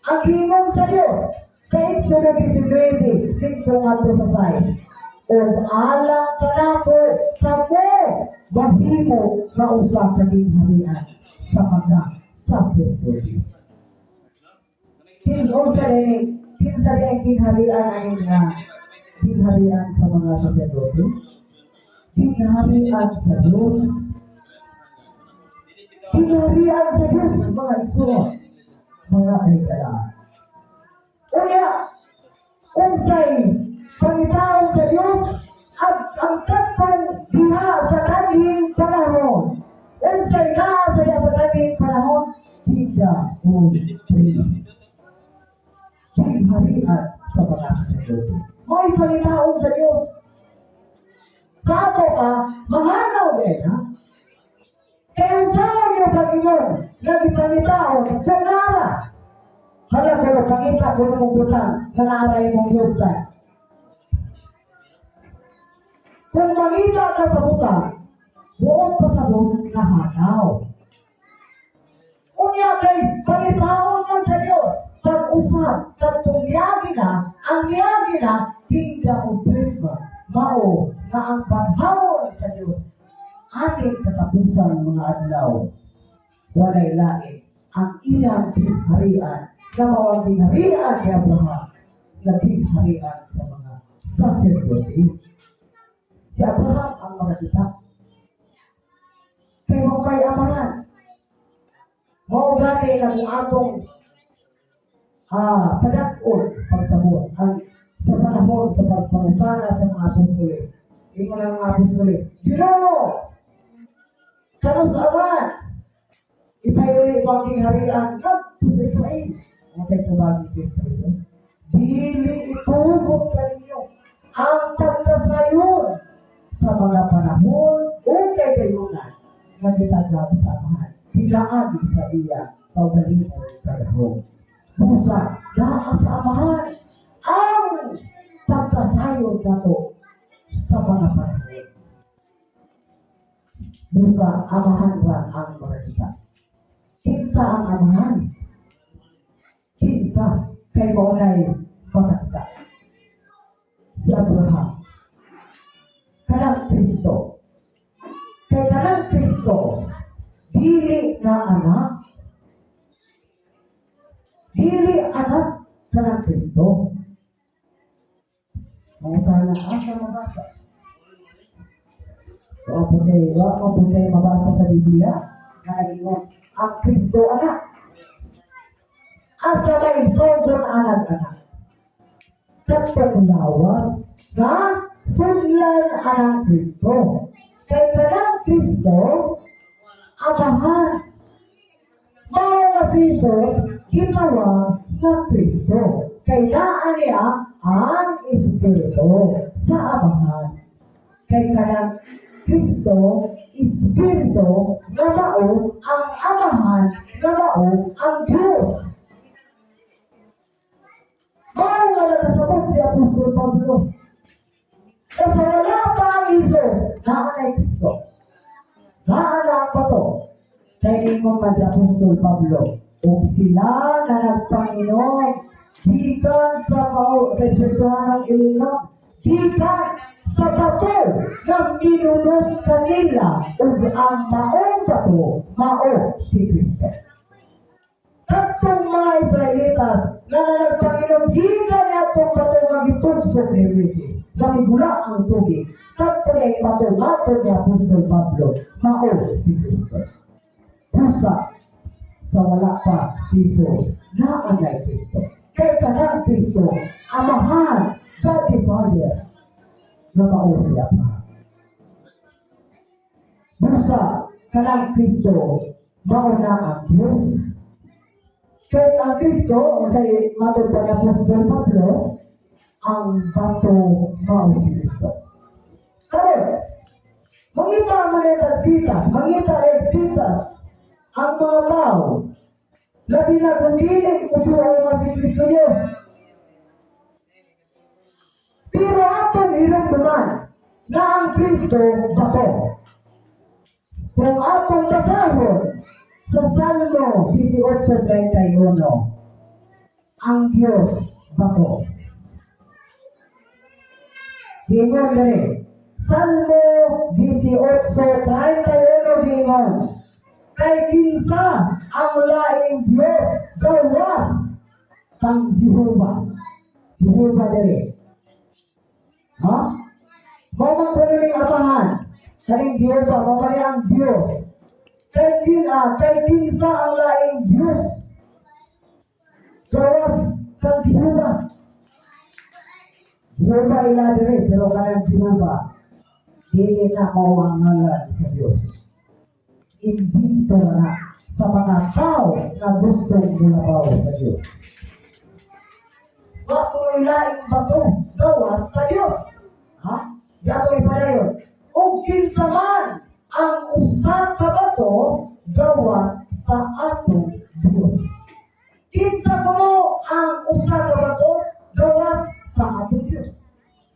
Ang himong sa Diyos sa Exodo 19, 5-6. O alam ka na ko, kamo, mahimo na usap naging harian sa mga saserdote. Kinsa rin kinharian ay nga kinharian sa mga saserdote. Kinharian sa Diyos. Kinharian sa Diyos, mga isunod, mga kaligtaan. Unya, unsay pangitaon sa Diyos at ang katong diha sa kaning panahon. Unsay naa sa kaning panahon, tiga o praise. Kinharian sa mga saserdote. May pangitaon sa Diyos. Sa ato ka, mahanaw din, ha? Kaya saan yung Panginoon na ipangitaon kung nara? Kaya kung pangita kung mong butang, nanaray mong yugtan. Kung mangita ka sa butang, buong pasabot na hanaw. Unya kay pangitaon man sa Diyos, pag-usap, katong niyagi na, ang niyagi na, hingga o prisma, mao na ang panghawon sa Diyos. Ating katapusan mga adlaw, walay lain, ang iyang harian, na mawang harian ni Abraham, naging harian sa mga saserdote. Si Abraham ang makakita. Kaya mo kay amahan. Mao gani na kung atong padakon pagsabot ang sa panahon sa pagpangutana sa mga apostoles. Imo na mga apostoles. Ginoo! Kanos aman! Ipayuli pang harian kadto sa Israel. Ang sa tubag ni Kristo Jesus. Dili itubog kaninyo ang pagkasayon sa mga panahon o kagayunan na gitaglag sa amahan. Hilaagi sa iya pagbalimon kadahog. Busa, daa sa amahan ang pagkasayon nato sa mga panahon. Busa, amahan lang ang mga kita. Kinsa ang amahan? Kinsa kay maunay makakita. Si Abraham. Kanang Kristo. Kay kanang Kristo, dili na anak. Dili anak kanang Kristo. Mga asa mabasa. Wala mabasa sa Biblia. Nakaingon, ang Kristo anak. Asa may sobrang anak-anak. Katong lawas na sunlan ang Kristo. Kay kanang Kristo, amahan. Mga Jesus, ginawa ng Kristo. Kailangan niya ang Espiritu sa amahan. Kay kanang Kristo, Espiritu, na mao ang amahan, na mao ang Diyos. Mga nakasabot si Apostol Pablo. Kasi wala pa ang Isos, naanay Kristo. Naanay pa to. kay ingon man si Apostol Pablo, ug sila na nagpanginom gikan sa espirituhanong ilingaw, gikan sa bato nga minunom kanila ug ang maong bato mao si Kristo. Katong mga Israelitas na nagpanginom gikan atong bato nga gitugsok ni Jesus, namigula ang tubig, katong ay bato mato ni Apostol Pablo mao si Kristo. Pusa sa wala pa siso na anay Kristo. Kaya kanang Kristo, Amahan, God the Father, na mao siya pa. Pusa kanang Kristo, mao na ang Diyos. Kaya ang Kristo, sa matod pa na Apostol Pablo, ang bato mao si Kristo. Kaya, mangita ang mangita ang mga tao, labi na kung dinig kung ang si Kristo Diyos. Pero atong hiramdaman na ang Kristo bato. Kung atong basahon sa Salmo 18:31, ang Diyos bato. Gingon gani, Salmo 18:31 gingon, kay kinsa ang laing Diyos gawas kang Jehova. Jehova dere. Ha? Mama ko rin apahan. Kaling Jehova, mama ang Diyos. Kay kinsa ang laing Diyos gawas kang Jehova. Jehova ila dere, pero kalang Jehova, dili na mo ang ngalan sa Diyos. Imbito na sa mga tao na gustong bumabaw sa Diyos. Bato ilaing bato gawas sa Diyos. Ha? Yato ipadayon. O kinsa man ang usa ka bato gawas sa atong Diyos. Kinsa mo ang usa ka bato gawas sa atong Diyos.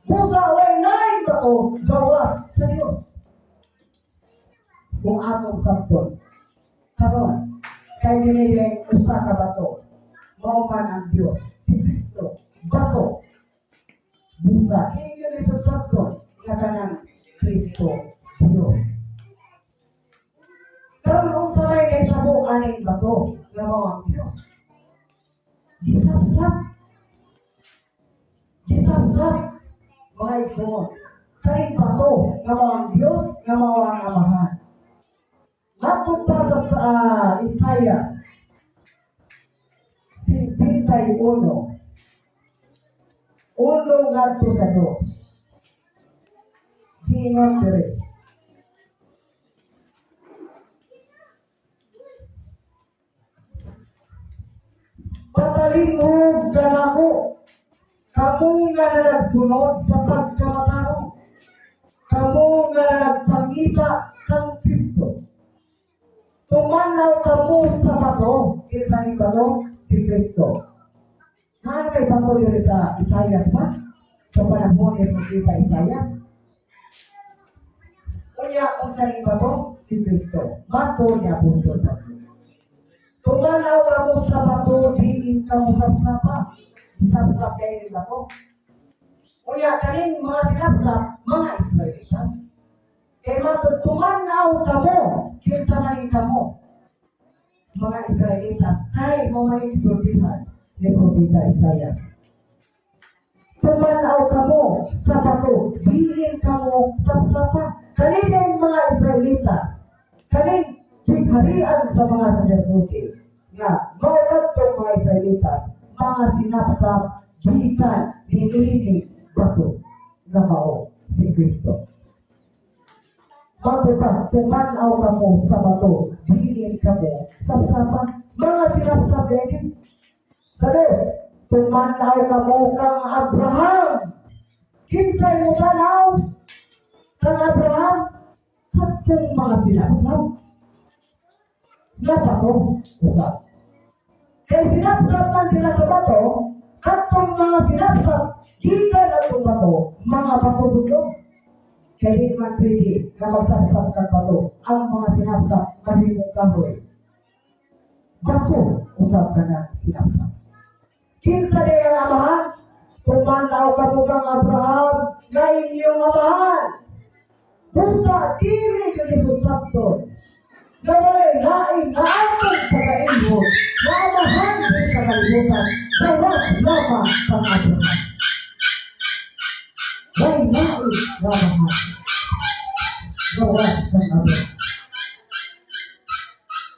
Busa way naing bato gawas sa Diyos. Kung atong sabton, karon kay dinigay usa ka bato, mao man ang Dios, si Kristo, bato. Busa, hindi ni sa sabton, nga kanang Kristo, Dios. Karon kung sabay kay tabo aning bato, nga mao ang Dios. Gisabsab, mga isuon, kay bato, nga mao ang Dios, nga mao ang Amahan. Napunta sa Isaias 51, ulo ngadto sa 2. Gingon diri. Patalingog kanako, kamo nga nagsunod sa pagkamatao, kamo nga nagpangita kang Kristo. Tumanaw kamo sa bato, kinsa ni bato? Si Kristo. Ano kay bato dito sa Isaias pa? Sa panahon ni Propeta Isaias? Unya, kung sa ni bato? Si Kristo. Bato ni Apostol Pablo. Tumanaw kamo sa bato, diin kamo sapsapa. Sapsap kayo ni bato. Unya, kaning mga sinapsap, mga Israelitas. Kaya tumanaw kamo, kinsa man kamo, mga Israelitas, kay mga insultihan ni Propeta Isaias. Tumanaw kamo sa bato, bilin kamo sa sapa. Kaning mga Israelitas, kaning tigharian sa mga sacerdote, nga maulat tong mga Israelitas, mga sinapsap, gikan, dinilig, bato, na mao si Kristo. Matuta, tumanaw kamo sa bato, bilin kamo sa sapa, mga sinapsap din. Sados, tumanaw kamo kang Abraham. Kinsay mo tanaw kang Abraham? Katong mga sinapsap. Napato, usap. Kaya sinapsap man sila sa bato, katong mga sinapsap, kita na itong bato, mga bato-bato. Kaya di man pwede na magsapsap kang bato ang mga sinapsap mahimong kahoy. Dako, usap ka na sinasa. Kinsa di ang amahan? Pumandaw ka mo kang Abraham na inyong amahan. Busa, dili ka isusapson. Gawalay naing naamang pagkainhon na amahan sa kalimutan na was lama sa Abraham. May naing na amahan. Gawas ng Abraham.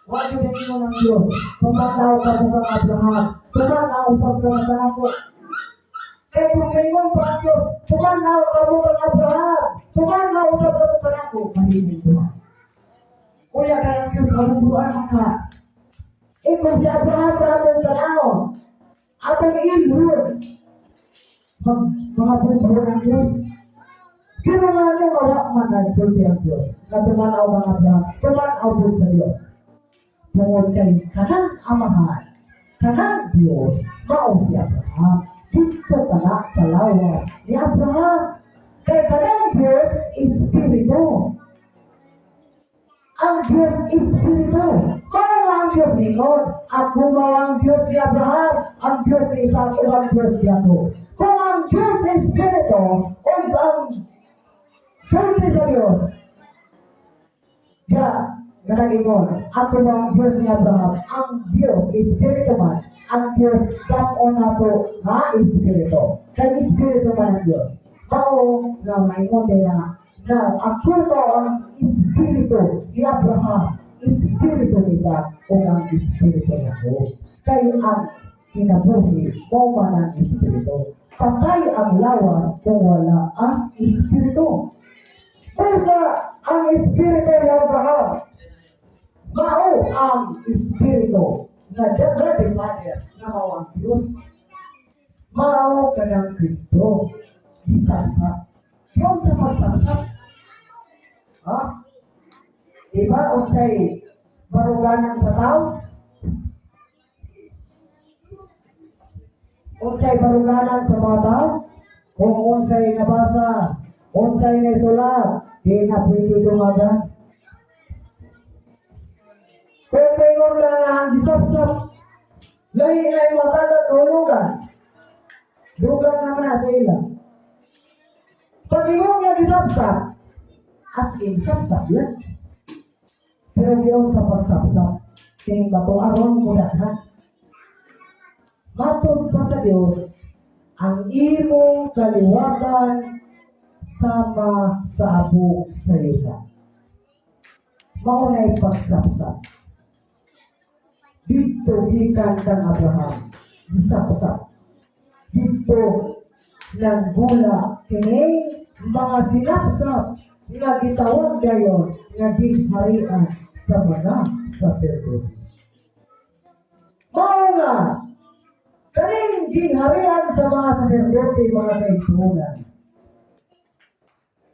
Wag din mo ng Diyos. Pumandaw ka mo kang Abraham. Pumandaw sa mga ko. Kaya kung ngayon pa ang Diyos, pumandaw ka mo kang Abraham. Pumandaw sa mga ko. Mahiling Tuhan. Kuya kaya ang Diyos, kalubuan ka. Ikaw si Abraham ramong tanaw. At ang ilhur. Mga buto ng Diyos. Ginawa niyo mawak man ang sulti ang Diyos. Na tumanaw mga Abraham. Tumanaw din sa Diyos. Tungod kay kanang amahan, kanang Diyos, mao si Abraham. Dito ka na sa lawa ni Abraham. Kay kanang Diyos, Espiritu. Ang Diyos, Espiritu. Kung ang Diyos ni God, at kung ang Diyos ni Abraham, ang Diyos ni Isaac, o ang Diyos ni Jacob. Kung ang Diyos Espiritu, o ang sulti sa Diyos, Ganang-ingon, ako ang Diyos ni Abraham, ang Diyos, Espiritu man, ang Diyos, kapon nato nga Espiritu. Kaya Espiritu man ang Diyos. Bao na may modela na ako mo ang Espiritu ni Abraham, Espiritu ni Isaac, o ang Espiritu ni Jacob. Kaya ang kinabuhi, mo man ang Espiritu. Patay ang lawa kung wala ang Espiritu. Kaya ang Espiritu ni Abraham, mao ang Espiritu na Daddy Father na mao ang Diyos. Mao ka ng Kristo. Isasa. Diyos sa pagsasap. Ha? Diba? O sa'y baruganan sa tao? O sa'y baruganan sa mga tao? Kung o sa'y nabasa, o sa'y naisulat, di na pwede dumagan. Kung mayroon lang ang disap-sap, lahi na yung matagat hulugan. Dugan naman na sa ilang. Pag iyong yung disap-sap, as in sap-sap yan. Pero iyong sa pag-sap-sap, tingin ba itong aron mo na? Matod pa sa Diyos, ang imong kaliwatan sama sa abog sa yuta. Maunay pagsap-sap. Dito gikan kang Abraham, disap-sap. Dito nang gula kini mga sinapsap nga gitawag gayon nga ginharian sa mga sacerdote. Mao nga kaning ginharian sa mga sacerdote mga kaigsunan.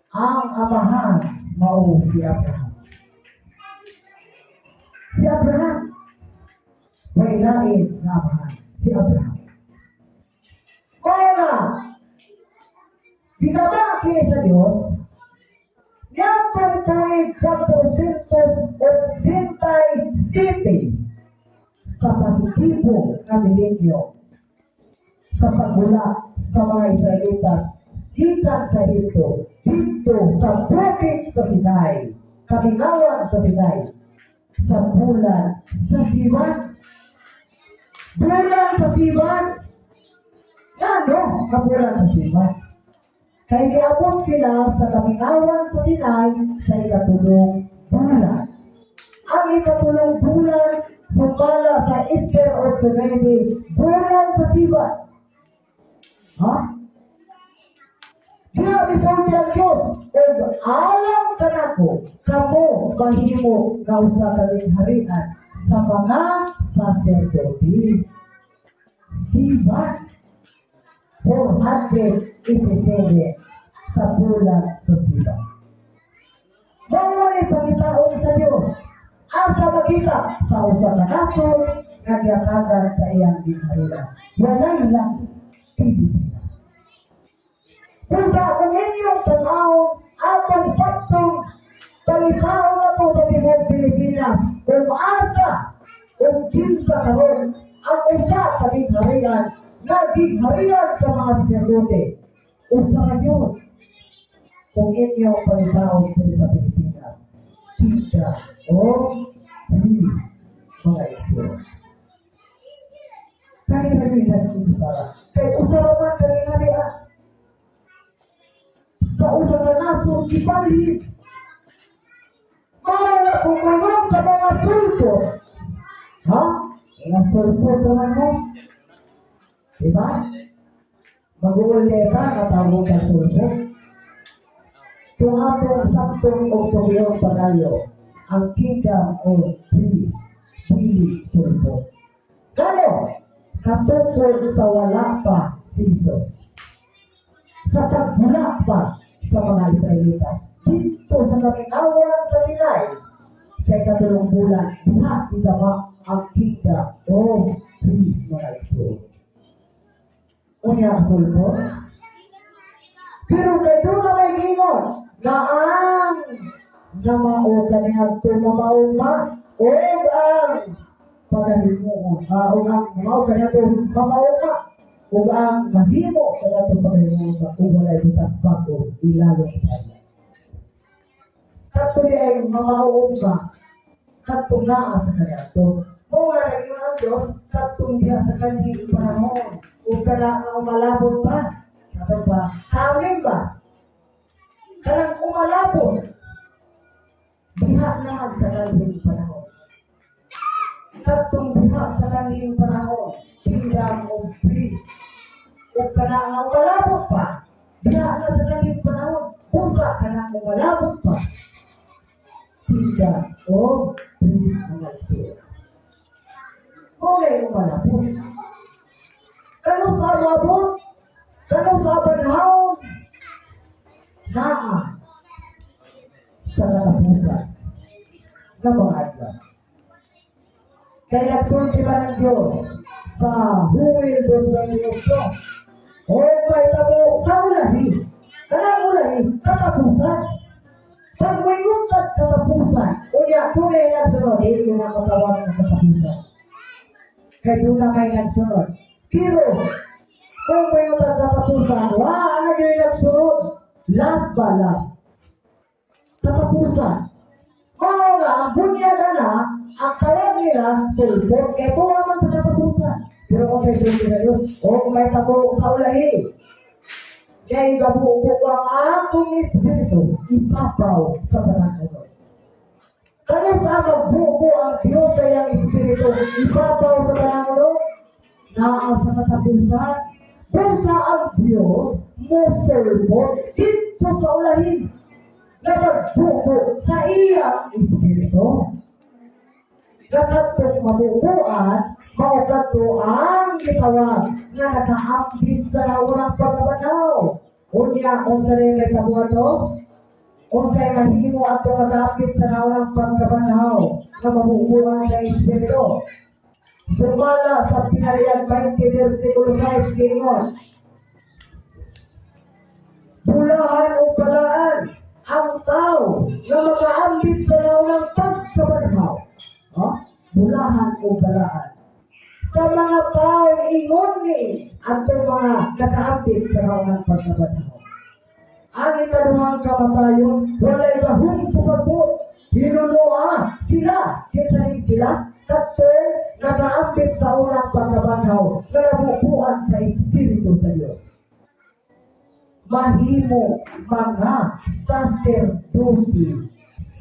Ang amahan mao si Abraham. Si Abraham may lain na amahan, si Abraham. Kaya nga, dinabaki sa Diyos, yung pagtuig 487 sa positibo na milenyo sa paggula sa mga Israelitas kita sa Egipto, dito sa bukid sa Sinai, kamingawan sa Sinai, sa bulan sa Siwan. Bulan sa Siwan. Ano? Kabulan sa Siwan. Kaya iabot sila sa kamingawan sa Sinai sa ikatulong bulan. Ang ikatulong bulan sumala sa Easter or Sunday, bulan sa Siwan. Ha? Kaya isang ang Diyos, kung alam ka na ko, kamo mahimo na usa kaling harian sa mga sacerdote. Siwan. 487 sa bulan sa Siwan. Mga ipagitaon sa Diyos. Asa makita sa usa ka naso nga giatagan sa iyang ginharian. Walay lang Pilipinas. Kung inyong tanaw, atang saktong talikaw na po sa Pilipinas, Pilipinas kung asa kung kinsa karon ang usa ka gingharian nga gingharian sa mga sacerdote. Usa ra yun. Kung inyo palitao dito sa Pilipinas, kita o please mga isyo. Kaya na rin natin usara. Kaya usara man kanina sa usara naso ipalit. Kaya kung mayroon ka mga sulpo, ha? Mga sulpo naman mo. Diba? Mag-uuleta, katawag ka sulpo. Kung atong saktong o tuwiyong pagayo, ang kingdom o peace, hindi sulpo. Kano? Katungkol sa wala pa si Jesus. Sa pagbula pa sa mga Israelita. Dito sa kaminawan sa Sinai, sa ikatulong bulan, diha idama ang kingdom o peace mga ito. Unya sulpo. Pero kayo na may hingon na ang namao kanihang tumamao ka o ang pagalimuon. O ang namao kanihang mamao ka o ang mahimo kanihang pagalimuon ka o walay bitang bago ilalong sa niya. Katuloy ay mamao ka katong naa sa kanihang kung nga naging ang Diyos, katong diya sa kanihang panahon o kana na umalabot pa. Ano ba? Amin ba? Kanang umalabot. Diha na sa kanihang panahon. Katong diha sa kanihang panahon, kingdom of peace. O kanang umalabot pa, diha na sa kanihang panahon, pusa kanang umalabot pa. Kingdom of peace ang nagsuot. Kung ay umalabot, kano sa umalabot? Kano sa panahon? Naa sa katapusan na mga adlan. Kaya nagsulti ba ng Diyos sa Huwil 2:28? O may tabo sa ulahi. Kanang ulahi, katapusan. Pag may utag katapusan, unya tunay na sunod, hindi na matawag ng katapusan. Kaya doon na may nagsunod. Pero, kung may utag katapusan, ano yung nagsunod? Last ba last? Katapusan. Oo nga, ang bunyaga na, ang kalang nila, sulpot, ito naman sa katapusan. Pero kung may sulpot na yun, o may tabo sa ulahi. Kaya gabuo ko ang akong espiritu, ipapaw sa barangay. Kaya sa magbuo ang Diyos ay ang espiritu, ipapaw sa barangay, naa sa katapusan. Basta ang Diyos, mo sulpot, dito sa ulahi. Na magbuo sa iyang espiritu. Katong mabubuan, maukato ang gitawag na nakaambit sa naurang pagkabanaw. Unya, kung sa rin may kabuato, kung sa'y mahimo at nakaambit sa naurang pagkabanaw na mabubuan sa espiritu. Sumala sa pinalian 20 versikulo 5 Gingon. Bulahan o balaan ang tao na makaambit sa naurang pagkabanaw. Bulahan o balaan. Sa mga taong ingon ni at mga nakaambit sa naurang pagkabanaw. Ang ikaduhang kamatayon, walay bahong sa pagbuot. Hinunuha sila, kisahin sila, katong nakaambit sa unang pagkabanaw na nabubuhan sa Espiritu sa Diyos. Mahimo mga sacerdote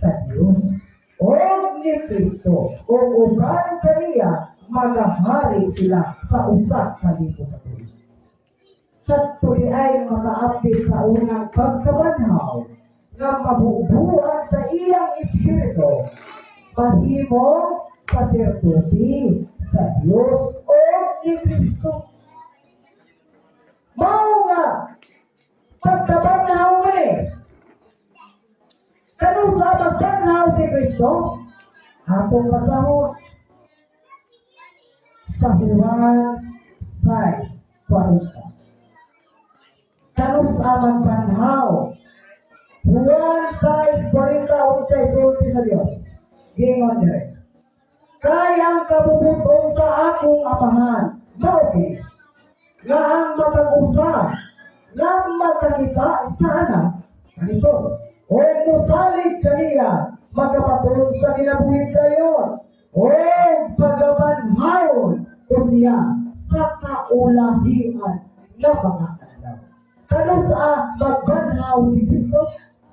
sa Diyos. O ni Cristo, o uban kaniya, magahari sila sa usak kalibutan. Katuloy ay makaapit sa unang pagkabanaw na mabubuhan sa iyang espiritu, mahimo sacerdote sa Diyos o ni Cristo. Mao nga pagkabanaw ni kano sa pagkabanaw si Cristo atong pasahod sa Juan 6:40. Kano sa pagkabanaw Juan 6:40 ang sa isulti sa Diyos. Gingon dire. Kayang kabubutong sa akong amahan. Mauki. Nga ang matag-usap. Nga magkakita sa anak. Ang Isos. O musalig kaniya. Magkapatulog sa kinabuhid kayon. O pagabanhayon ko siya sa kaulahian na mga adlaw. Kano sa magbanhaw si Kristo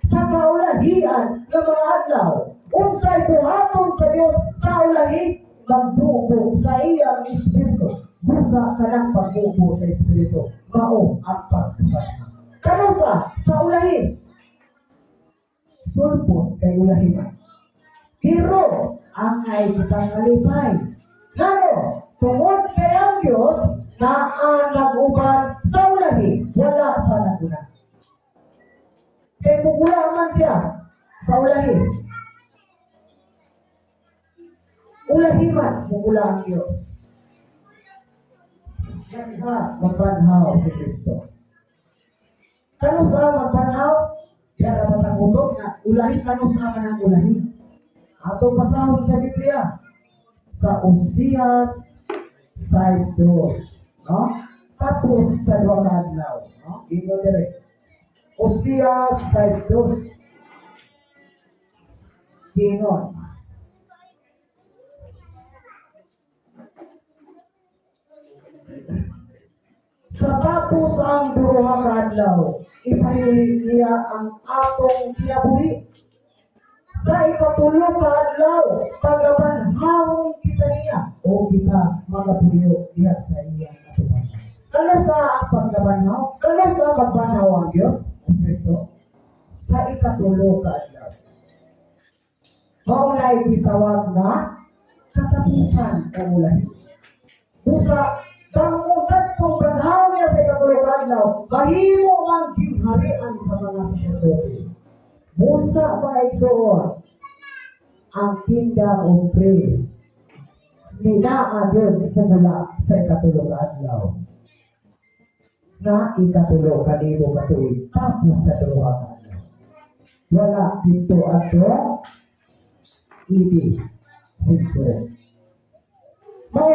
sa kaulahian na mga adlaw. Unsay buhaton sa Dios sa ulahi magdugo sa iyang espiritu. Busa kanang pagdugo sa espiritu. Mao ang pagbanhaw. Kano sa ulahi sulpot kay ulahiman. Pero ang ay kitang kalipay. Ngano, tungod kay ang Diyos na ang nag-uban sa ulahi, wala sa naguna. Kay mugula man siya sa ulahi. Ulahi man, mugula ang Diyos. Yan ha, magbanhaw si Kristo. Kano sa magbanhaw? Kaya dapat ang utok na ulahi, kano sa man ang ulahi? Ato pasahod sa Biblia sa Osias 6:2, no? Tapos sa duha ka adlaw, no? Imo dire. Osias 6:2. Gingon. Sa tapos ang duha ka adlaw, ipahiuli niya ang atong kinabuhi. Sa ikatulong ka adlaw, pagabanhawon kita niya o kita magapuyo diha sa iyang katuban. Kano sa ang paggabanhaw? Kano sa magbanhaw ang Diyos? Ang Kristo? Sa ikatulong ka adlaw. Maunay gitawag na katapusan o ulahi. Busa, bangutan kong banhaw niya sa ikatulong ka adlaw, mahimo ang gingharian sa mga sacerdote. Musa paigsoon ang kingdom of praise. Ninaa yun pumula sa ikatulong adlaw. Na ikatulong kanibo katuig tapos sa duha ka adlaw. Wala dito ato ibig siguro. Mao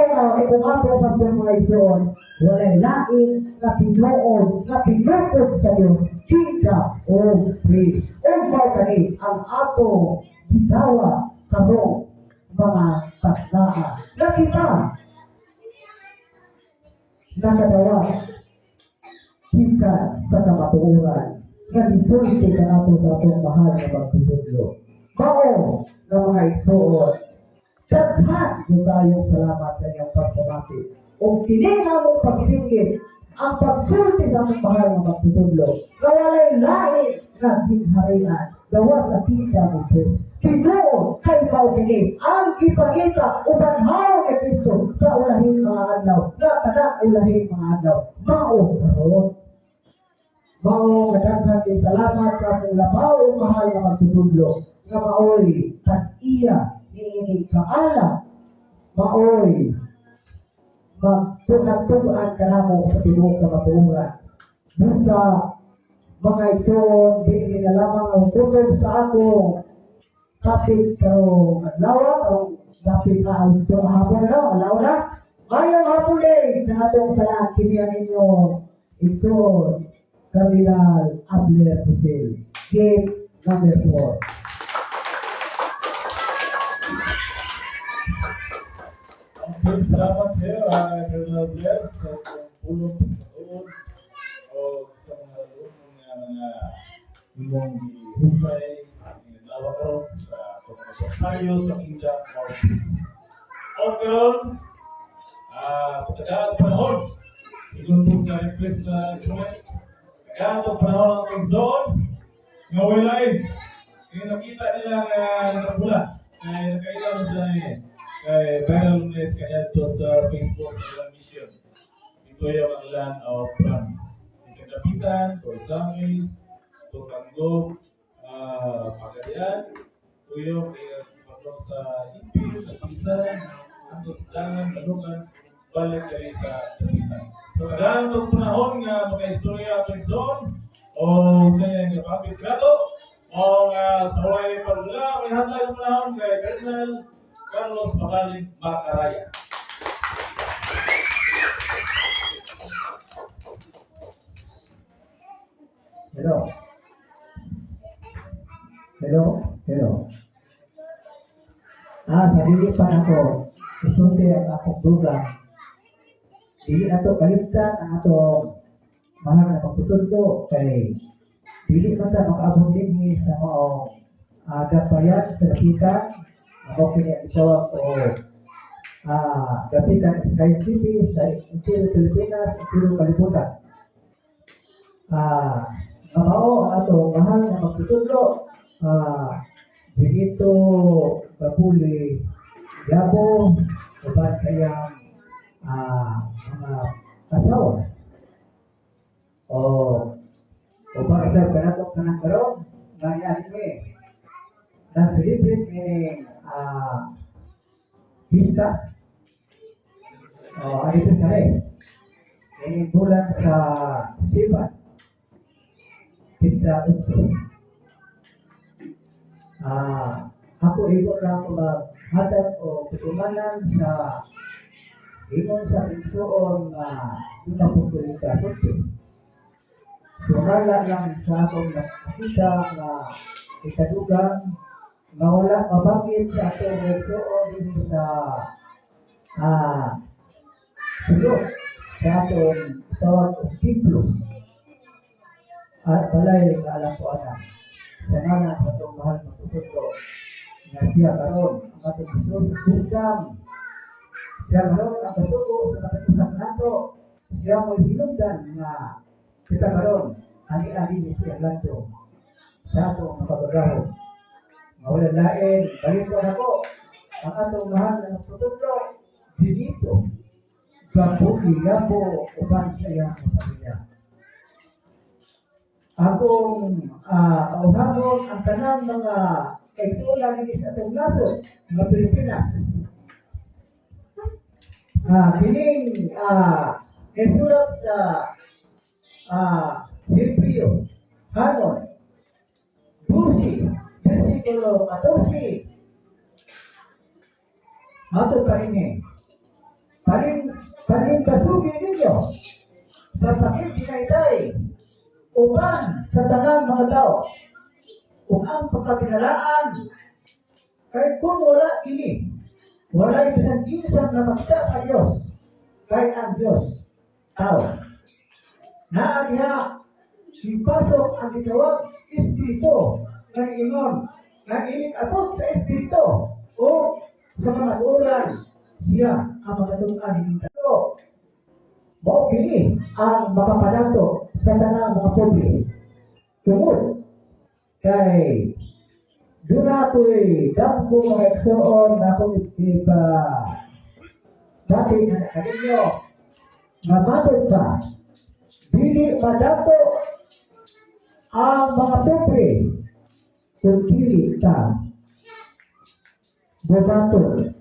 kung ato sa pagmaisoon, walay lain na pinuod, na pinukod sa Diyos, kingdom of praise. Umpaw kani ang ato bitawa karong mga takdaan na kita nakadawa gikan sa kamatuoran nga gisulti kanato sa atong mahal na magtutudlo. Mao nga mga igsoon, daghan yung tayong salamat sa iyong pagpamati. O kini namong pagsinggit ang pagsulti sa among mahal na magtutudlo. Kawalay lain na gingharian gawa sa kingdom of Christ. Tinuod kay Paukini ang ipakita o banhaw ni Kristo sa ulahing mga adlaw. Nga kada ulahing mga adlaw. Mao karon. Mao kadaghan kay salamat sa akong labaw o mahal na magtutudlo. Nga maoy tag-iya ni kaala. Maoy magtunag-tugan ka na mo sa tibuok na matuungan. Busa mga ison, di na lamang ang tunog sa atong kapit karong adlaw, karong kapit na ang hapon na, alaw na. Ngayong hapon din, na atong talaan, kiniyan ninyo ison, Cardinal Abner Hussein, Gate number 4. Salamat sir, Colonel Blair, sa pulong pagkaroon o sa mga alumnong mga imong husay, nawa karon sa pagkakasaryo sa Kingdom of Peace. O karon, pagkakang panahon, siguro po sa request na instrument, pagkakang panahon ng pagzoon, nga wilain, kaya nakita nila nga nakapula, kaya nakailan sila niya. Kay viral news kaya ito sa Facebook sa mission. Ito yung ang land of promise. Ikadapitan, Torsamis, Tokanggog, Pagadian, Tuyo, kaya pagkakas sa Impil, sa Pisan, ang Dangan, Lalukan, balik kayo sa Dapitan. So, kadalang itong panahon nga maka-istorya at zone, o kaya yung kapapit grado, o sa huwag pagdula, may handa yung panahon kay Cardinal Hello. Hello. Hello. Sa dili pa ako, isulti ang akong dugang. Dili ato kalimtan ang atong mahal na pagtutundo kay dili man ta makaabot dinhi sa maong gapayan sa dapitan. Ako kini ang itawag o dapitan sa Sky City, sa Interior Pilipinas, Interior Kalibutan. Mao ang atong mahal na pagtutundo. Dito Kapuli Yabo uban kayang mga asawa o para kanatok kanang karon ganyan ni na celebrate ni pista ano ito kare ini bulan sa Sibat pizza utso ako ito lang maghatag o tutumanan sa ingon sa insuon na pinapungkulin ka sumala lang sa akong nakita na ikadugang na wala mabangit sa atong insuon din sa sulok sa atong tawag o kiplo at balay na alam ko anak sa ngalan sa itong mahal magtututo na siya karon ang atong Diyos kusam siya karon ang katuto sa nakatusak nato siya mo'y hinungdan na kita karon ani-ani ni siya lanto sa atong makapagaho mawalan lain balik ko ako ang atong mahal na magtututo dinito gabuhi yabo uban sa iyang pamilya. Akong auhamon ang tanang mga eksula ni sa atong nasod ng Pilipinas. Kining eksulat sa Hebreo, Hanon, 12, versikulo 14. Mato pa ini. Paling kasugi ninyo sa sakit dinayday uban sa tanang mga tao kung ang pagkapinalaan kahit kung wala ini wala isang isang na makita sa Diyos kahit ang Diyos tao na niya sipasok ang itawag espiritu ng ingon na inikabot sa espiritu o sa mga ulan siya ang magatukan ng tao mo kini ang makapadato sa tanang mga pobre. Tungod kay doon ako'y dampo mga eksoon na akong iba dati na nakalinyo mamatod pa dili madato ang mga pobre kung dili ta bobato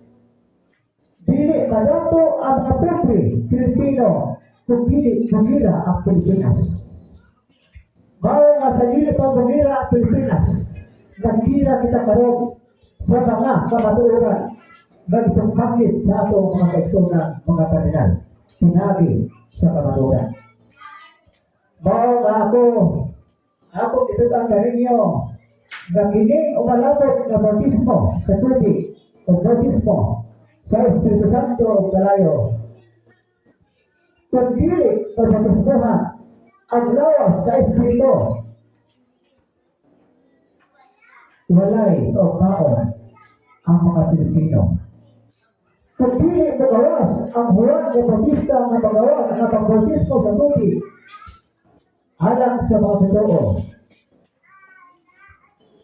dili madato ang mga pobre Pilipino kung dili bugira ang Pilipinas. Bawa nga sa dili pa bugira ang Pilipinas, nagkira kita karon sa mga kamaturan nagpagpakit sa atong mga kaigsunan mga kardinal. Pinagi sa kamaturan. Bawa nga ako itugang karinyo na kining umalapot na bautismo sa tubig o bautismo sa Espiritu Santo o Kalayo. Kung dili pagpatusbuhan ang lawas sa Espiritu, walay o kaon ang mga Pilipino. Kung dili magawas ang Juan o Bautista na magawas ang pagbautismo sa tubig, alang sa mga totoo,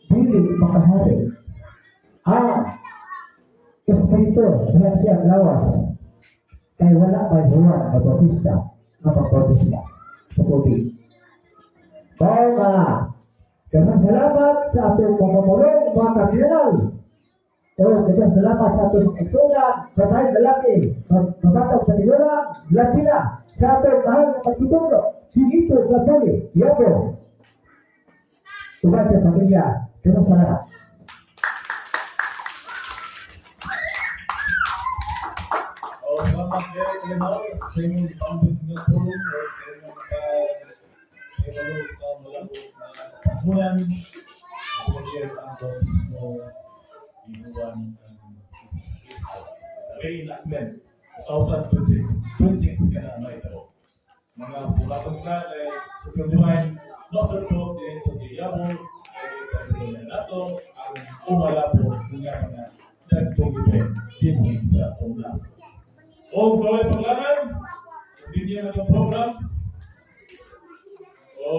dili makahari ang Espiritu sa siyang lawas. Kaya wala pa Juan na Bautista na pagbautismo sa tubig. Kaya salamat sa ating pamamulong mga kardinal. Kaya salamat sa ating eksulan, babae lalaki, mabatang sa tigulang, Latina, sa ating mahal na pagtutulo, sinito, Kapuli, Yabo. Tugas sa pamilya, kaya salamat. salamat kay Leonardo sa inyong pambit ng tulong o sa inyong pagkakalo sa malabot na pagkunan at pag-iyak ang bautismo inuwan ng Kristo. Ray Lakmen, 2026 ka na may tao. Mga pulatong ka ay sukunduhan, Dr. Pro, Director de Yabo, ay nato ang umala po mga nagtungin din sa program. O sa mga paglanan, bigyan ng program. O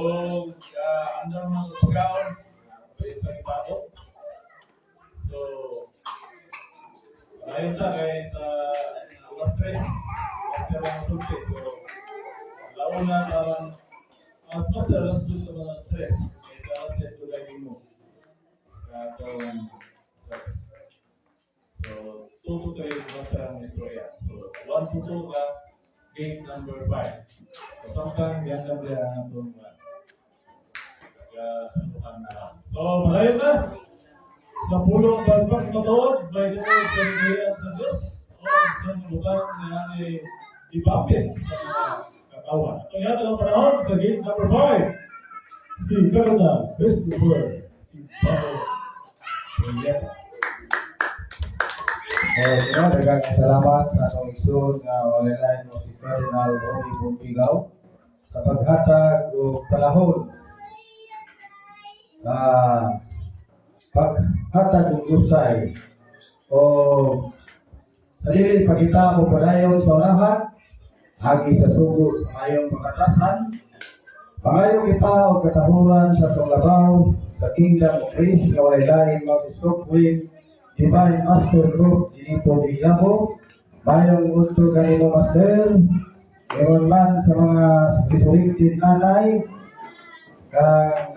andar mga pagkaon sa ibato. So, ayun na guys, alas 3, ang sulti. So, launa parang ang master alas 2 sa mga stress. Kaya alas 3 ko lagi mo. So, 2 to 3 master ang istorya. So, 1 to 2 ka, game number 5. So, sometimes, yan lang din ang itong so, malayo na. Sa pulong balbak na doon, may doon sa nagayaan sa Diyos o sa lugar na ibapit sa mga katawan. Ito yan ang panahon sa game number 5. Si Canada, Christopher, si Pao Proyeta. Daghang salamat sa atong igsoon nga walay mo si Cardinal Ronnie Bumpigaw sa paghatag og panahon paghatag og usay o sa dili pagkita mo padayon sa unahan agi sa sugo sa mayong makatasan pangayo kita og katahuran sa atong labaw sa Kingdom of Christ nga walay lain mo si Stockwing Divine Master Group dito di Yabo mayong unto kanino Master ewan man sa mga resurrected nanay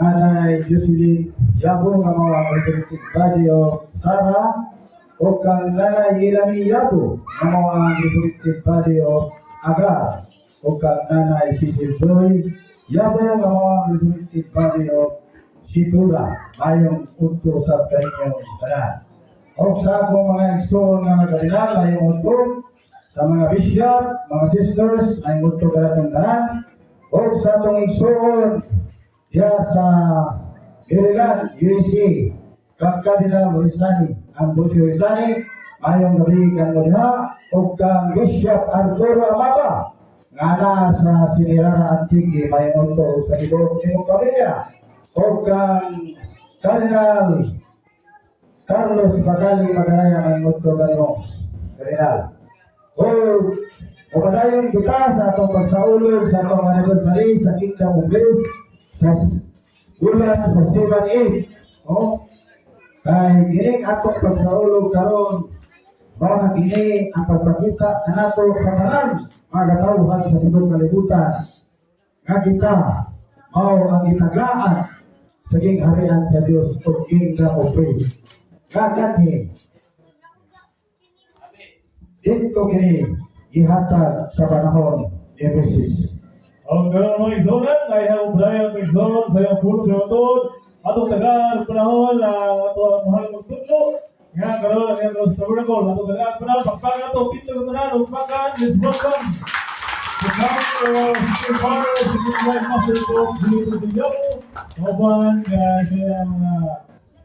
nanay Jocelyn Yabo nga mga resurrected body of Sarah o kang nanay Ilami Yabo nga mga resurrected body of Agar o kang nanay Cecil Joy Yabo nga mga resurrected body of Situra mayong unto sa kanyang tanan. O sa akong mga igsoon nga nagkardinal ay utog sa mga bishop, mga sisters ay utog karatong tanan. O sa atong igsoon diya sa Maryland, USA, kang Cardinal Morisani, ang Buti Morisani, mayong gabi kang muna, o kang Bishop Arturo Amaba, nga na sa Sinirara Antique, mayong utog sa ibong imong pamilya, o kang Cardinal Carlos Bagali Magaraya may mutlo kanimo Kardinal. O padayon kita sa atong pagsaulog sa atong anniversary sa Kingdom of Grace sa bulan sa 7-8. Kay gining atong pagsaulog karon mao na kini ang pagpakita kanato sa tanan mga katawhan sa tibok kalibutan nga kita mao ang itaglaan sa gingharian sa Dios o Kingdom of Grace. Kakani dito kini ihatag sa panahon ni Jesus. Ang ganang mga igsonan, ay haublayan sa igsoon sa iyong puno sa utod, atong tagaan panahon na ato ang mahal magtutlo, nga karoon ang iyong sa miracle, atong tagaan panahon, pagpagan ato, pito ng tanan, uppagan, let's welcome. The Father, the Father, the Divine Master of Jesus the Yabo, Oban, kaya mga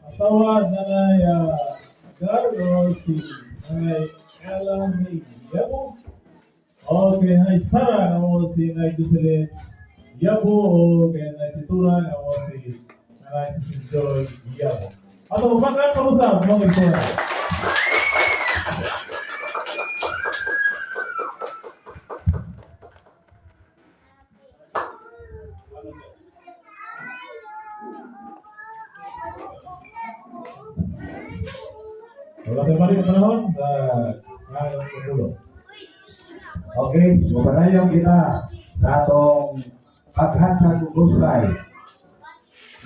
asawa nanay Carlos, si nanay Ella May Yabo, o kay nanay Sara na mo si nanay Jocelyn Yabo, o kay nanay Situra na mo si nanay Joy Yabo. At ang bakit pag-usap, mga ito. Wala tayo balik ang panahon sa ngayon ng pulo. Okay, so padayon kita sa atong paghatag og usay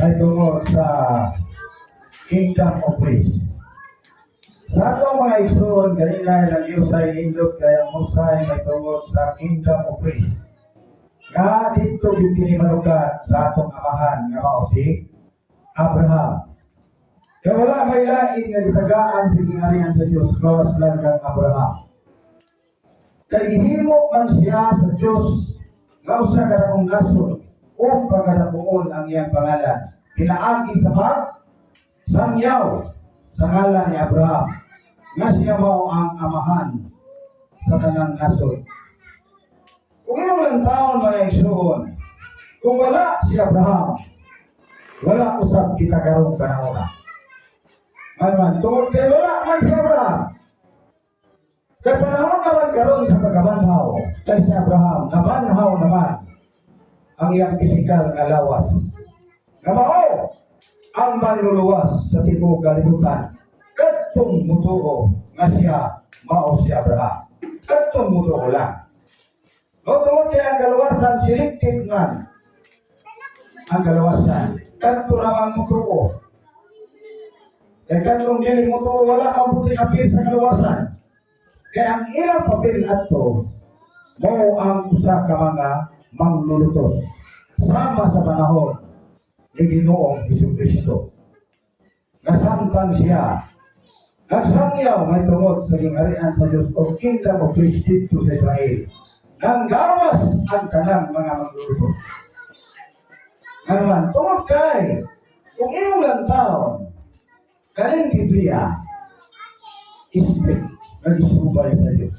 ay tungod sa Kingdom of Grace. Sa atong mga igsoon kanina lang usay indot kay ang usay ay tungod sa Kingdom of Grace. Nga dito kini manugat sa atong amahan nga mao si Abraham. Kaya wala may lain nga gitagaan sa gingharian sa Diyos, kawas lang kang Abraham. Kay gihimo man siya sa Dios nga usa ka dakong nasod o pagkadapuon ang iyang pangalan. Pinaagi sa sangyaw sa ngalan ni Abraham nga siya mao ang amahan sa tanang nasod. Kung ilang taon mga igsoon, kung wala si Abraham, wala usab kita karong panahon. Ngayon, tungkol kay wala man si Abraham, kay panahon naman karon sa pagkabanhaw kay si Abraham, nabanhaw naman ang iyang pisikal nga lawas. Nga mao ang manluluwas sa tibuok kalibutan. Kadtong mutuo nga siya mao si Abraham. Kadtong mutuo lang. No, tungkol kay ang kaluwasan siliktik man ang kaluwasan. Kadto naman mutuo. Kaya kadtong dili mutuo wala mabuti apil sa kaluwasan. Kaya ang ilang papel ato mo ang usa ka mga manglulutos sama sa panahon ni Ginoong Jesucristo. Nasamtang siya, nagsangyaw may tungod sa gingarian sa Diyos o kingdom of Christ dito sa Israel. Nanggawas ang tanang mga manglulutos. Ngayon, tungod kay, kung ilang taon, kaning Biblia, isipin, nag-isubay sa Diyos.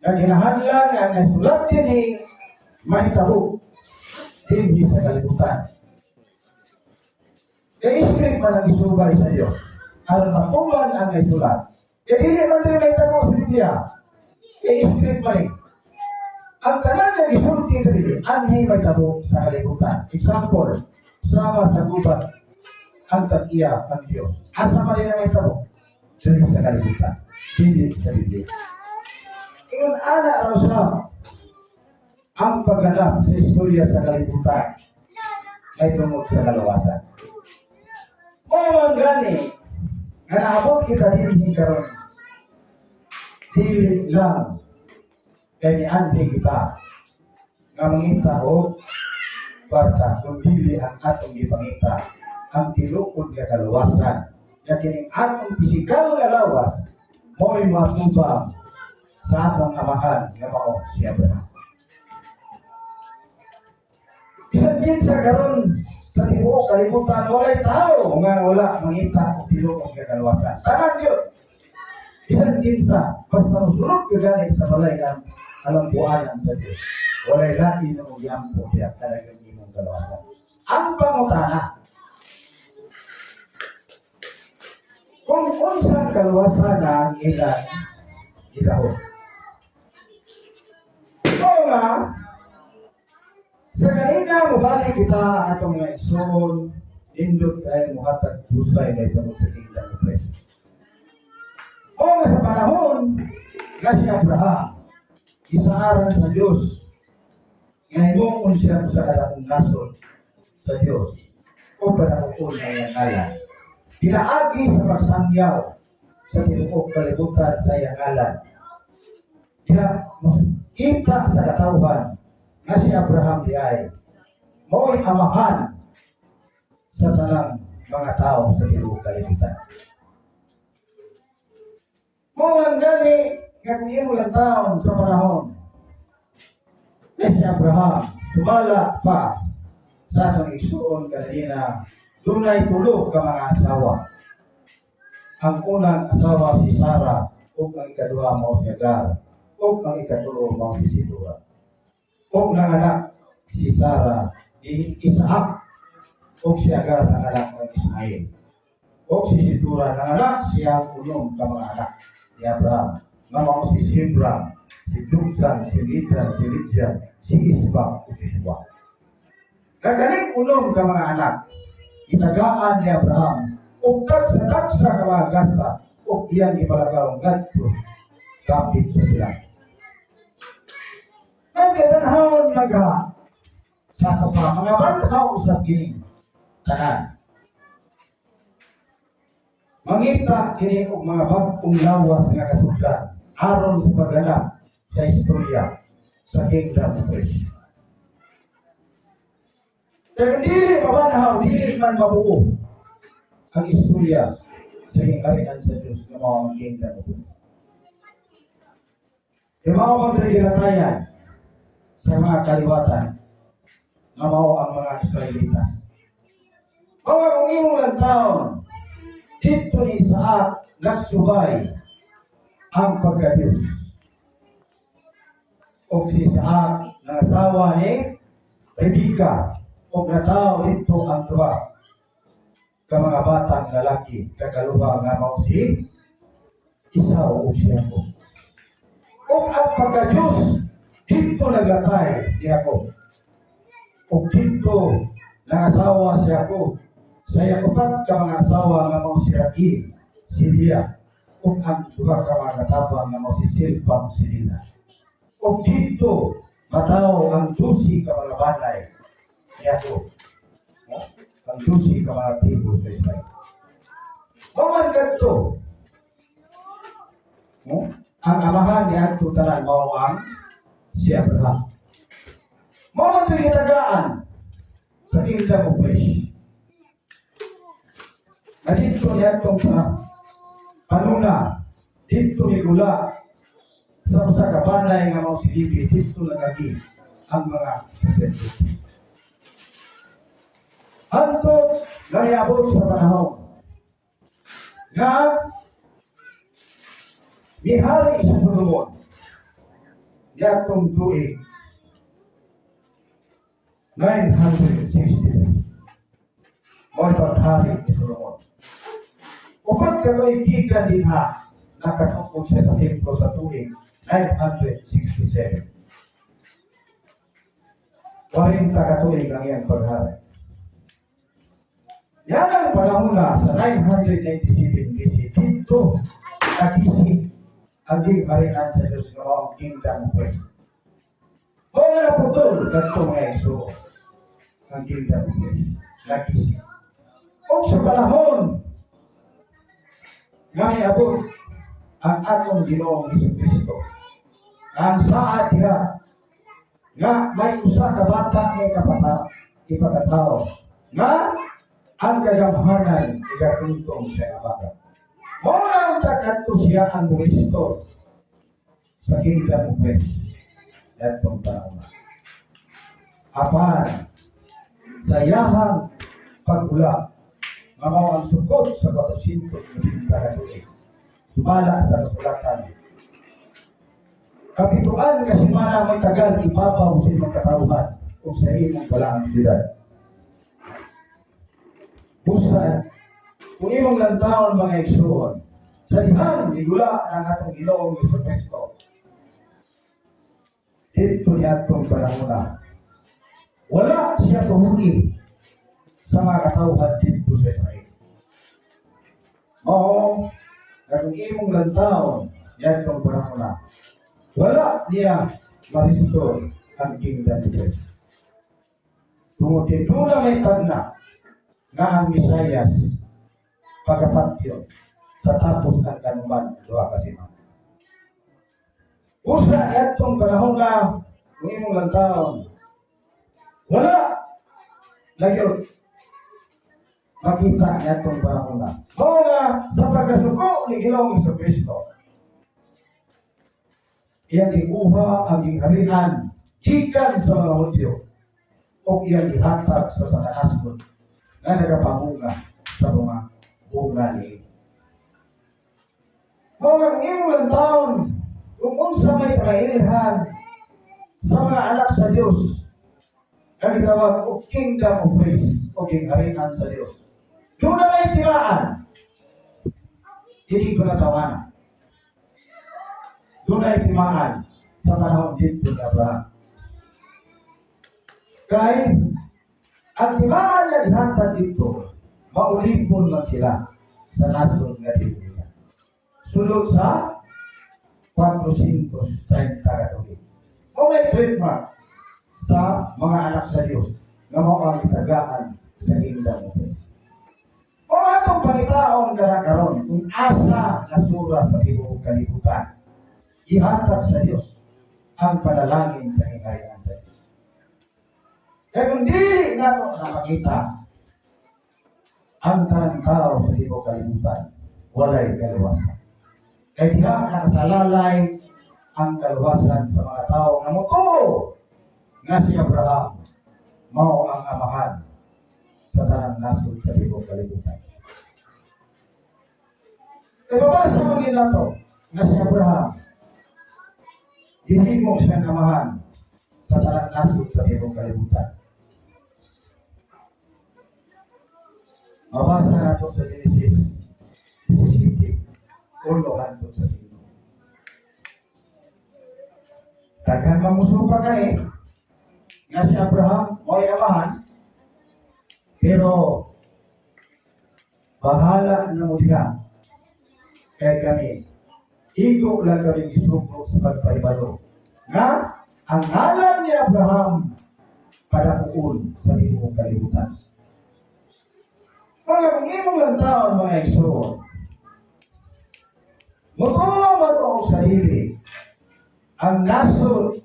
Naghinahanglan nga nasulat din ni may taho, hindi sa kalibutan. Kaya isipin man nag-isubay sa Diyos. Alam matuman ang nasulat. Kaya hindi man rin may taho sa Biblia. Kaya isipin man rin. Ang tanan na isulti sa Biblia, anhay may taho sa kalibutan. Example, sama sa gubat, ang tag-iya ang Diyos. Asa man rin may taho? Sa kalibutan. Hindi sa Biblia. Ingon ana raw siya ang pagganap sa istorya sa kalibutan ay tungkol sa kalawasan. O ang gani, nga naabot kita din karon. Dili lang kay nianti kita nga mangita o basta kung dili ang atong gipangita ang tilukod nga kalawasan. Na kining atong pisikal nga lawas mo'y matubang sa atong amahan nga mao si Abraham. Bisan din sa karon sa tibuok kalibutan walay tao nga wala mangita og tilukod nga kalawasan. Tanan yun. Bisan din sa basta musulod ka gani sa balay ng alampuanan sa Diyos. Walay lagi na mong yampo siya sa talagang imong kalawasan. Ang pangutana, kung unsang kaluwasan ang ilang gidahon. Oo nga, sa kanina mabalik kita atong mga igsoon, indot ay muhatag husay na itong sa kingdom of Christ. Oo nga sa panahon nga si Abraham, isaaran sa Diyos, ngayon siya sa kalakong nasod sa Diyos, o panahon na iyang ngalan. Pinaagi sa pagsangyaw sa tinuok kalibutan sa iyang ngalan. Kaya, kita sa katauhan nga si Abraham di ay mo'y amahan sa tanang mga tao sa tinuok kalibutan. Mo'ng gani nga kung imo lang taon sa panahon nga si Abraham sumala pa sa atong igsuon kanina. Dunay tulo ka mga asawa. Ang unang asawa si Sarah, ug ang ikaduha mao si Agar, ug ang ikatulo mao si Sidura. Ug nanganak si Sarah ni Isaac, ug si Agar nanganak ng Ismael. Ug si Sidura nanganak siya unong ka mga anak ni Abraham. Nga mao si Sibram, si Duksan, si Lidran, si Lidjan, si Isbak, ug si Suwa. Nagaling unong ka mga anak, itagaan ni Abraham ug tagsa ka mga gasa ug iyang ipalagaw ngadto kapit sa sila. Nagkatanhawon naga sa kapa mga banhaw sa kining tanan. Mangita kini og mga bagong lawas nga kasugdan aron sa pagganap sa istorya sa kingdom of Christ. Kaya dili mabanhaw, dili man mabuo ang istorya sa hingarian sa Diyos na mga kingdom. Mao ang ginatayan sa mga kaliwatan na mao ang mga Israelita. Mga kung imong lang taon, dito ni Isaac nagsubay ang pagka-Diyos. O si Isaac na asawa ni Rebecca o natao dito ang tuwa ka mga batang lalaki kagaluha nga mao si Esau o si Jacob. O ang pagka-Diyos dito naglatay si Jacob. O dito nangasawa si Jacob. Sa Jacobat ka mga asawa nga mao si Raquel, si Leah, o ang duha ka mga katabang nga mao si Silpa o si Lina. O dito mataw ang 12 ka mga banay ni Jacob. Ang 12 ka mga tribo sa Israel. Maman ganito. Ang amahan ni Anto tanan mao ang si Abraham. Maman ito gitagaan sa kingdom of flesh. Na dito niya itong panuna, dito ni gula sa usa ka banay nga mao si Levi, dito nagagi ang mga presente. Anto nayabot sa panahon nga mihari sa Solomon yatong tuig 960 mo paghari ni Solomon. Upat kato'y gikan din ha nakatukod siya sa templo sa tuig 967. 40 katuig ang iyang paghari. Yan ang panahon na sa 997 BC dito nagising ang harian sa Diyos ng mga kingdom of Christ. Mga naputol ganito mga iso ang kingdom of Christ. Nagising. O sa panahon nga iabot ang atong Ginoong Jesucristo. Ang saad niya nga may usa ka bata ng ipagkatao nga ang kagamhanan igatuntong siya abaga. Muna ang takanto siya ang Kristo sa kingdom of Christ. Datong panahon. Apan sa iyahang pagula mamaw ang sukot sa 450 katuig. Sumala sa kasulatan. Kapituan kasi mana may tagal ipapaw sa imong katauhan kung sa imong walang siyudad. Busa, kung imong lantaon mga igsoon, sa dihang igula ng atong Ginoong Jesucristo, dito niya itong panahon. Wala siya tumuki sa mga katauhan dito sa Israel. Oo, kung imong lantaon, yan itong panahon. Wala niya maristor ang kingdom of God. Tungkol na may tagna nga ang Misayas pagkapatyo sa tapos ng kanuman doa kasi man. Usa itong panahon na kung imong lantaon, wala nagyon makita itong panahon na. Mga sa pagkasuko ni Ginoong Jesucristo, iyang ikuha ang harian gikan sa mga Hudyo o iyang ihatag sa sanahasgon na nagapamunga sa mga bunga ni mga imong taon kung unsa may kailhan sa mga anak sa Dios na gitawag og kingdom of praise o harian sa Dios. Doon na may tiraan, hindi ko natawanan. Doon ay timaan sa panahon dito ni Abraham. Kaya, ang timaan na ihatag dito, maulipon lang sila sa nasod nga dito nila. Sulod sa 430 katuig. O may trademark sa mga anak sa Diyos na mga tagaan sa kingdom of God. O atong panitaon karon kung asa nasura sa ibong kalibutan, ihatag sa Diyos ang panalangin sa hingayaan sa Diyos. Kaya kung di nato nakakita ang tanang tao sa ibong kalibutan, walay kaliwasan. Kaya di na nakasalalay ang kaluwasan sa mga tao na mutuo nga si Abraham mao ang amahan sa tanang nasod sa libong kalibutan. Ibabasa mo nila to nga si Abraham hinimok siyang amahan sa tanang nasod sa libong kalibutan. Mabasa nato sa Genesis 17, ulo hangtod sa 5. Daghan mamuso pa kay nga si Abraham mo'y amahan, pero bahala na mo diha kay kami igo lang kami isuko sa pagpaibalo nga ang ngalan ni Abraham padakuon sa libong kalibutan. Mga pag-imong lang taon mga igsoon, mutuo sa sarili ang nasod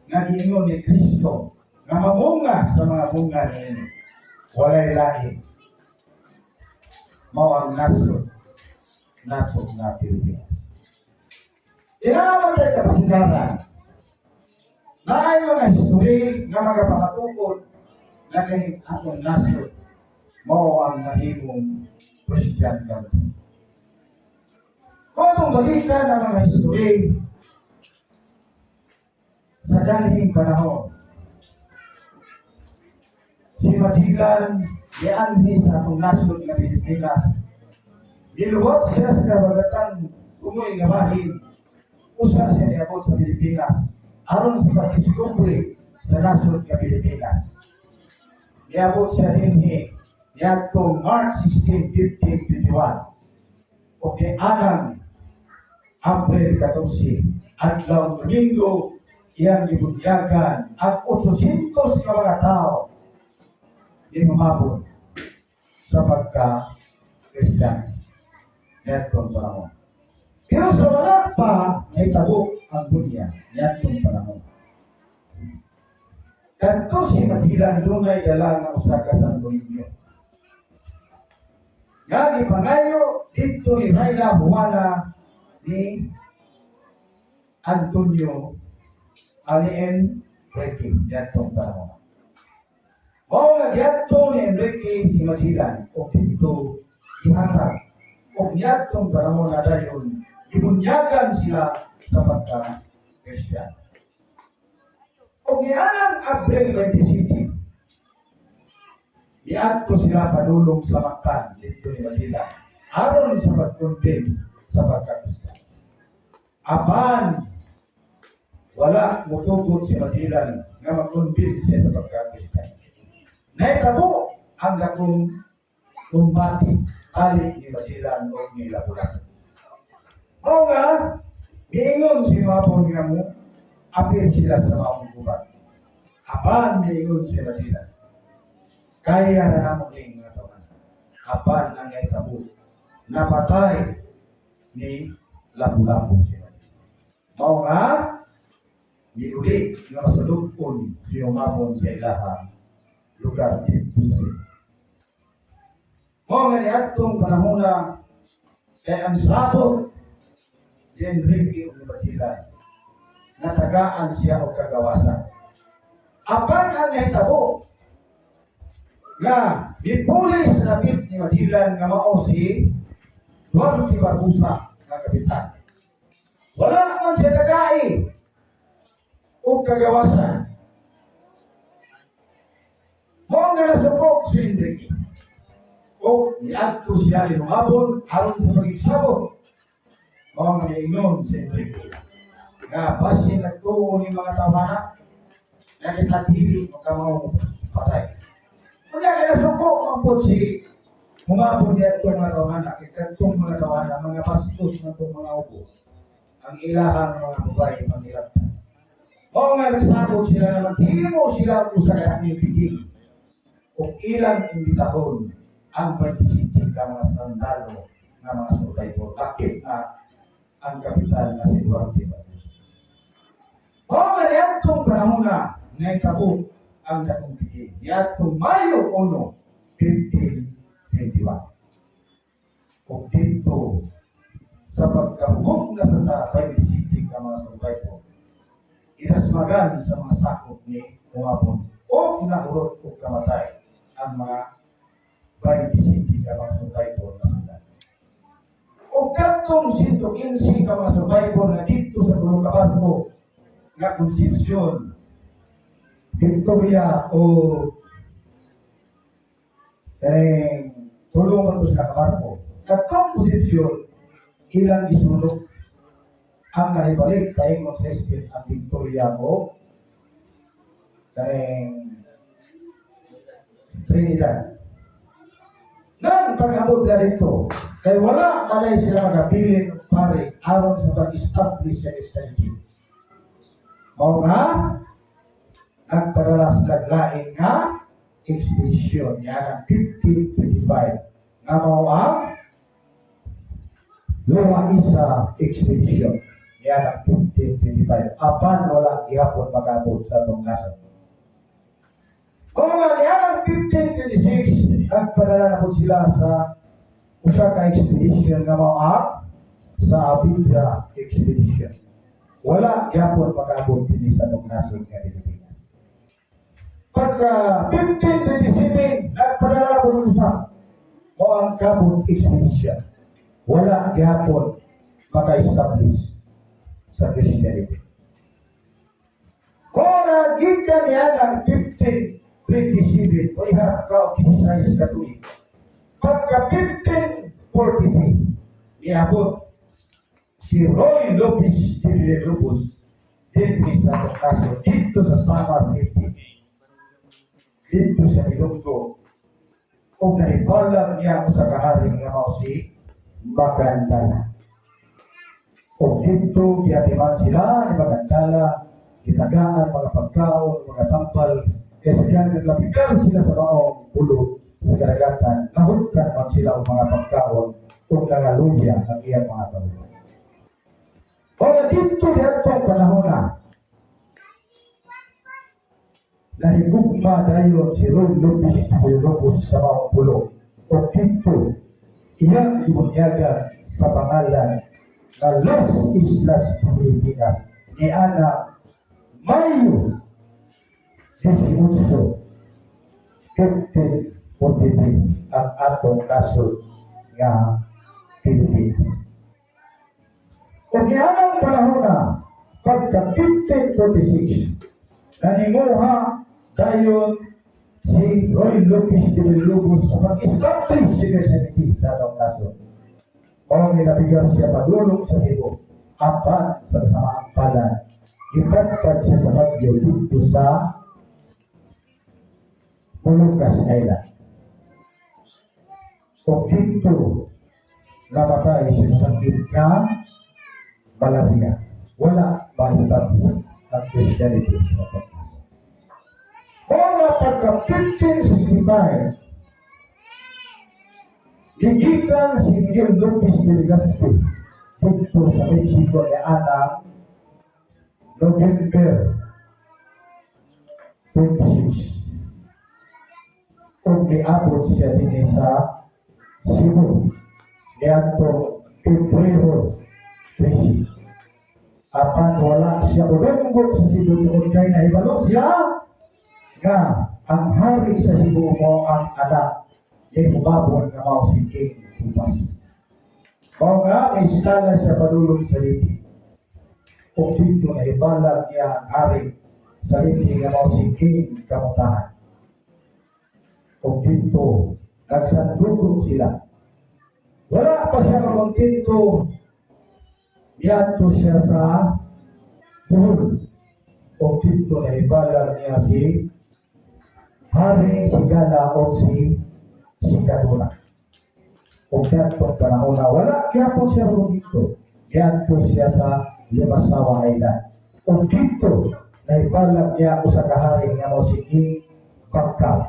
nga giingon ni Kristo nga mamunga sa mga bunga niini. Walay lahi. Mao ang nasod nato nga Pilipinas. Inaman tayo kapasigaran na ay mga history nga magapatukod na kay atong nasod mao ang nahimong presidente. Kung itong balita ng mga history sa dalihing panahon, si Magellan nianhi sa atong nasod na Pilipinas. Niluwat siya sa kabagatan umuwi nga bahin. Usa siya niabot sa Pilipinas aron sa pagdiskubre sa nasod na Pilipinas. Niabot siya dinhi niadtong March 16, 1521 o kay anang Abril 14 adlaw Domingo iyang gibunyagan ang 800 ka mga tao di mamabot sa pagka-Kristiyan niadtong panahon. Pero sa wala pa naitabo ang dunya niadtong panahon. Kanto si Magellan dunay dala nga usa ka Santo Niño. Nga gipangayo dito ni Rayla Buwana ni Antonio Alien Enrique niadtong panahon. Mao nga giadto ni Enrique si Magellan o dito ihatag o niadtong panahon na dayon ibunyagan sila sa pagka-Kristiyan. O nianang Abril 27 iadto sila padulong sa Mactan dito ni Magellan aron sa pagkuntin sa pagka-Kristiyan. Apan wala mutugot si Magellan nga magkuntin siya sa pagka-Kristiyan. Naitabo ang dakong kumbati ali ni Magellan o ni Lapu-Lapu. O nga, giingon si Mapon nga mo, apil sila sa maong gubat. Apan giingon si Magellan, kaya na namon din nga tawanan. Apan ang naitabo, napatay ni Lapu-Lapu siya. Mao nga, giuli nga masulugkon si Mapon sa ilahang lugar dito sa Cebu. Mao nga niadtong panahon na kay ang sabot ni Enrique o Magellan natagaan siya og kagawasan. Apan ang nahitabo nga gipulis na bit ni Magellan nga mao si Juan si Barbosa nga kapitan. Wala naman siya tagai og kagawasan. Mao nga nasupok si Enrique. O niadto siya lumabon aron sa pagigsabot. Mao nga niingon si Enrique. Nga basin nagtuo ni mga tawana na itatili magkamaw patay. Kaya nasupok ang po si humabon niya itong mga tawana, itong mga tawana, mga bastos na itong mga upo. Ang ilahang mga babae pangilaptan. Mao nga nagsabot sila naman, himo sila po sa kanyang pigil. O ilang imbitahon ang pagsisintig ka mga sandalo ng mga soldado. Bakit na ang kapitan na si Duarte Barbosa. Mao nga niyadtong panahon na naitabo ang dakong pigil. Niyadtong Mayo 1, 1521. O dito sa pagkahugog na sa pag-isipin ng mga survivor. Inasmagan sa mga sakop ni umabon o kinahurot o kamatay ang mga pag-isipin ng mga survivor na sila. O katong 115 ka mga survivor na dito sa Tulong Kabarko na Concepcion, Victoria o Tulong Kabarko sa Kabarko. Katong Concepcion, ilang isulok ang nahibalik kay Monsestin ang Victoria mo kay Trinidad. Nang pag-abot na rito, kay wala malay sila magabilin pare aron sa pag-establish sa estability. Mao nga, nagpadala sa naglaing nga expedition niya ng 1525 nga mao ang Luma Isa Expedition niya ng 1525. Apan wala gihapon mag-abot sa itong naso. Kung niya ng 1526, nagpadala na po sila sa usa ka expedition nga mao sa Abidra Expedition. Wala gihapon mag-abot din sa itong naso nga Pilipinas. Pagka 1527, nagpadala po sa o ang Cabot Expedition. Wala gihapon maka-establish sa Christianity. Kung nagikan niya ng 1527, o ihap ka o kinisayas ka tuwing, pagka 1543, niabot si Roy Lopez de Villalobos din sa kaso dito sa Samar City, dito sa Ilonggo, kung naibalag niya sa kaharing nga mao si Magandala. O dito, kiyatiman sila ni Magandala, kitagaan, mga pagkaon, mga tampal, kaya siya naglapikan sila sa maong pulo sa karagatan, nahutkan man sila ang mga pagkaon kung nangaluya ang iyang mga tao. Kaya dito itong panahon na, nahigugma dayon si Roy Lopez de Villalobos sa maong pulo. O dito, iyang ibunyagan sa pangalan na Las Islas Pilipinas ni Ana Mayo 18, 1543 ang atong nasod nga Pilipinas. Kung iyanang panahon na pagka 1546 nanimuha dayon si Roy Lopez de Villalobos sa pag-establish si Christianity sa atong nasod. O nilabigyan siya padulong sa Cebu, apat sa samaang palan. Ipatpad siya sa Baguio dito sa Moluccas Island. O dito, namatay siya sa sakit na malaria. Wala ma-establish ang Christianity sa atong nasod. Kung pagka 1565, gigitan si Miguel Lopez de Legazpi dito sa Mexico ni Anang November 26. Kung niabot siya din sa Cebu ni Anto Petrero 13. Apan wala siya ulunggod sa Cebu tungkol kay nahibalo siya nga ang hari sa Cebu mo ang anak ni Mubabon na mao si King Tupas. O nga, may skala sa padulong sa Liti. Kung dito na ibalag niya ang hari sa Liti na mao si King Kamutahan. Kung dito, nagsandugong sila. Wala pa siya makontinto, yato siya sa Buhol. Kung dito na ibalag niya si Hari Sigala o si Kaduna. Kung datong panahon na wala, kaya po siya dito. Kaya po siya sa Limasawa Island. Kung dito, naibalag niya ako sa kahari nga mo si King Pagkaw.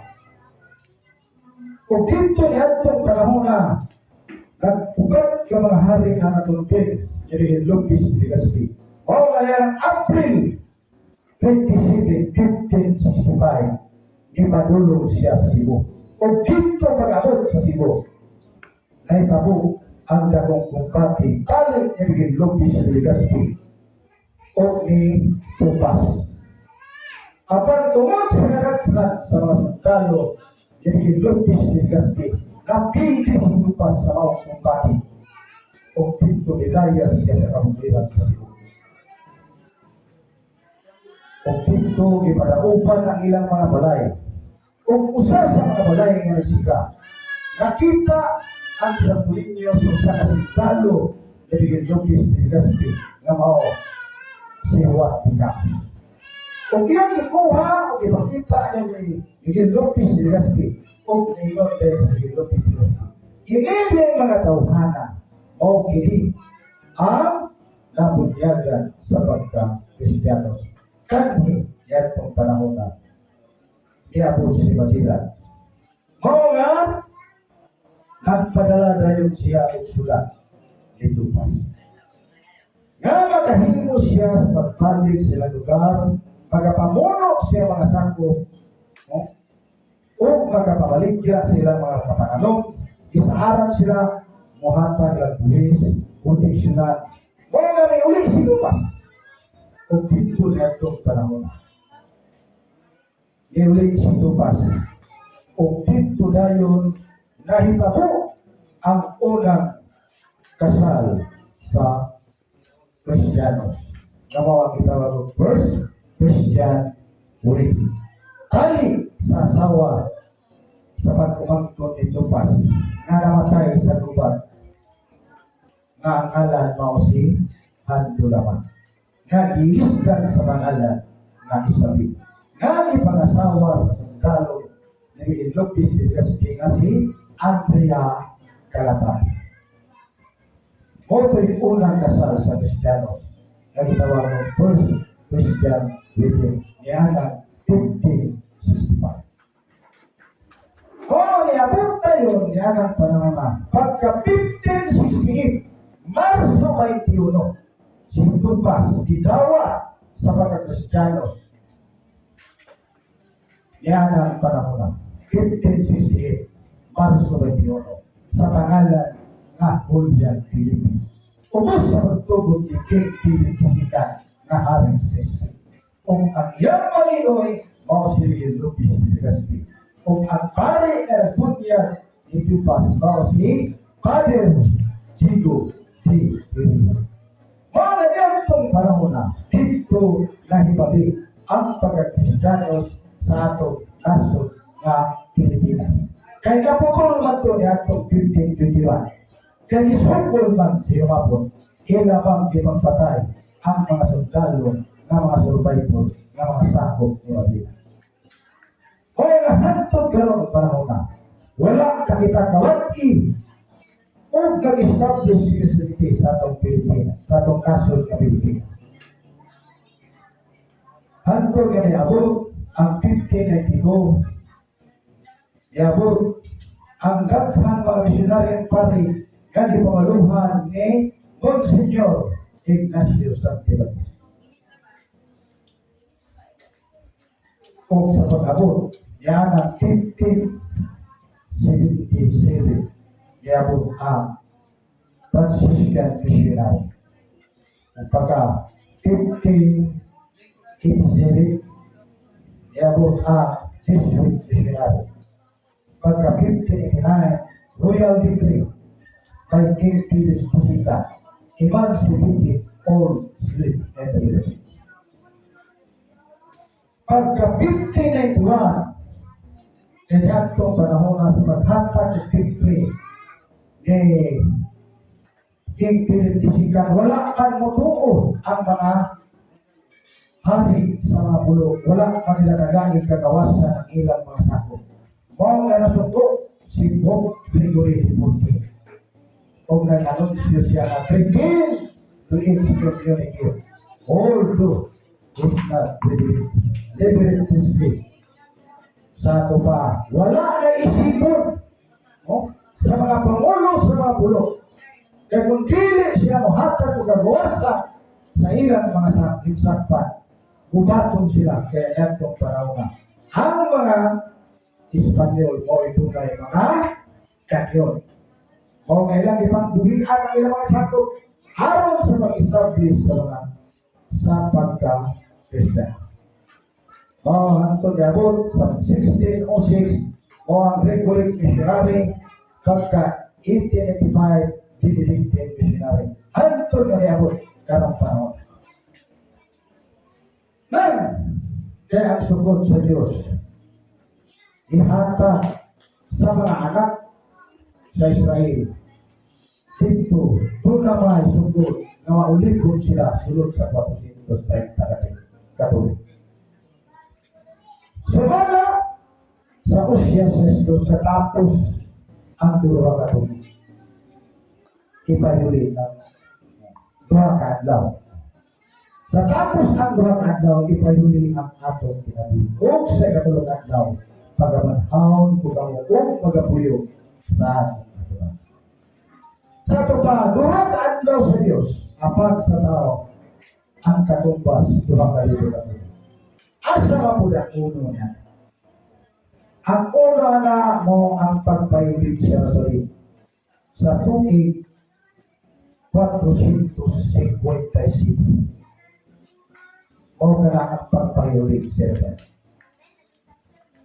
Kung dito, datong panahon na nagpugat ka mga hari na natulupin, yung Lopez de Legazpi. O ngayon, April 27, 1565, ipadulong siya sa Cebu. Kung dito mag-abot sa Cebu, naitabo ang dakong kumpati palit niya biging lobis sa Legazpi o ni Tupas. Apang tungod sa nakatrat sa mga sundalo niya biging lobis sa Legazpi, napili si Tupas sa mga kumpati o dito nilayas siya sa kamuliran sa Cebu. O dito ipadaupan ang ilang mga balay. O usa sa mga balay nga nagsika, nakita ang Santolinyo sa usa ka sundalo na bigyan lobis ni Legazpi nga mao si Juan Tika. O iyang ikuha o ipakita niya ni bigyan lobis ni Legazpi o ningon din sa bigyan lobis ni Legazpi. Iiling mga tawhana o kini ang nabunyagan sa pagka-Kristiyanos. Kani yan itong panahon na niabot si Basilan. Mao nga, nagpadala dayon siya ang sulat ni Tupas. Nga makahimo siya sa pagpalig sa lugar, magapamuno siya mga sangko, o magapabaligya sila mga kapangalong, isaaran sila, muhatag ang buwis, proteksyonan. Mao nga may uli si Tupas. O dito na itong panahon. Iulit si Tupas. O dito na yun nahitabo ang unang kasal sa Kristiyanos. Nabawa kita ng first Christian wedding. Kali sa asawa sa pagkumangkot ni Tupas na namatay sa gubat nga ang ngalan mao si Handulaman. Nga gilisdan sa pangalan nga Isabel. Nga ipangasawa sa sundalo na ililobis ni Legazpi nga si Andrea Calatan. Mo ito'y unang kasal sa Kristiyanos na gitawag ng first Christian wedding niya 1565. Kung niabot tayo niya ng panahon pagka 1568, Marso 21, si Tupas didawa sa pagka-Kristiyanos. Yan ang panahon 1568, Marso 21, sa pangalan nga Julian Filipe. Ubus sa pagtugon ni King Philip Sikan na haring Sesi. Kung ang iyang malinoy, mao si Lupis ni Legazpi. Kung ang pare na nagpunya ni Tupas, mao si Father Chigo T. Iriya. Mga ganitong panahon na dito nahibalik ang pagka-Kristiyanos sa atong nasod nga Pilipinas. Kaya kapukul man ito ni atong 1521. Kaya isukul man sa Yumapon, ilabang ipagpatay ang mga sundalo ng mga survivor ng mga sakop ni Basilan. Kaya nahantod karoon ang panahon na wala kakita kawati o nag-establish security sa atong Pilipinas, sa atong kasod ng Pilipinas. Hantod nga niabot ang 1592, niabot ang daghang mga misyonaryan pari nga gipamaluhan ni Monsignor Ignacio Santiago. O sa pag-abot, yan ang 1577, niabot ang Franciscan Missionary. At pagka 1587, niabot ang Jesuit Missionary. Pagka 1589, Royal Decree by King Philip Pusita, emancipated all slave entities. Pagka 1591, inatong panahon na sa paghatag ng victory ni King Philip Pusita, wala kang mutuo ang mga hari sa mga pulo, wala kang nila kagaling kagawasan ng ilang mga sakop. Mao nga nasuko si Pope Gregory XIV. O nag-anunsyo siya na begin to excommunicate all those who not liberate this faith. Sa ito pa, wala na isipon sa mga pangulo sa mga pulo. Kaya kung dili siya mohatag o gagawasa sa ilang mga sakpan, gubatong sila kaya etong panahon. Ang mga Espanyol o itong mga kanyon. O kailang ipang buhian ang ilang mga sakop aron sa pag-establish sa mga sa pagka-Christian. O ang ito diabot sa 1606 o ang Gregory Missionary pagka-1885 Benedictine Missionary. Ang ito diabot karang panahon. Nan, kaya ang sugod sa Diyos ihata sa mga anak sa Israel. Dito, doon na may sugod na maulikod sila sulod sa 430 katulik. Sumala sa Usya sa tapos ang dua katulik. Ipayuli ng dua kadlaw. Sa tapos ang dua kadlaw, ipayuli ang atong kinabuhi. O sa katulong kadlaw, pagamanhaon ko kamo o magapuyo sa atong katulang. Sa ito pa, duha ka adlaw sa Diyos, apag sa tao, ang katumbas, duha ka libo na po. Asa ka po na uno niya? Ang una na mo ang pagpayulit sa Rasulid sa tuig 457 o na ang pagpayulit sa Rasulid.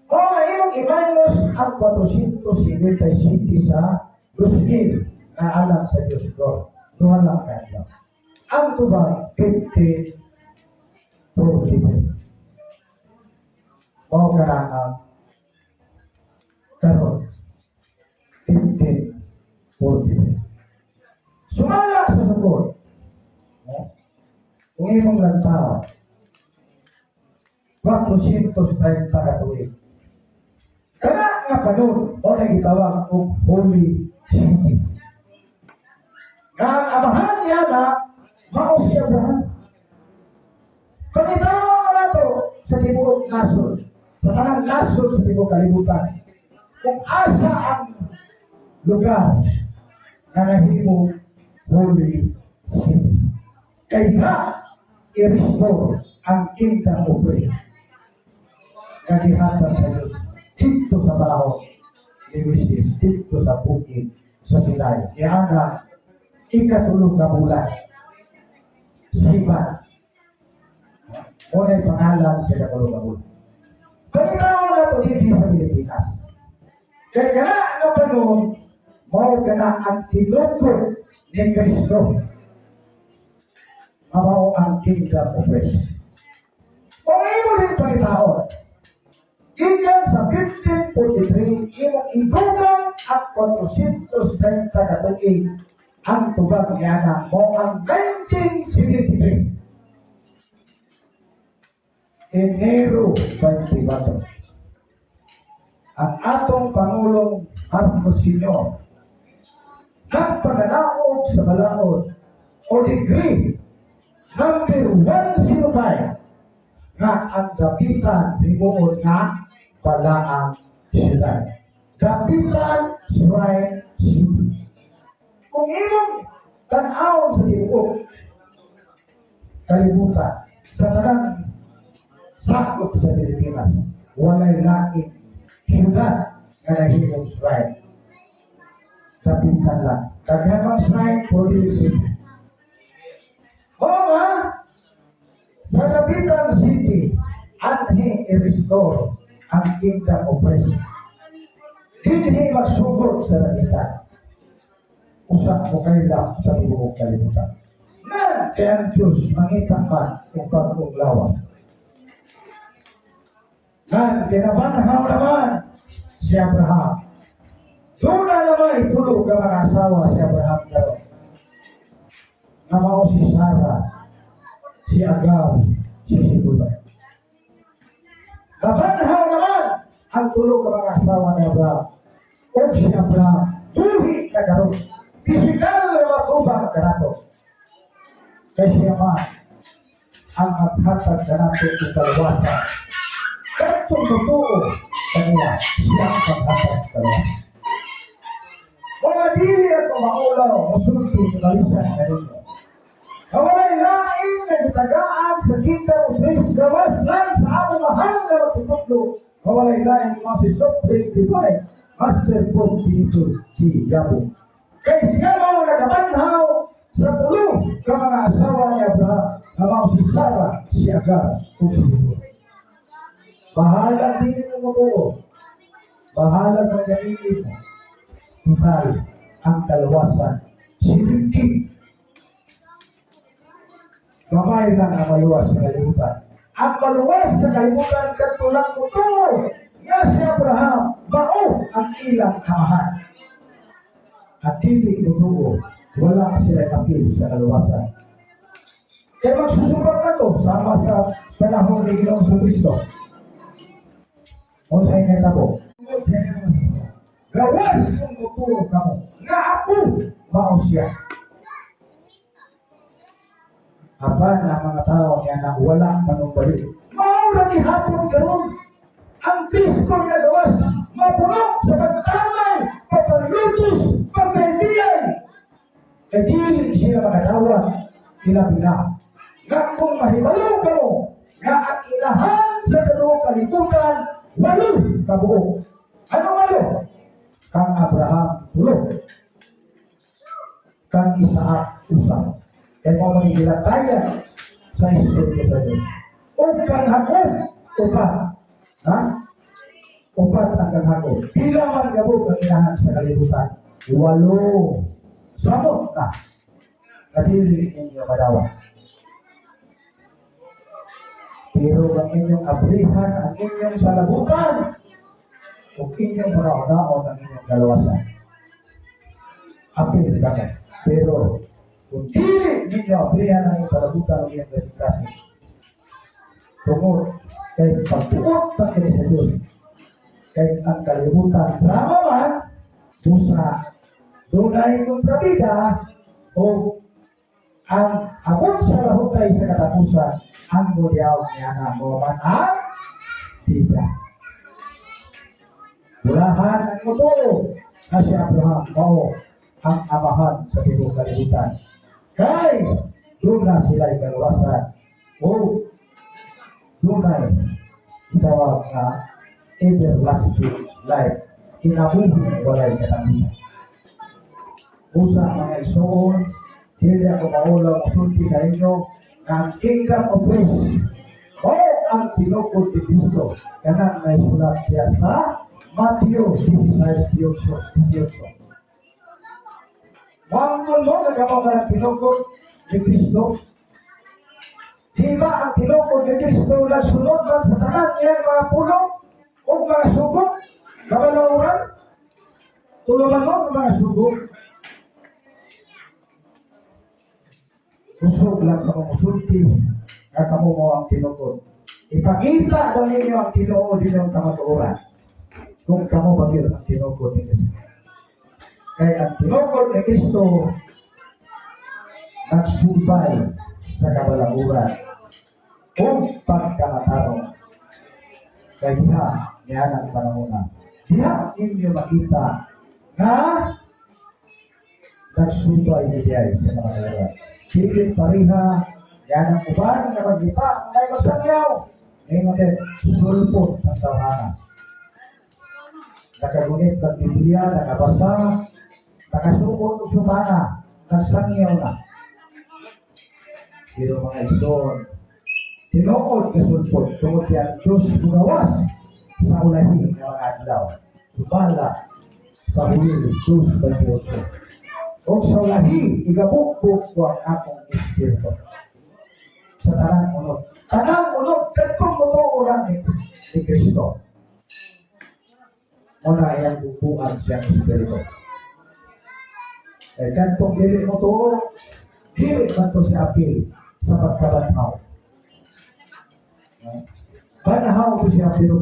O ngayong imanos ang 457 sa Lusin na alam sa Diyos ko. Duha lang kaya. Ang tuba, 15 o karangang karon 15 sumala sa sugod. Kung imong lantaw 430 katuig. Kana nga panahon o nagitawag og Holy City. Nga ang amahan niya na mao si Abraham. Panitawa ka na to sa tibuok nasod, sa tanang nasod sa tibuok kalibutan. Kung asa ang lugar na nahimo Holy City. Kaya i-restore ang kingdom of grace. Nagihatan sa Diyos dito sa baho ni Wisdom, dito sa bukid sa Sinai. Yan na ikatulog na bulan. Sibat. Una'y pangalan sa ikatulog na bulan. Pagkakaroon na ito dito sa Pilipinas. Kaya nga ang panahon, mao ka na ang tinugod ni Kristo. Mao ang kingdom of grace. Kung imo din pagkakaroon, ikan sa 1543, imong ibugang at 430 katuig ang tubag niya na mo ang 1973. Enero 24. Ang atong Pangulong Marcos Sr. nagpaganaog sa balaod o degree number 105 nga ang dapitan rimuon nga Balaang Siyudad. Dapitan Shrine City. Kung imong tanaw sa tibuok kalibutan sa tanang sakop sa Pilipinas, walay laing siyudad nga nahimong shrine. Dapitan lang. Kagayang shrine for the city. O nga, sa Dapitan City, anhe i-restore ang kingdom of grace. Hindi magsugod sa Dapitan. Usap mo kayo lang sa tibuok kalibutan. Nan, kaya ang Diyos mangita ka kung bagong lawas. Nan, kinabanhaw naman si Abraham. Doon na naman itulog ang mga asawa si Abraham karon. Namao si Sarah, si Agar, si Sibulay. Nabanhaw naman ang tulog ng mga asawa ni Abraham. O si Abraham, tuhi ka karon. Pisikal na matubang ka nato. Kasi naman, ang maghatag ka nato ng kalwasan. Katong totoo kanya siya ang maghatag ka nato. Mga dili at maulaw, masulti ng kalisan na rin. Kawalay laing nagtagaan sa kingdom of grace, gawas lang sa among mahal na matutuglo. Kawalay laing masisopring divine, master po dito si Yabo. Kaya siya mga nagabanhaw sa tulong ka mga asawa ni Abraham, na si Sarah, si Agar, o si Hito. Bahala din mo mo. Bahala mo ganinin mo. Total, ang kalawasan, silintin. Kamay lang ang maluwas sa kalimutan. Ang maluwas sa kalimutan, katulang mo to. Nga si Abraham, bao ang ilang kamahan. At hindi tutuo, wala sila kapil sa kaluwasan. Kaya magsusubok na to, sama sa panahon ni Ginoong sa Kristo. O sa inyo na po. Gawas yung tuturo ka mo. Nga ako, bao siya. Apan ang mga tao niya na walang manumbalik. Maura ni hapon karon ang Kristo na gawas, mapulok sa pagtamay, pagpalutos, pagpaibigay. E di sila makatawa, ilabi na. Nga kung mahibalaw ka mo, nga ang ilahan sa dalawang kalibutan, walo kabuo. Ano walo? Kang Abraham, tulog. Kang Isaac, usap. Kaya mo manigilataya sa Espiritu sa Diyos. O kang Jacob, upat. Ha? Upat ang kang Jacob. Pila man gabot ang ilahan sa kalibutan. Walo. Samot na. Kadili ninyo madawa. Pero ang inyong abrihan, ang inyong salabutan, o inyong maraon ang inyong kalawasan. Apil kami. Pero, kung dili ninyo abrihan ang inyong salabutan o inyong kasing-kasing, tungkol kay pagtuot ng kini sa Diyos, kay ang kalibutan, drama man, busa, dunay kontrabida, o ang abot sa lahutay sa katapusan, ang mudyaw niya na mo man ang tidak. Bulahan ang mutulog na si Abraham o ang amahan sa tibong kalibutan. Kay doon na sila'y kalawasan o doon ay itawag na everlasting life. Inabuhin walay katapusan. Usa mga isuon, hindi ako maulaw masulti na inyo ang kingdom of grace o ang tinukod ni Cristo. Kanan na isulat siya sa Matthew 16:18. Mangkol mo nagamaw ka ng tinukod ni Cristo. Diba ang tinukod ni Cristo nagsunod man sa tanan niya mga puno o mga sugot, kabalawuran, tulungan mo mga sugot. Usog lang sa mga sulti na kamo mo ang tinukod. Ipakita daw ninyo ang tinuod din ang kamatuoran kung kamo bagyo ang tinukod ni Cristo. Kaya ang tinukod ni Cristo nagsubay sa kabalaguran o pagkamatarong. Kaya diha ang panahon. Diha ninyo makita na nagsubay ni Diyay sa mga kalaguran. Sige pariha, yan ang uban na magita, ay masangyaw. Ngayon natin, sulpot ng tawhana. Nakagunit ng Biblia, nakabasa, nakasupot ng sumana, nagsangyaw na. Pero mga ison, tinuod ka sulpot, tungkol yan, Diyos bugawas sa ulahi ng mga adlaw. Subala sa hulil, Diyos bagyoso. O sa ulahi, igabukbuk ko ang akong espiritu. Sa tanang unod. Tanang unod, katong totoo lang ni Cristo. Muna ayang bubuan siyang espiritu. Eh, katong dili mo to, dili man to si apil sa pagkabanhaw. Banhaw ko siya pero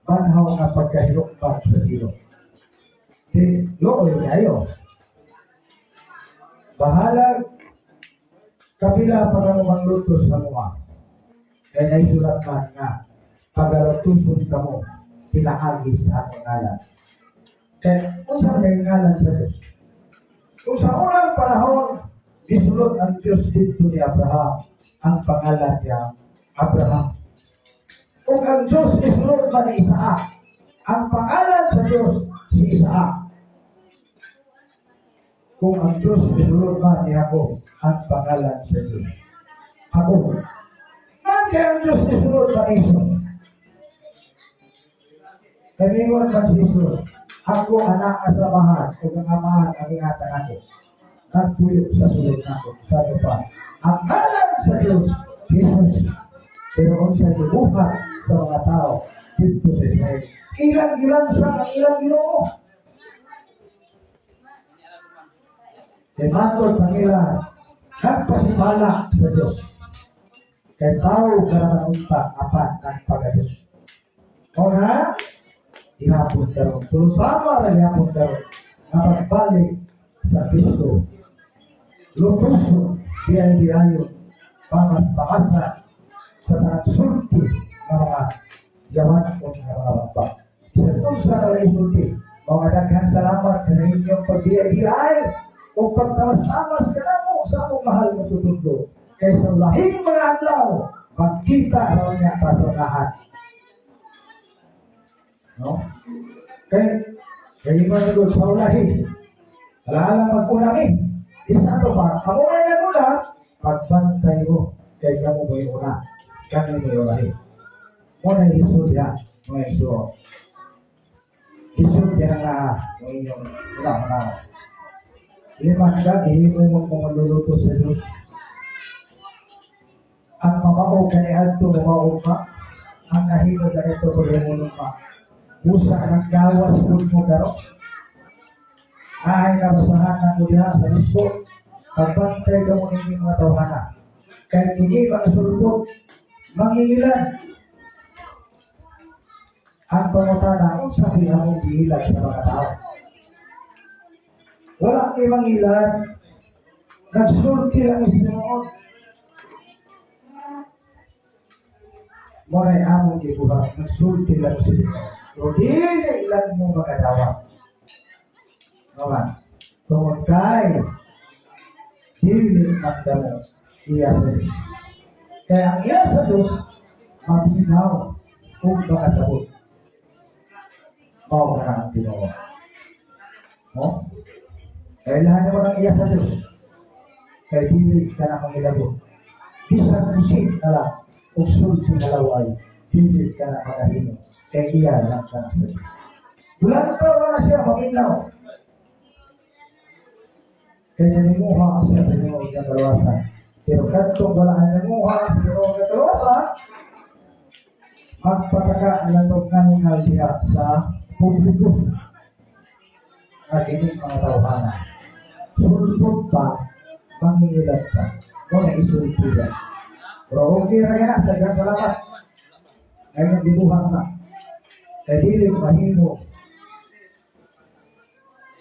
banhaw na pagkahilokpan sa silo. Di, looy kayo. Bahalag kapila para maglutos sa mga. Kaya naisulat man nga, pag-alutusun ka mo, pinaagi sa akong ngalan. Kaya kung saan may ngalan sa Diyos? Kung sa unang panahon, isulot ang Diyos dito ni Abraham, ang pangalan niya, Abraham. Kung ang Diyos isulot man ni Isaac, ang pangalan sa Diyos, si Isaac. kung ang Diyos isulod man niya ako ang pangalan sa Diyos. Ako. Nanti ang Diyos isulod man iso. Kaningon man si Jesus, ako anak asamahan o ang amahan ang ingatan ako. Nagtuyo sa sulod nako. Sabi pa, ang ngalan sa Diyos, Jesus. Pero kung siya dibuhat sa mga tao, dito sa Israel. Ilan sa ang ilang ginoo. Matod Panginoon, nagpasimala sa Diyos. Kay tao karaman unta apat ng pag-Diyos. O na, ihapon karon. So sama rin ihapon karon na pagbalik sa Kristo. Lutuso, biyahe-biyahe, pangat-pangasa sa tanagsulti ng mga yaman o mga bangka. Sa tusa na rin sulti, mga daghang salamat na inyong pagbiyahe-biyahe o pagtamas-tamas ka na mo sa among mahal mo sutundo. Kaya sa lahing mga adlaw, magkita raw niya kasonahan. No? Kaya mga nagod sa ulahin, alalang mag-unami. Isa ito pa, ako nga nga muna, pagbantay mo, kaya ka mo mo yung una. Kami mo yung ulahin. Muna yung isod yan, mga isod. Isod yan na, yung inyong ulang-ulang. Lima lagi mo magluluto sa Diyos. Ang mamao kaniadto mamao ka, ang nahilo ganito ko yung ka. Busa ng gawas kung mo garo. Ay nabasahan na ko diha sa Facebook. Pagpantay ka mo ng mga tawhana. Kahit hindi ka nasulpot, mangingilan. Ang pangutana, kung sabi ang bihilag sa mga tao. Wala ibang ilan, nagsulti lang isinuot. Moray among ibuhat, nagsulti lang isinuot. So, di na ilan mo makadawa. Naman, tungod kay, dili magdamo iya sa Diyos. Kaya ang iya sa Diyos, mabinaw kung makasabot. Mau ka na ang tinawa. No? Kaya lahat naman ang iya sa Diyos. Kaya dili ka na mangilabot. Bisang musik na lang, o sulti na laway, dili ka na makahino. Kaya iya lang ka na sa Diyos. Bulan pa wala siya maminaw. Kaya nanimuha siya sa inyo ng kalawasan. Pero katong wala ang nanimuha sa inyo ng kalawasan, magpataka ang nangal siya sa publiko. At ining mga tawhana. Sulpot pa, mangingilan pa. Kung isulpot yan. Pero okay na yan, sadyang salamat. Ngayon dibuhan na. Kaya dili mahimo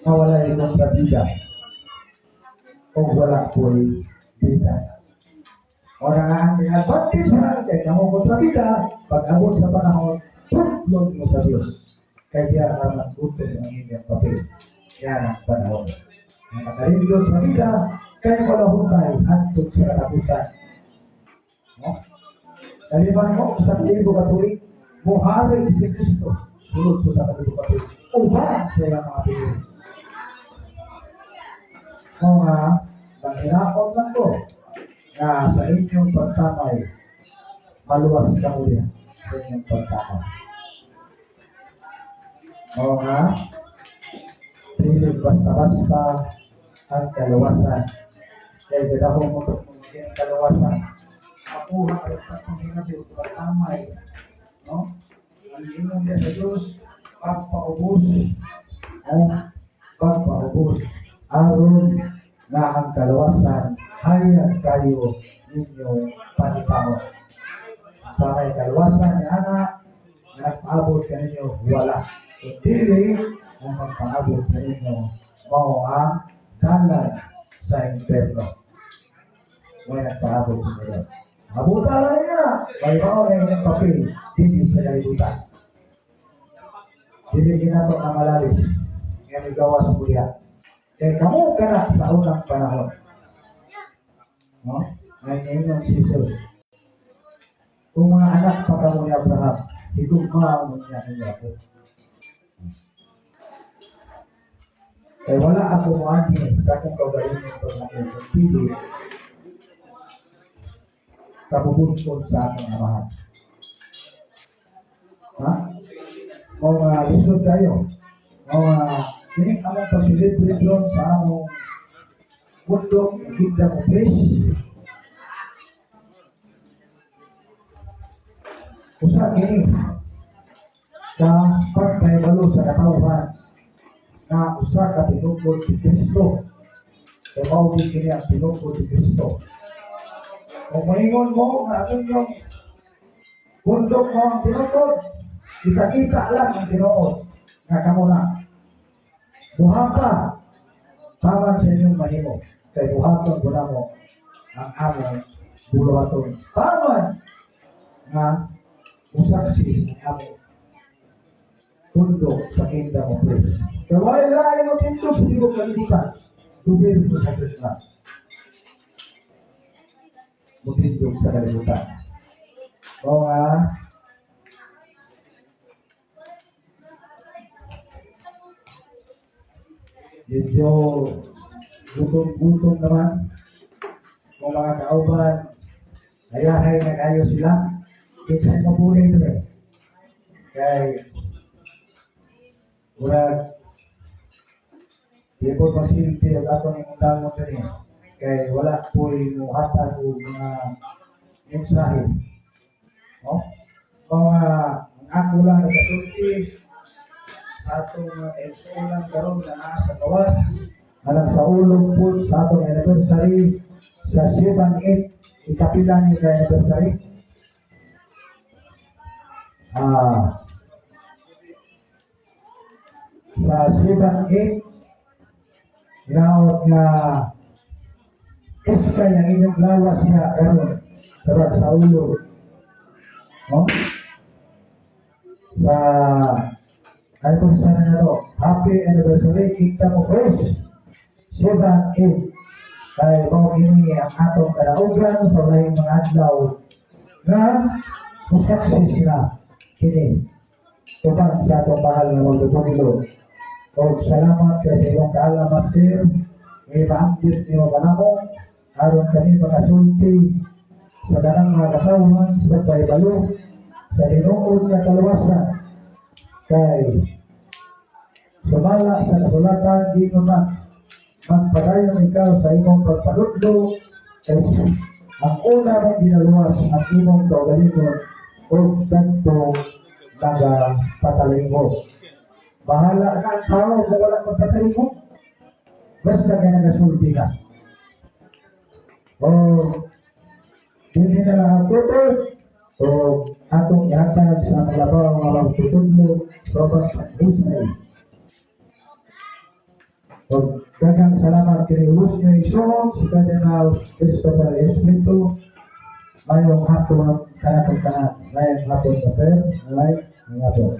mawala yung kabida. Kung wala po'y bida. O na nga ang advantage na kaya kamo kontrabida, pag-abot sa panahon, tutlog mo sa Diyos. Kaya naman utol ang inyong papel. Yan ang panahon. Ang nakarindyo sa vida, kaya wala hukay, hantog sa katapusan. No? Kaliman mo, sa kalibo katuloy, muharig si Kristo, sulod sa kalibo katuloy. Uban sa ilang mga pili. Mga nanginakot lang ko, na sa inyong pagtamay, maluwas ka ulit sa inyong pagtamay. Mga pilit basta-basta ang kalawasan. Kaya ganda ko mo ang kalawasan. Makuha kayo sa panginabi o pagtamay. No? Ang inyong niya sa Diyos, pagpaubos. Pagpaubos. Aron na ang kalawasan, hayag kayo ninyong panitamo. Sa may kalawasan ni anak, nagpaabot ka ninyo, wala. Hindi ang magpaabot ka ninyo, mao ang dalan sa impyerno. May nagpaabot ka ninyo. Abutan lang niya, may mao na inyong papel, hindi sa kalibutan. Hindi ginato na malalis, ngayon gawa sa kuya. Kaya kamu ka na sa unang panahon. No? Ngayon yung si Jesus. Kung mga anak pa ka mo ni Abraham, higugma mo niya ni Jacob. Kaya wala ako mo ani sa akong kaugalingon ito na yung pili kapupunod sa aking amahan. Ha? Mga lisod tayo. Mga ini among pasilibration sa among bundok kita mo please. Usa kini sa pagkahibalo sa katawhan na usa ka tinugod ni Kristo. Kaya maugin kini ang tinugod ni Kristo. Kung maingon mo na ang inyong bundok mo ang tinugod, kita lang ang tinugod na kamo na. Buha ka paman sa inyong mahimo. Kaya buhaton mo na mo ang among buluhaton. Paman na usaksi ang among bundok sa kingdom of praise. Kaya wala mo tinto sa iyo kalibutan. Tubig mo sa Krishna. Mutindog sa kalibutan. O nga, medyo gutom-gutom naman. Kung mga kauban, ayahay na kayo sila. Kisay mabuhay ito eh. Kaya, murag, di po masilti at atong imundang mo sa niya. Kaya wala po yung hatag o mga mensahe. No? Mga ako lang nagkasulti sa atong eksolang karoon na nasa gawas alang sa ulog po sa atong anniversary sa 7-8 ikapilan ni anniversary. Sa 7-8 ginaot na iska yung inyong lawas niya karoon sa ulo. No? Sa anniversary na to, happy anniversary, kita mo fresh 7-8 kay mga gini ang atong kalaugan sa laing mga adlaw na musaksi sila kini tupan sa atong mahal na magdudugilo. O salamat kay sa iyong kaalaman sir, may maangkit niyo kanamo aron kami makasulti sa ganang mga katawan sa paibalo sa tinuod na kaluwasan kay sumala sa kasulatan di naman magpadayon ikaw sa imong pagpaludlo kay ang una mong ginaluwas ang imong kaugalingon o ganto nagapatalingo. Bahala ka ang tao kung wala magpatalingo. Basta ka nagasulti ka. O hindi na lang ang tutol o atong ihatag sa malabaw ang mga tutulmo sobrang pag-usay. O dagang salamat kiniulus nyo isoon si Cardinal Christopher Espiritu mayong hapon kanatong kanat mayang hapon sa sir, mayang hapon.